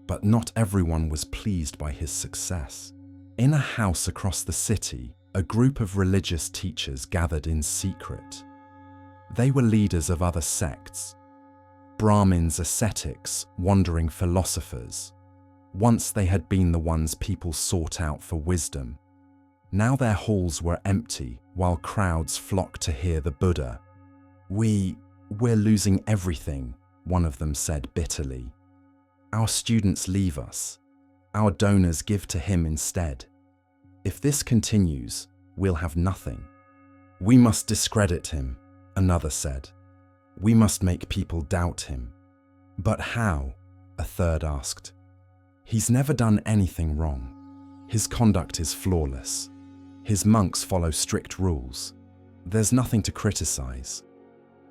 But not everyone was pleased by his success. In a house across the city, a group of religious teachers gathered in secret. They were leaders of other sects, Brahmins, ascetics, wandering philosophers. Once they had been the ones people sought out for wisdom. Now their halls were empty, while crowds flocked to hear the Buddha. We're losing everything, one of them said bitterly. Our students leave us. Our donors give to him instead. If this continues, we'll have nothing. We must discredit him, another said. We must make people doubt him. But how? A third asked. He's never done anything wrong. His conduct is flawless. His monks follow strict rules. There's nothing to criticize.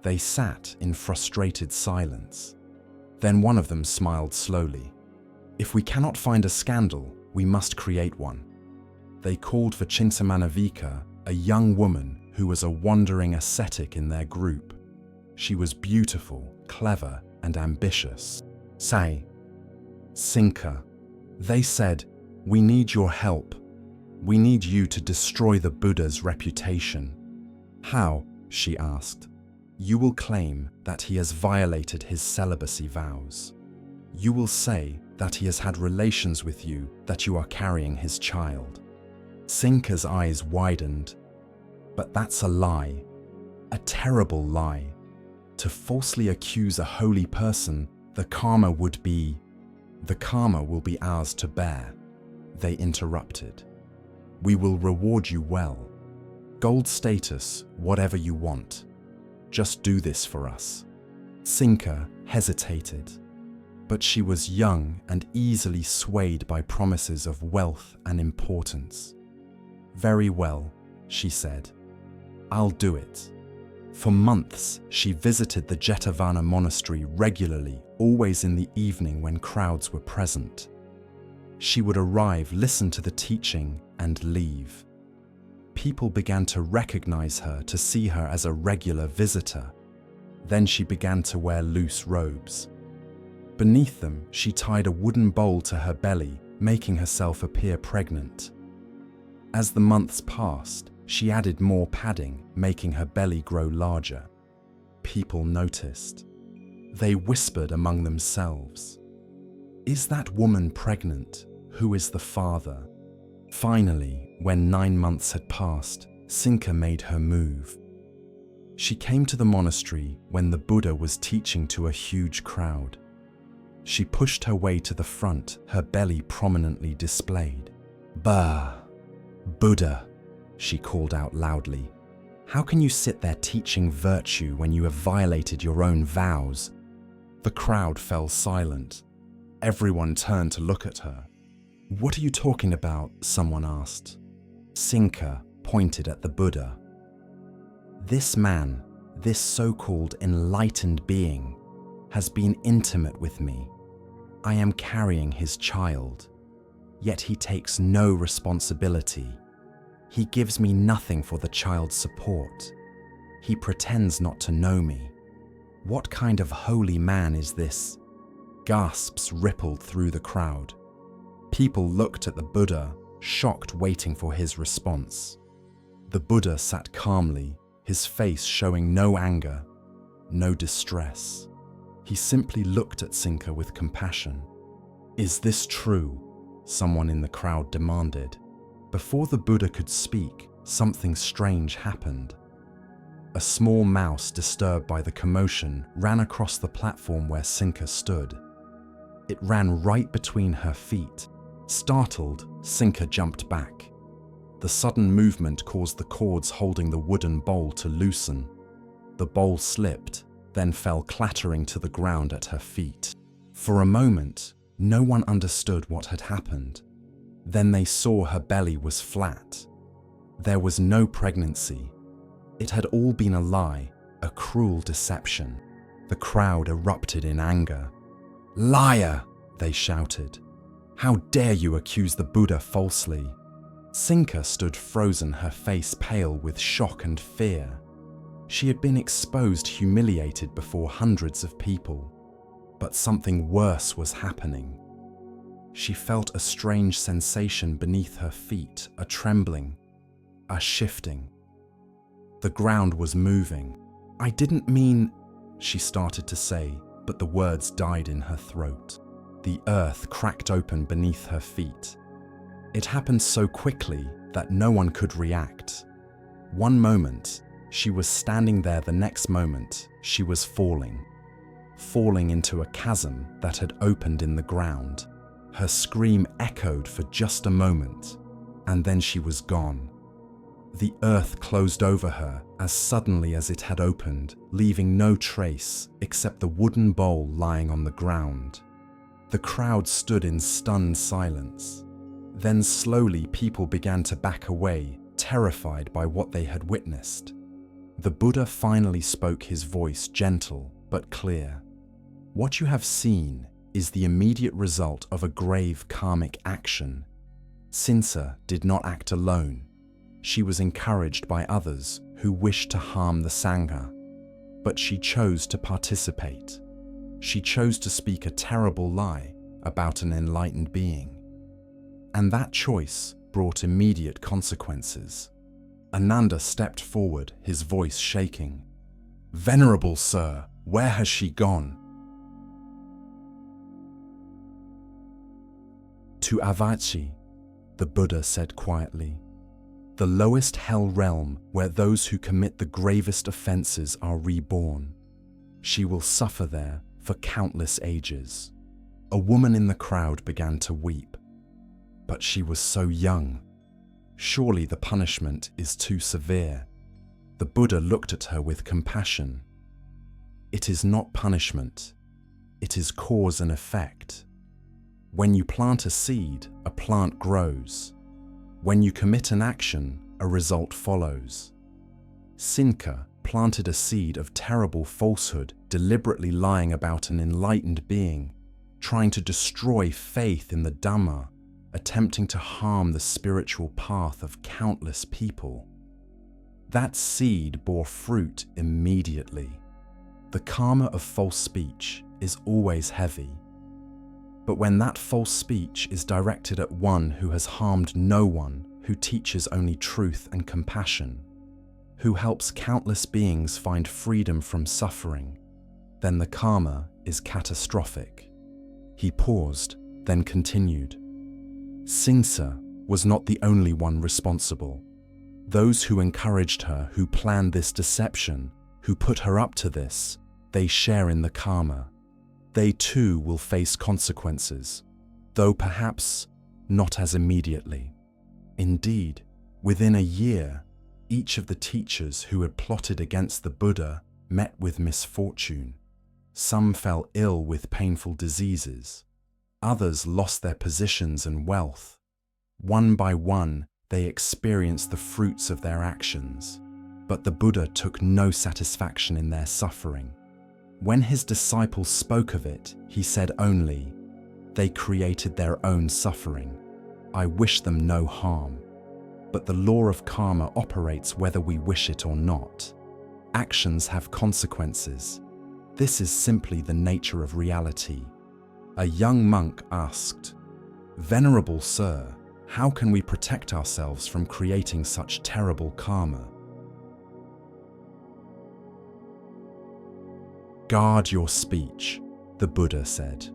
They sat in frustrated silence. Then one of them smiled slowly. If we cannot find a scandal, we must create one. They called for Cincāmānavikā, a young woman who was a wandering ascetic in their group. She was beautiful, clever, and ambitious. Say, Cinca, they said, we need your help. We need you to destroy the Buddha's reputation. How? She asked. You will claim that he has violated his celibacy vows. You will say that he has had relations with you, that you are carrying his child. Cinca's eyes widened. But that's a lie, a terrible lie. To falsely accuse a holy person, the karma will be ours to bear. They interrupted. We will reward you well. Gold status, whatever you want. Just do this for us. Cinca hesitated. But she was young and easily swayed by promises of wealth and importance. "Very well," she said. "I'll do it." For months, she visited the Jetavana monastery regularly, always in the evening when crowds were present. She would arrive, listen to the teaching, and leave. People began to recognize her, to see her as a regular visitor. Then she began to wear loose robes. Beneath them, she tied a wooden bowl to her belly, making herself appear pregnant. As the months passed, she added more padding, making her belly grow larger. People noticed. They whispered among themselves, "Is that woman pregnant? Who is the father?" Finally, when 9 months had passed, Cincā made her move. She came to the monastery when the Buddha was teaching to a huge crowd. She pushed her way to the front, her belly prominently displayed. "Bah! Buddha!" she called out loudly. "How can you sit there teaching virtue when you have violated your own vows?" The crowd fell silent. Everyone turned to look at her. "What are you talking about?" someone asked. Cincā pointed at the Buddha. "This man, this so-called enlightened being, has been intimate with me. I am carrying his child, yet he takes no responsibility. He gives me nothing for the child's support. He pretends not to know me. What kind of holy man is this?" Gasps rippled through the crowd. People looked at the Buddha, shocked, waiting for his response. The Buddha sat calmly, his face showing no anger, no distress. He simply looked at Cincā with compassion. "Is this true?" someone in the crowd demanded. Before the Buddha could speak, something strange happened. A small mouse, disturbed by the commotion, ran across the platform where Cincā stood. It ran right between her feet. Startled, Cincā jumped back. The sudden movement caused the cords holding the wooden bowl to loosen. The bowl slipped, then fell clattering to the ground at her feet. For a moment, no one understood what had happened. Then they saw her belly was flat. There was no pregnancy. It had all been a lie, a cruel deception. The crowd erupted in anger. "Liar!" they shouted. "How dare you accuse the Buddha falsely?" Cincā stood frozen, her face pale with shock and fear. She had been exposed, humiliated before hundreds of people. But something worse was happening. She felt a strange sensation beneath her feet, a trembling, a shifting. The ground was moving. "I didn't mean," she started to say, but the words died in her throat. The earth cracked open beneath her feet. It happened so quickly that no one could react. One moment, she was standing there. The next moment, she was falling into a chasm that had opened in the ground. Her scream echoed for just a moment, and then she was gone. The earth closed over her as suddenly as it had opened, leaving no trace except the wooden bowl lying on the ground. The crowd stood in stunned silence. Then slowly people began to back away, terrified by what they had witnessed. The Buddha finally spoke, his voice gentle but clear. "What you have seen is the immediate result of a grave karmic action. Cincā did not act alone. She was encouraged by others who wished to harm the Sangha, but she chose to participate. She chose to speak a terrible lie about an enlightened being. And that choice brought immediate consequences." Ananda stepped forward, his voice shaking. "Venerable Sir, where has she gone?" "To Avachi," the Buddha said quietly. "The lowest hell realm where those who commit the gravest offenses are reborn. She will suffer there for countless ages." A woman in the crowd began to weep. "But she was so young. Surely the punishment is too severe." The Buddha looked at her with compassion. "It is not punishment. it is cause and effect. When you plant a seed, a plant grows. When you commit an action, a result follows. Cinca planted a seed of terrible falsehood, deliberately lying about an enlightened being, trying to destroy faith in the Dhamma, attempting to harm the spiritual path of countless people. That seed bore fruit immediately. The karma of false speech is always heavy. But when that false speech is directed at one who has harmed no one, who teaches only truth and compassion, who helps countless beings find freedom from suffering, then the karma is catastrophic. He paused, then continued. Cinca was not the only one responsible. Those who encouraged her, who planned this deception, who put her up to this, they share in the karma. They too will face consequences, though perhaps not as immediately. Indeed, within a year, each of the teachers who had plotted against the Buddha met with misfortune. Some fell ill with painful diseases. Others lost their positions and wealth. One by one, they experienced the fruits of their actions. But the Buddha took no satisfaction in their suffering. When his disciples spoke of it, he said only, "They created their own suffering. I wish them no harm." But the law of karma operates whether we wish it or not. Actions have consequences. This is simply the nature of reality. A young monk asked, "Venerable Sir, how can we protect ourselves from creating such terrible karma?" Guard your speech, the Buddha said.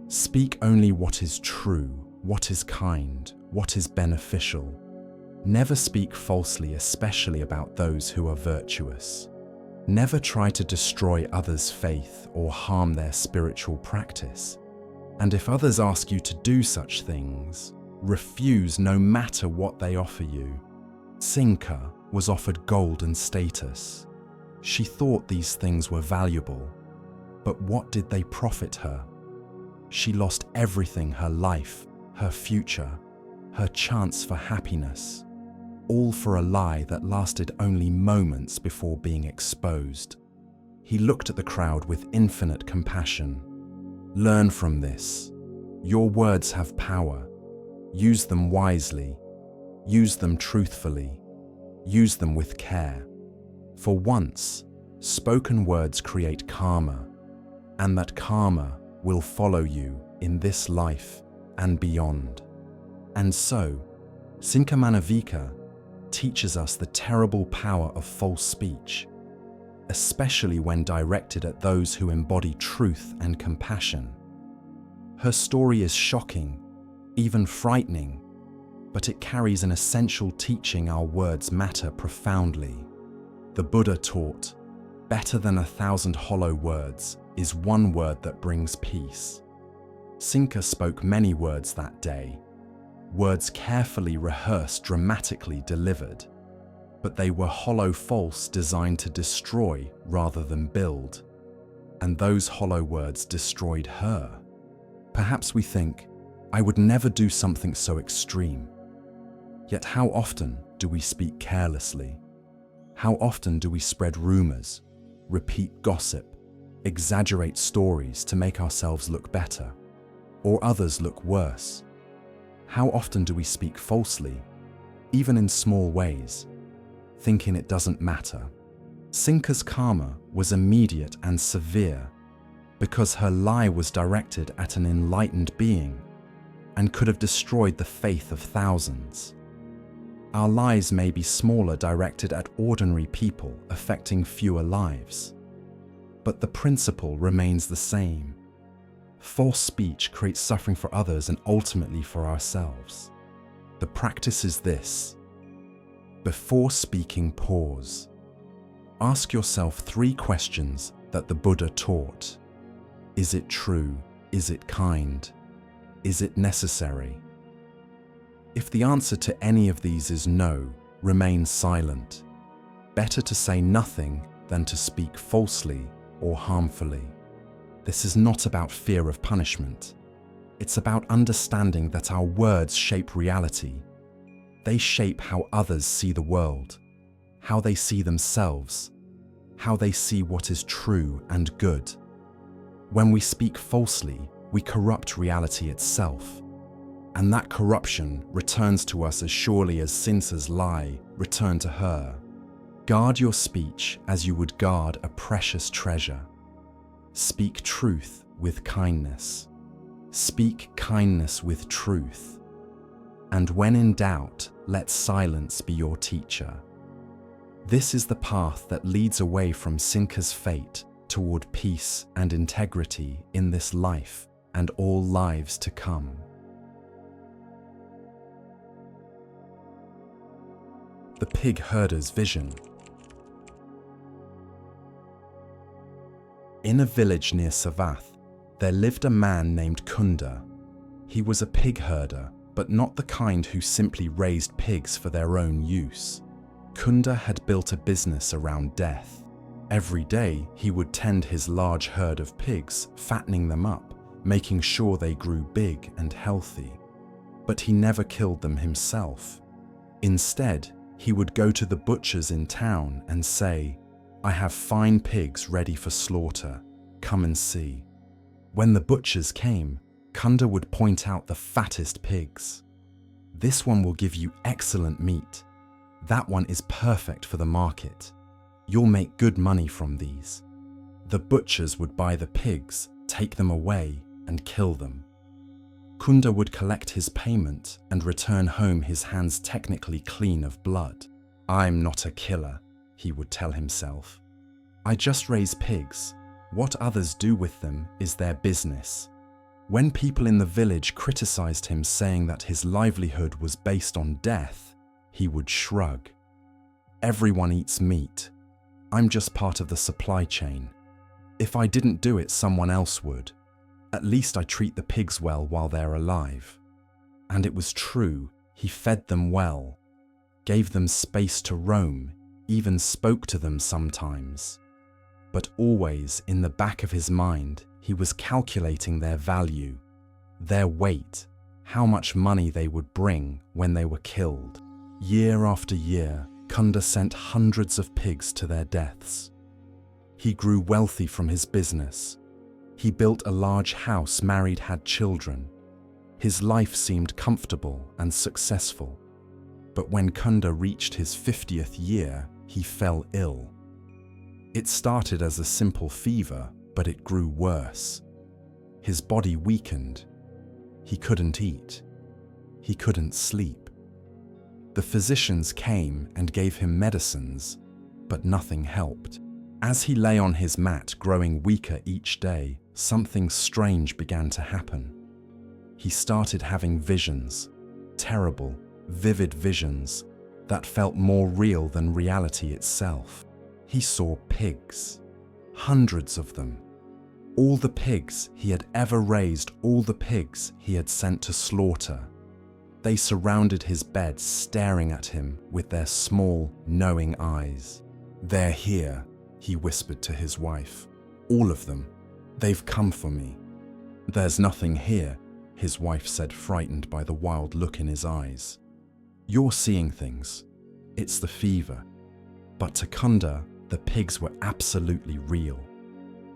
Speak only what is true, what is kind, what is beneficial. Never speak falsely, especially about those who are virtuous. Never try to destroy others' faith or harm their spiritual practice. And if others ask you to do such things, refuse no matter what they offer you. Cinca was offered gold and status. She thought these things were valuable, but what did they profit her? She lost everything: her life, her future, her chance for happiness, all for a lie that lasted only moments before being exposed. He looked at the crowd with infinite compassion. Learn from this. Your words have power. Use them wisely. Use them truthfully. Use them with care. For once, spoken words create karma, and that karma will follow you in this life and beyond. And so, Cincāmānavikā teaches us the terrible power of false speech, especially when directed at those who embody truth and compassion. Her story is shocking, even frightening, but it carries an essential teaching: our words matter profoundly. The Buddha taught, better than 1,000 hollow words is one word that brings peace. Cinca spoke many words that day, words carefully rehearsed, dramatically delivered, but they were hollow false, designed to destroy rather than build. And those hollow words destroyed her. Perhaps we think, I would never do something so extreme. Yet how often do we speak carelessly? How often do we spread rumors, repeat gossip, exaggerate stories to make ourselves look better, or others look worse? How often do we speak falsely, even in small ways, thinking it doesn't matter? Cinca's karma was immediate and severe because her lie was directed at an enlightened being and could have destroyed the faith of thousands. Our lies may be smaller, directed at ordinary people, affecting fewer lives. But the principle remains the same. False speech creates suffering for others and ultimately for ourselves. The practice is this. Before speaking, pause. Ask yourself 3 questions that the Buddha taught. Is it true? Is it kind? Is it necessary? If the answer to any of these is no, remain silent. Better to say nothing than to speak falsely or harmfully. This is not about fear of punishment. It's about understanding that our words shape reality. They shape how others see the world, how they see themselves, how they see what is true and good. When we speak falsely, we corrupt reality itself. And that corruption returns to us as surely as Cinca's lie returned to her. Guard your speech as you would guard a precious treasure. Speak truth with kindness. Speak kindness with truth. And when in doubt, let silence be your teacher. This is the path that leads away from Cinca's fate toward peace and integrity in this life and all lives to come. The pig herder's vision. In a village near Savath, there lived a man named Cunda. He was a pig herder, but not the kind who simply raised pigs for their own use. Cunda had built a business around death. Every day, he would tend his large herd of pigs, fattening them up, making sure they grew big and healthy. But he never killed them himself. Instead, he would go to the butchers in town and say, "I have fine pigs ready for slaughter. Come and see." When the butchers came, Cunda would point out the fattest pigs. "This one will give you excellent meat. That one is perfect for the market. You'll make good money from these." The butchers would buy the pigs, take them away, and kill them. Cunda would collect his payment and return home, his hands technically clean of blood. "I'm not a killer," he would tell himself. "I just raise pigs. What others do with them is their business." When people in the village criticized him, saying that his livelihood was based on death, he would shrug. "Everyone eats meat. I'm just part of the supply chain. If I didn't do it, someone else would. At least I treat the pigs well while they're alive." And it was true. He fed them well, gave them space to roam, even spoke to them sometimes. But always in the back of his mind, he was calculating their value, their weight, how much money they would bring when they were killed. Year after year, Cunda sent hundreds of pigs to their deaths. He grew wealthy from his business. He built a large house, married, had children. His life seemed comfortable and successful. But when Cunda reached his 50th year, he fell ill. It started as a simple fever, but it grew worse. His body weakened. He couldn't eat. He couldn't sleep. The physicians came and gave him medicines, but nothing helped. As he lay on his mat, growing weaker each day, something strange began to happen. He started having visions, terrible, vivid visions that felt more real than reality itself. He saw pigs, hundreds of them. All the pigs he had ever raised, all the pigs he had sent to slaughter. They surrounded his bed, staring at him with their small, knowing eyes. "They're here," he whispered to his wife. "All of them. They've come for me." "There's nothing here," his wife said, frightened by the wild look in his eyes. "You're seeing things. It's the fever." But to Cunda, the pigs were absolutely real.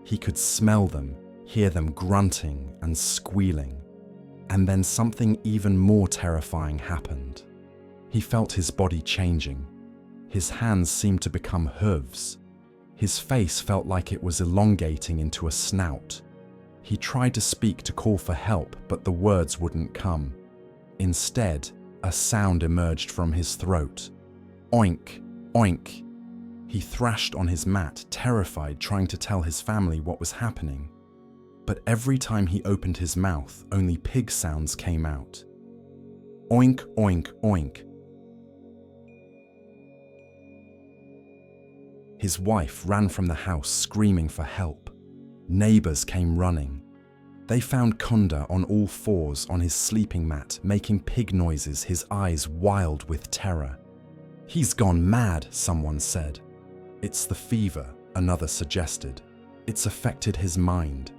He could smell them, hear them grunting and squealing. And then something even more terrifying happened. He felt his body changing. His hands seemed to become hooves. His face felt like it was elongating into a snout. He tried to speak, to call for help, but the words wouldn't come. Instead, a sound emerged from his throat. "Oink, oink." He thrashed on his mat, terrified, trying to tell his family what was happening. But every time he opened his mouth, only pig sounds came out. Oink, oink, oink. His wife ran from the house, screaming for help. Neighbors came running. They found Cunda on all fours on his sleeping mat, making pig noises, his eyes wild with terror. "He's gone mad," someone said. "It's the fever," another suggested. "It's affected his mind."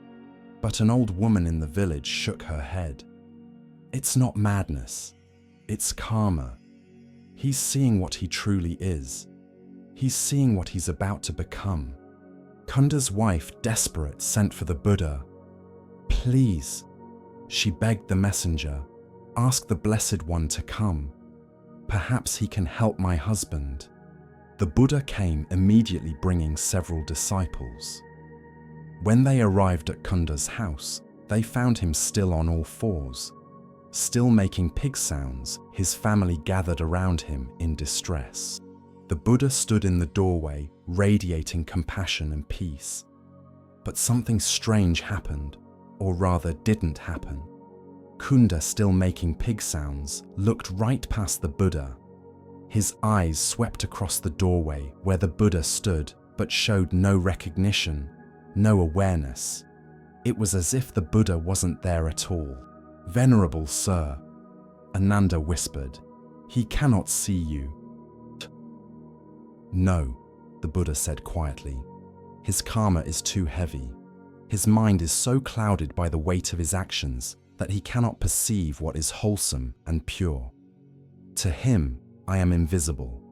But an old woman in the village shook her head. It's not madness. It's karma. He's seeing what he truly is. He's seeing what he's about to become. Cunda's wife, desperate, sent for the Buddha. Please, she begged the messenger, ask the Blessed One to come. Perhaps he can help my husband. The Buddha came, immediately bringing several disciples. When they arrived at Cunda's house, they found him still on all fours. Still making pig sounds, his family gathered around him in distress. The Buddha stood in the doorway, radiating compassion and peace. But something strange happened, or rather didn't happen. Cunda, still making pig sounds, looked right past the Buddha. His eyes swept across the doorway where the Buddha stood, but showed no recognition, no awareness. It was as if the Buddha wasn't there at all. Venerable Sir, Ananda whispered, he cannot see you. No, the Buddha said quietly. His karma is too heavy. His mind is so clouded by the weight of his actions that he cannot perceive what is wholesome and pure. To him, I am invisible.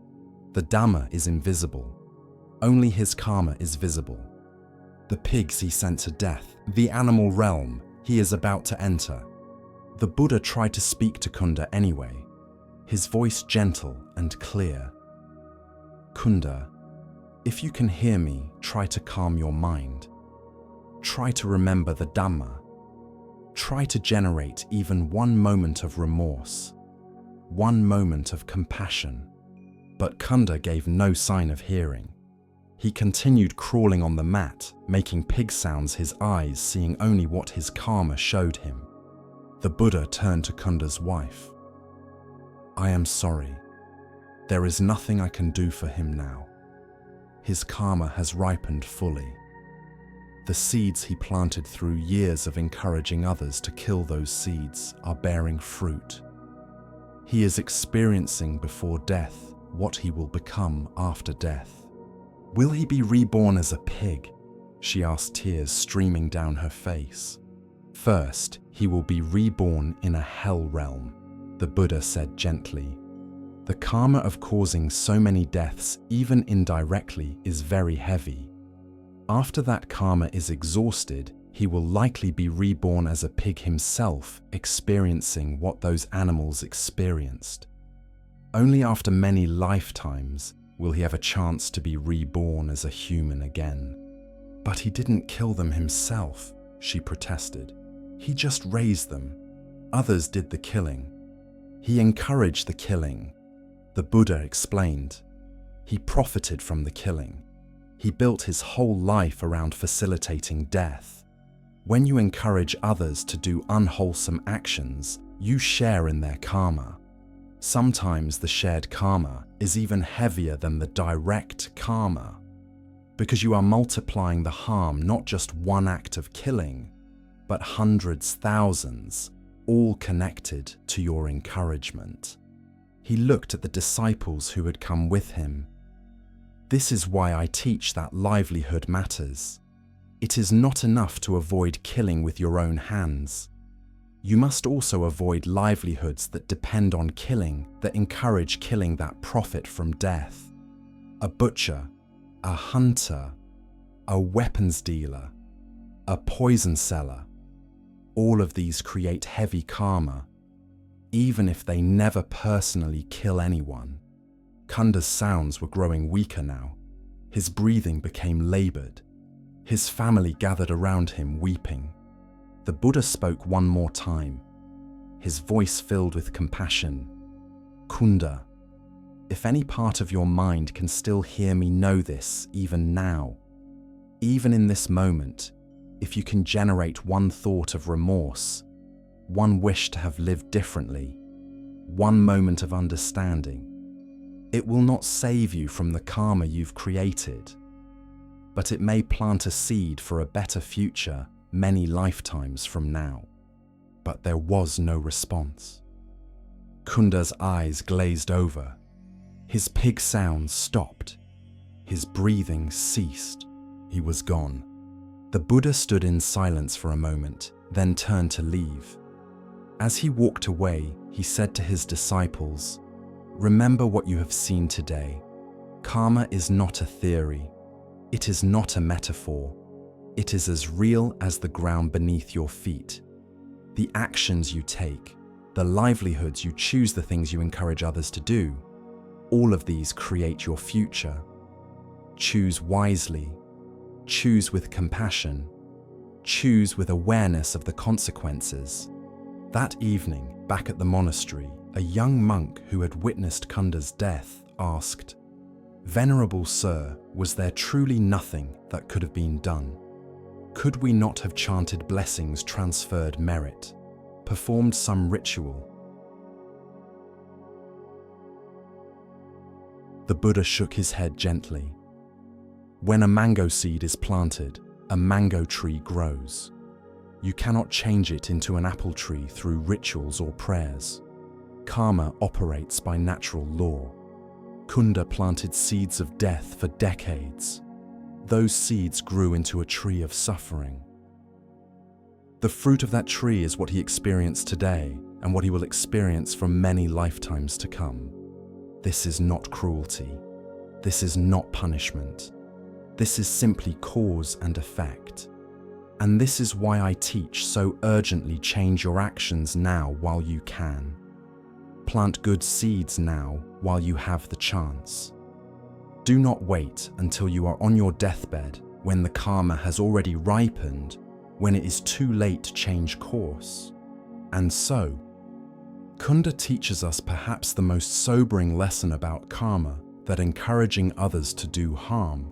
The Dhamma is invisible. Only his karma is visible. The pigs he sent to death, the animal realm he is about to enter. The Buddha tried to speak to Cunda anyway, his voice gentle and clear. Cunda, if you can hear me, try to calm your mind. Try to remember the Dhamma. Try to generate even one moment of remorse, one moment of compassion. But Cunda gave no sign of hearing. He continued crawling on the mat, making pig sounds, his eyes seeing only what his karma showed him. The Buddha turned to Cunda's wife. I am sorry. There is nothing I can do for him now. His karma has ripened fully. The seeds he planted through years of encouraging others to kill those seeds are bearing fruit. He is experiencing before death what he will become after death. Will he be reborn as a pig? She asked, tears streaming down her face. First, he will be reborn in a hell realm, the Buddha said gently. The karma of causing so many deaths, even indirectly, is very heavy. After that karma is exhausted, he will likely be reborn as a pig himself, experiencing what those animals experienced. Only after many lifetimes will he have a chance to be reborn as a human again. But he didn't kill them himself, she protested. He just raised them. Others did the killing. He encouraged the killing. The Buddha explained. He profited from the killing. He built his whole life around facilitating death. When you encourage others to do unwholesome actions, you share in their karma. Sometimes the shared karma is even heavier than the direct karma, because you are multiplying the harm, not just one act of killing, but hundreds, thousands, all connected to your encouragement. He looked at the disciples who had come with him. This is why I teach that livelihood matters. It is not enough to avoid killing with your own hands. You must also avoid livelihoods that depend on killing, that encourage killing, that profit from death. A butcher, a hunter, a weapons dealer, a poison seller. All of these create heavy karma, even if they never personally kill anyone. Cunda's sounds were growing weaker now. His breathing became labored. His family gathered around him weeping. The Buddha spoke one more time, his voice filled with compassion. Cunda, if any part of your mind can still hear me, know this even now. Even in this moment, if you can generate one thought of remorse, one wish to have lived differently, one moment of understanding, it will not save you from the karma you've created, but it may plant a seed for a better future many lifetimes from now. But there was no response. Cunda's eyes glazed over. His pig sounds stopped. His breathing ceased. He was gone. The Buddha stood in silence for a moment, then turned to leave. As he walked away, he said to his disciples, "Remember what you have seen today. Karma is not a theory. It is not a metaphor. It is as real as the ground beneath your feet. The actions you take, the livelihoods you choose, the things you encourage others to do, all of these create your future. Choose wisely. Choose with compassion. Choose with awareness of the consequences." That evening, back at the monastery, a young monk who had witnessed Cunda's death asked, "Venerable Sir, was there truly nothing that could have been done? Could we not have chanted blessings, transferred merit, performed some ritual?" The Buddha shook his head gently. "When a mango seed is planted, a mango tree grows. You cannot change it into an apple tree through rituals or prayers. Karma operates by natural law. Cunda planted seeds of death for decades. Those seeds grew into a tree of suffering. The fruit of that tree is what he experienced today and what he will experience for many lifetimes to come. This is not cruelty. This is not punishment. This is simply cause and effect. And this is why I teach so urgently: change your actions now while you can. Plant good seeds now while you have the chance. Do not wait until you are on your deathbed, when the karma has already ripened, when it is too late to change course. And so, Cunda teaches us perhaps the most sobering lesson about karma, that encouraging others to do harm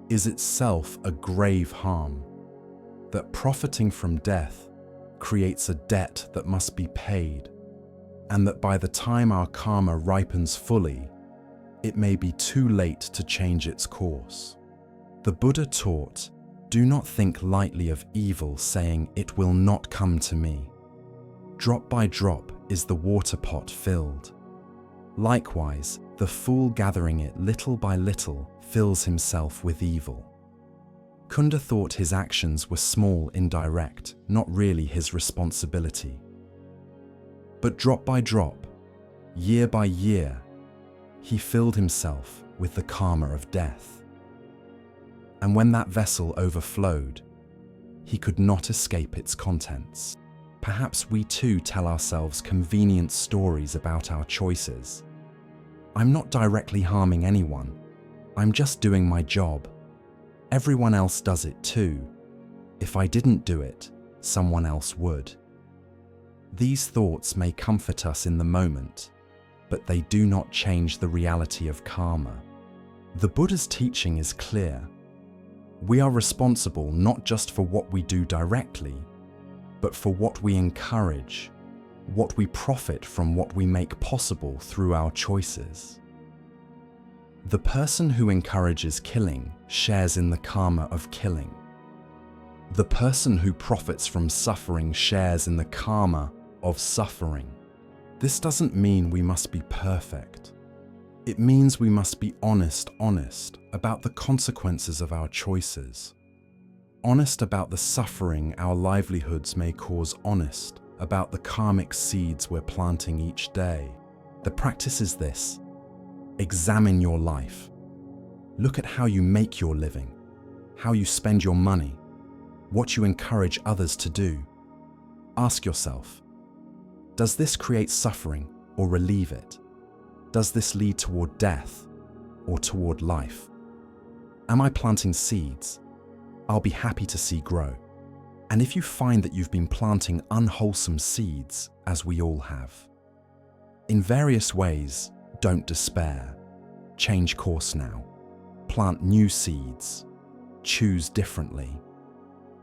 is itself a grave harm. That profiting from death creates a debt that must be paid, and that by the time our karma ripens fully, it may be too late to change its course. The Buddha taught, "Do not think lightly of evil, saying, 'It will not come to me.' Drop by drop is the water pot filled. Likewise, the fool gathering it little by little fills himself with evil." Cunda thought his actions were small, indirect, not really his responsibility. But drop by drop, year by year, he filled himself with the karma of death. And when that vessel overflowed, he could not escape its contents. Perhaps we too tell ourselves convenient stories about our choices. "I'm not directly harming anyone. I'm just doing my job. Everyone else does it too. If I didn't do it, someone else would." These thoughts may comfort us in the moment, but they do not change the reality of karma. The Buddha's teaching is clear. We are responsible not just for what we do directly, but for what we encourage, what we profit from, what we make possible through our choices. The person who encourages killing shares in the karma of killing. The person who profits from suffering shares in the karma of suffering. This doesn't mean we must be perfect. It means we must be honest about the consequences of our choices. Honest about the suffering our livelihoods may cause, honest about the karmic seeds we're planting each day. The practice is this: examine your life. Look at how you make your living, how you spend your money, what you encourage others to do. Ask yourself, does this create suffering or relieve it? Does this lead toward death or toward life? Am I planting seeds I'll be happy to see grow? And if you find that you've been planting unwholesome seeds, as we all have, in various ways, don't despair. Change course now. Plant new seeds. Choose differently.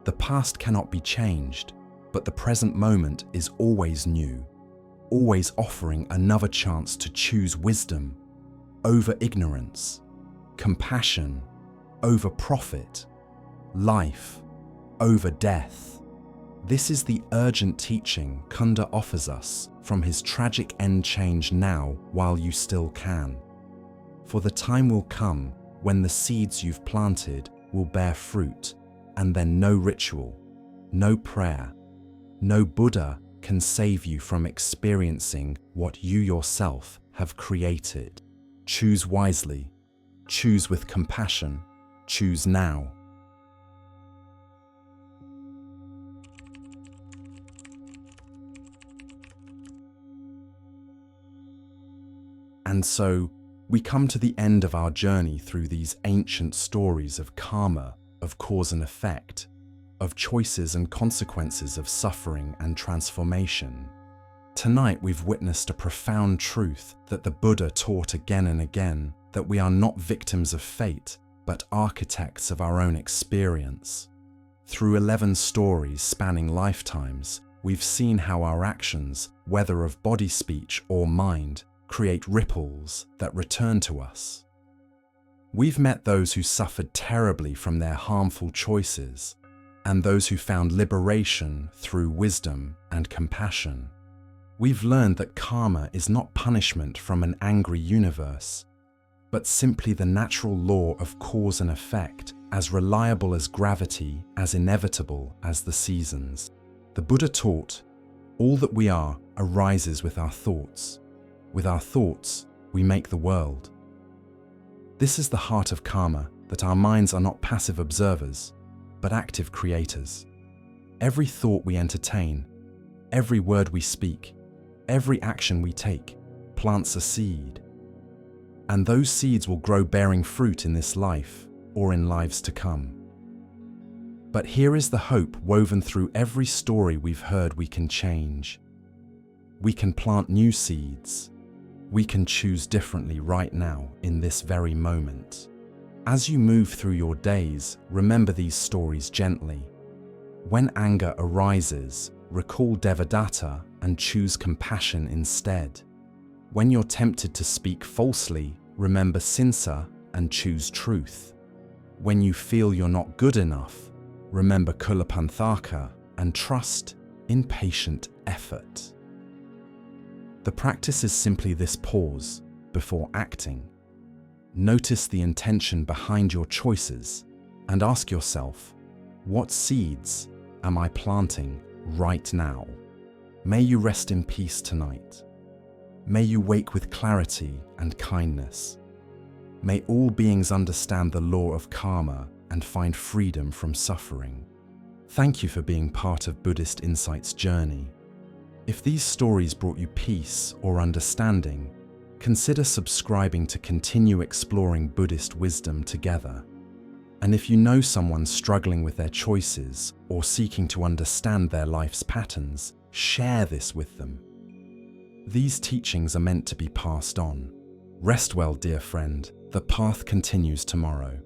The past cannot be changed, but the present moment is always new, always offering another chance to choose wisdom over ignorance, compassion over profit, life over death. This is the urgent teaching Cunda offers us from his tragic end: change now while you still can. For the time will come when the seeds you've planted will bear fruit, And then no ritual, no prayer, no Buddha can save you from experiencing what you yourself have created. Choose wisely, choose with compassion, choose now. And so, we come to the end of our journey through these ancient stories of karma, of cause and effect, of choices and consequences of suffering and transformation. Tonight we've witnessed a profound truth that the Buddha taught again and again, that we are not victims of fate, but architects of our own experience. Through 11 stories spanning lifetimes, we've seen how our actions, whether of body, speech, or mind, create ripples that return to us. We've met those who suffered terribly from their harmful choices, and those who found liberation through wisdom and compassion. We've learned that karma is not punishment from an angry universe, but simply the natural law of cause and effect, as reliable as gravity, as inevitable as the seasons. The Buddha taught, all that we are arises with our thoughts. With our thoughts, we make the world. This is the heart of karma, that our minds are not passive observers, but active creators. Every thought we entertain, every word we speak, every action we take, plants a seed. And those seeds will grow bearing fruit in this life, or in lives to come. But here is the hope woven through every story we've heard: we can change. We can plant new seeds. We can choose differently right now, in this very moment. As you move through your days, remember these stories gently. When anger arises, recall Devadatta and choose compassion instead. When you're tempted to speak falsely, remember Cincāmānavikā and choose truth. When you feel you're not good enough, remember Cullapanthaka and trust in patient effort. The practice is simply this pause before acting. Notice the intention behind your choices and ask yourself, what seeds am I planting right now? May you rest in peace tonight. May you wake with clarity and kindness. May all beings understand the law of karma and find freedom from suffering. Thank you for being part of Buddhist Insight's journey. If these stories brought you peace or understanding, consider subscribing to continue exploring Buddhist wisdom together. And if you know someone struggling with their choices or seeking to understand their life's patterns, share this with them. These teachings are meant to be passed on. Rest well, dear friend. The path continues tomorrow.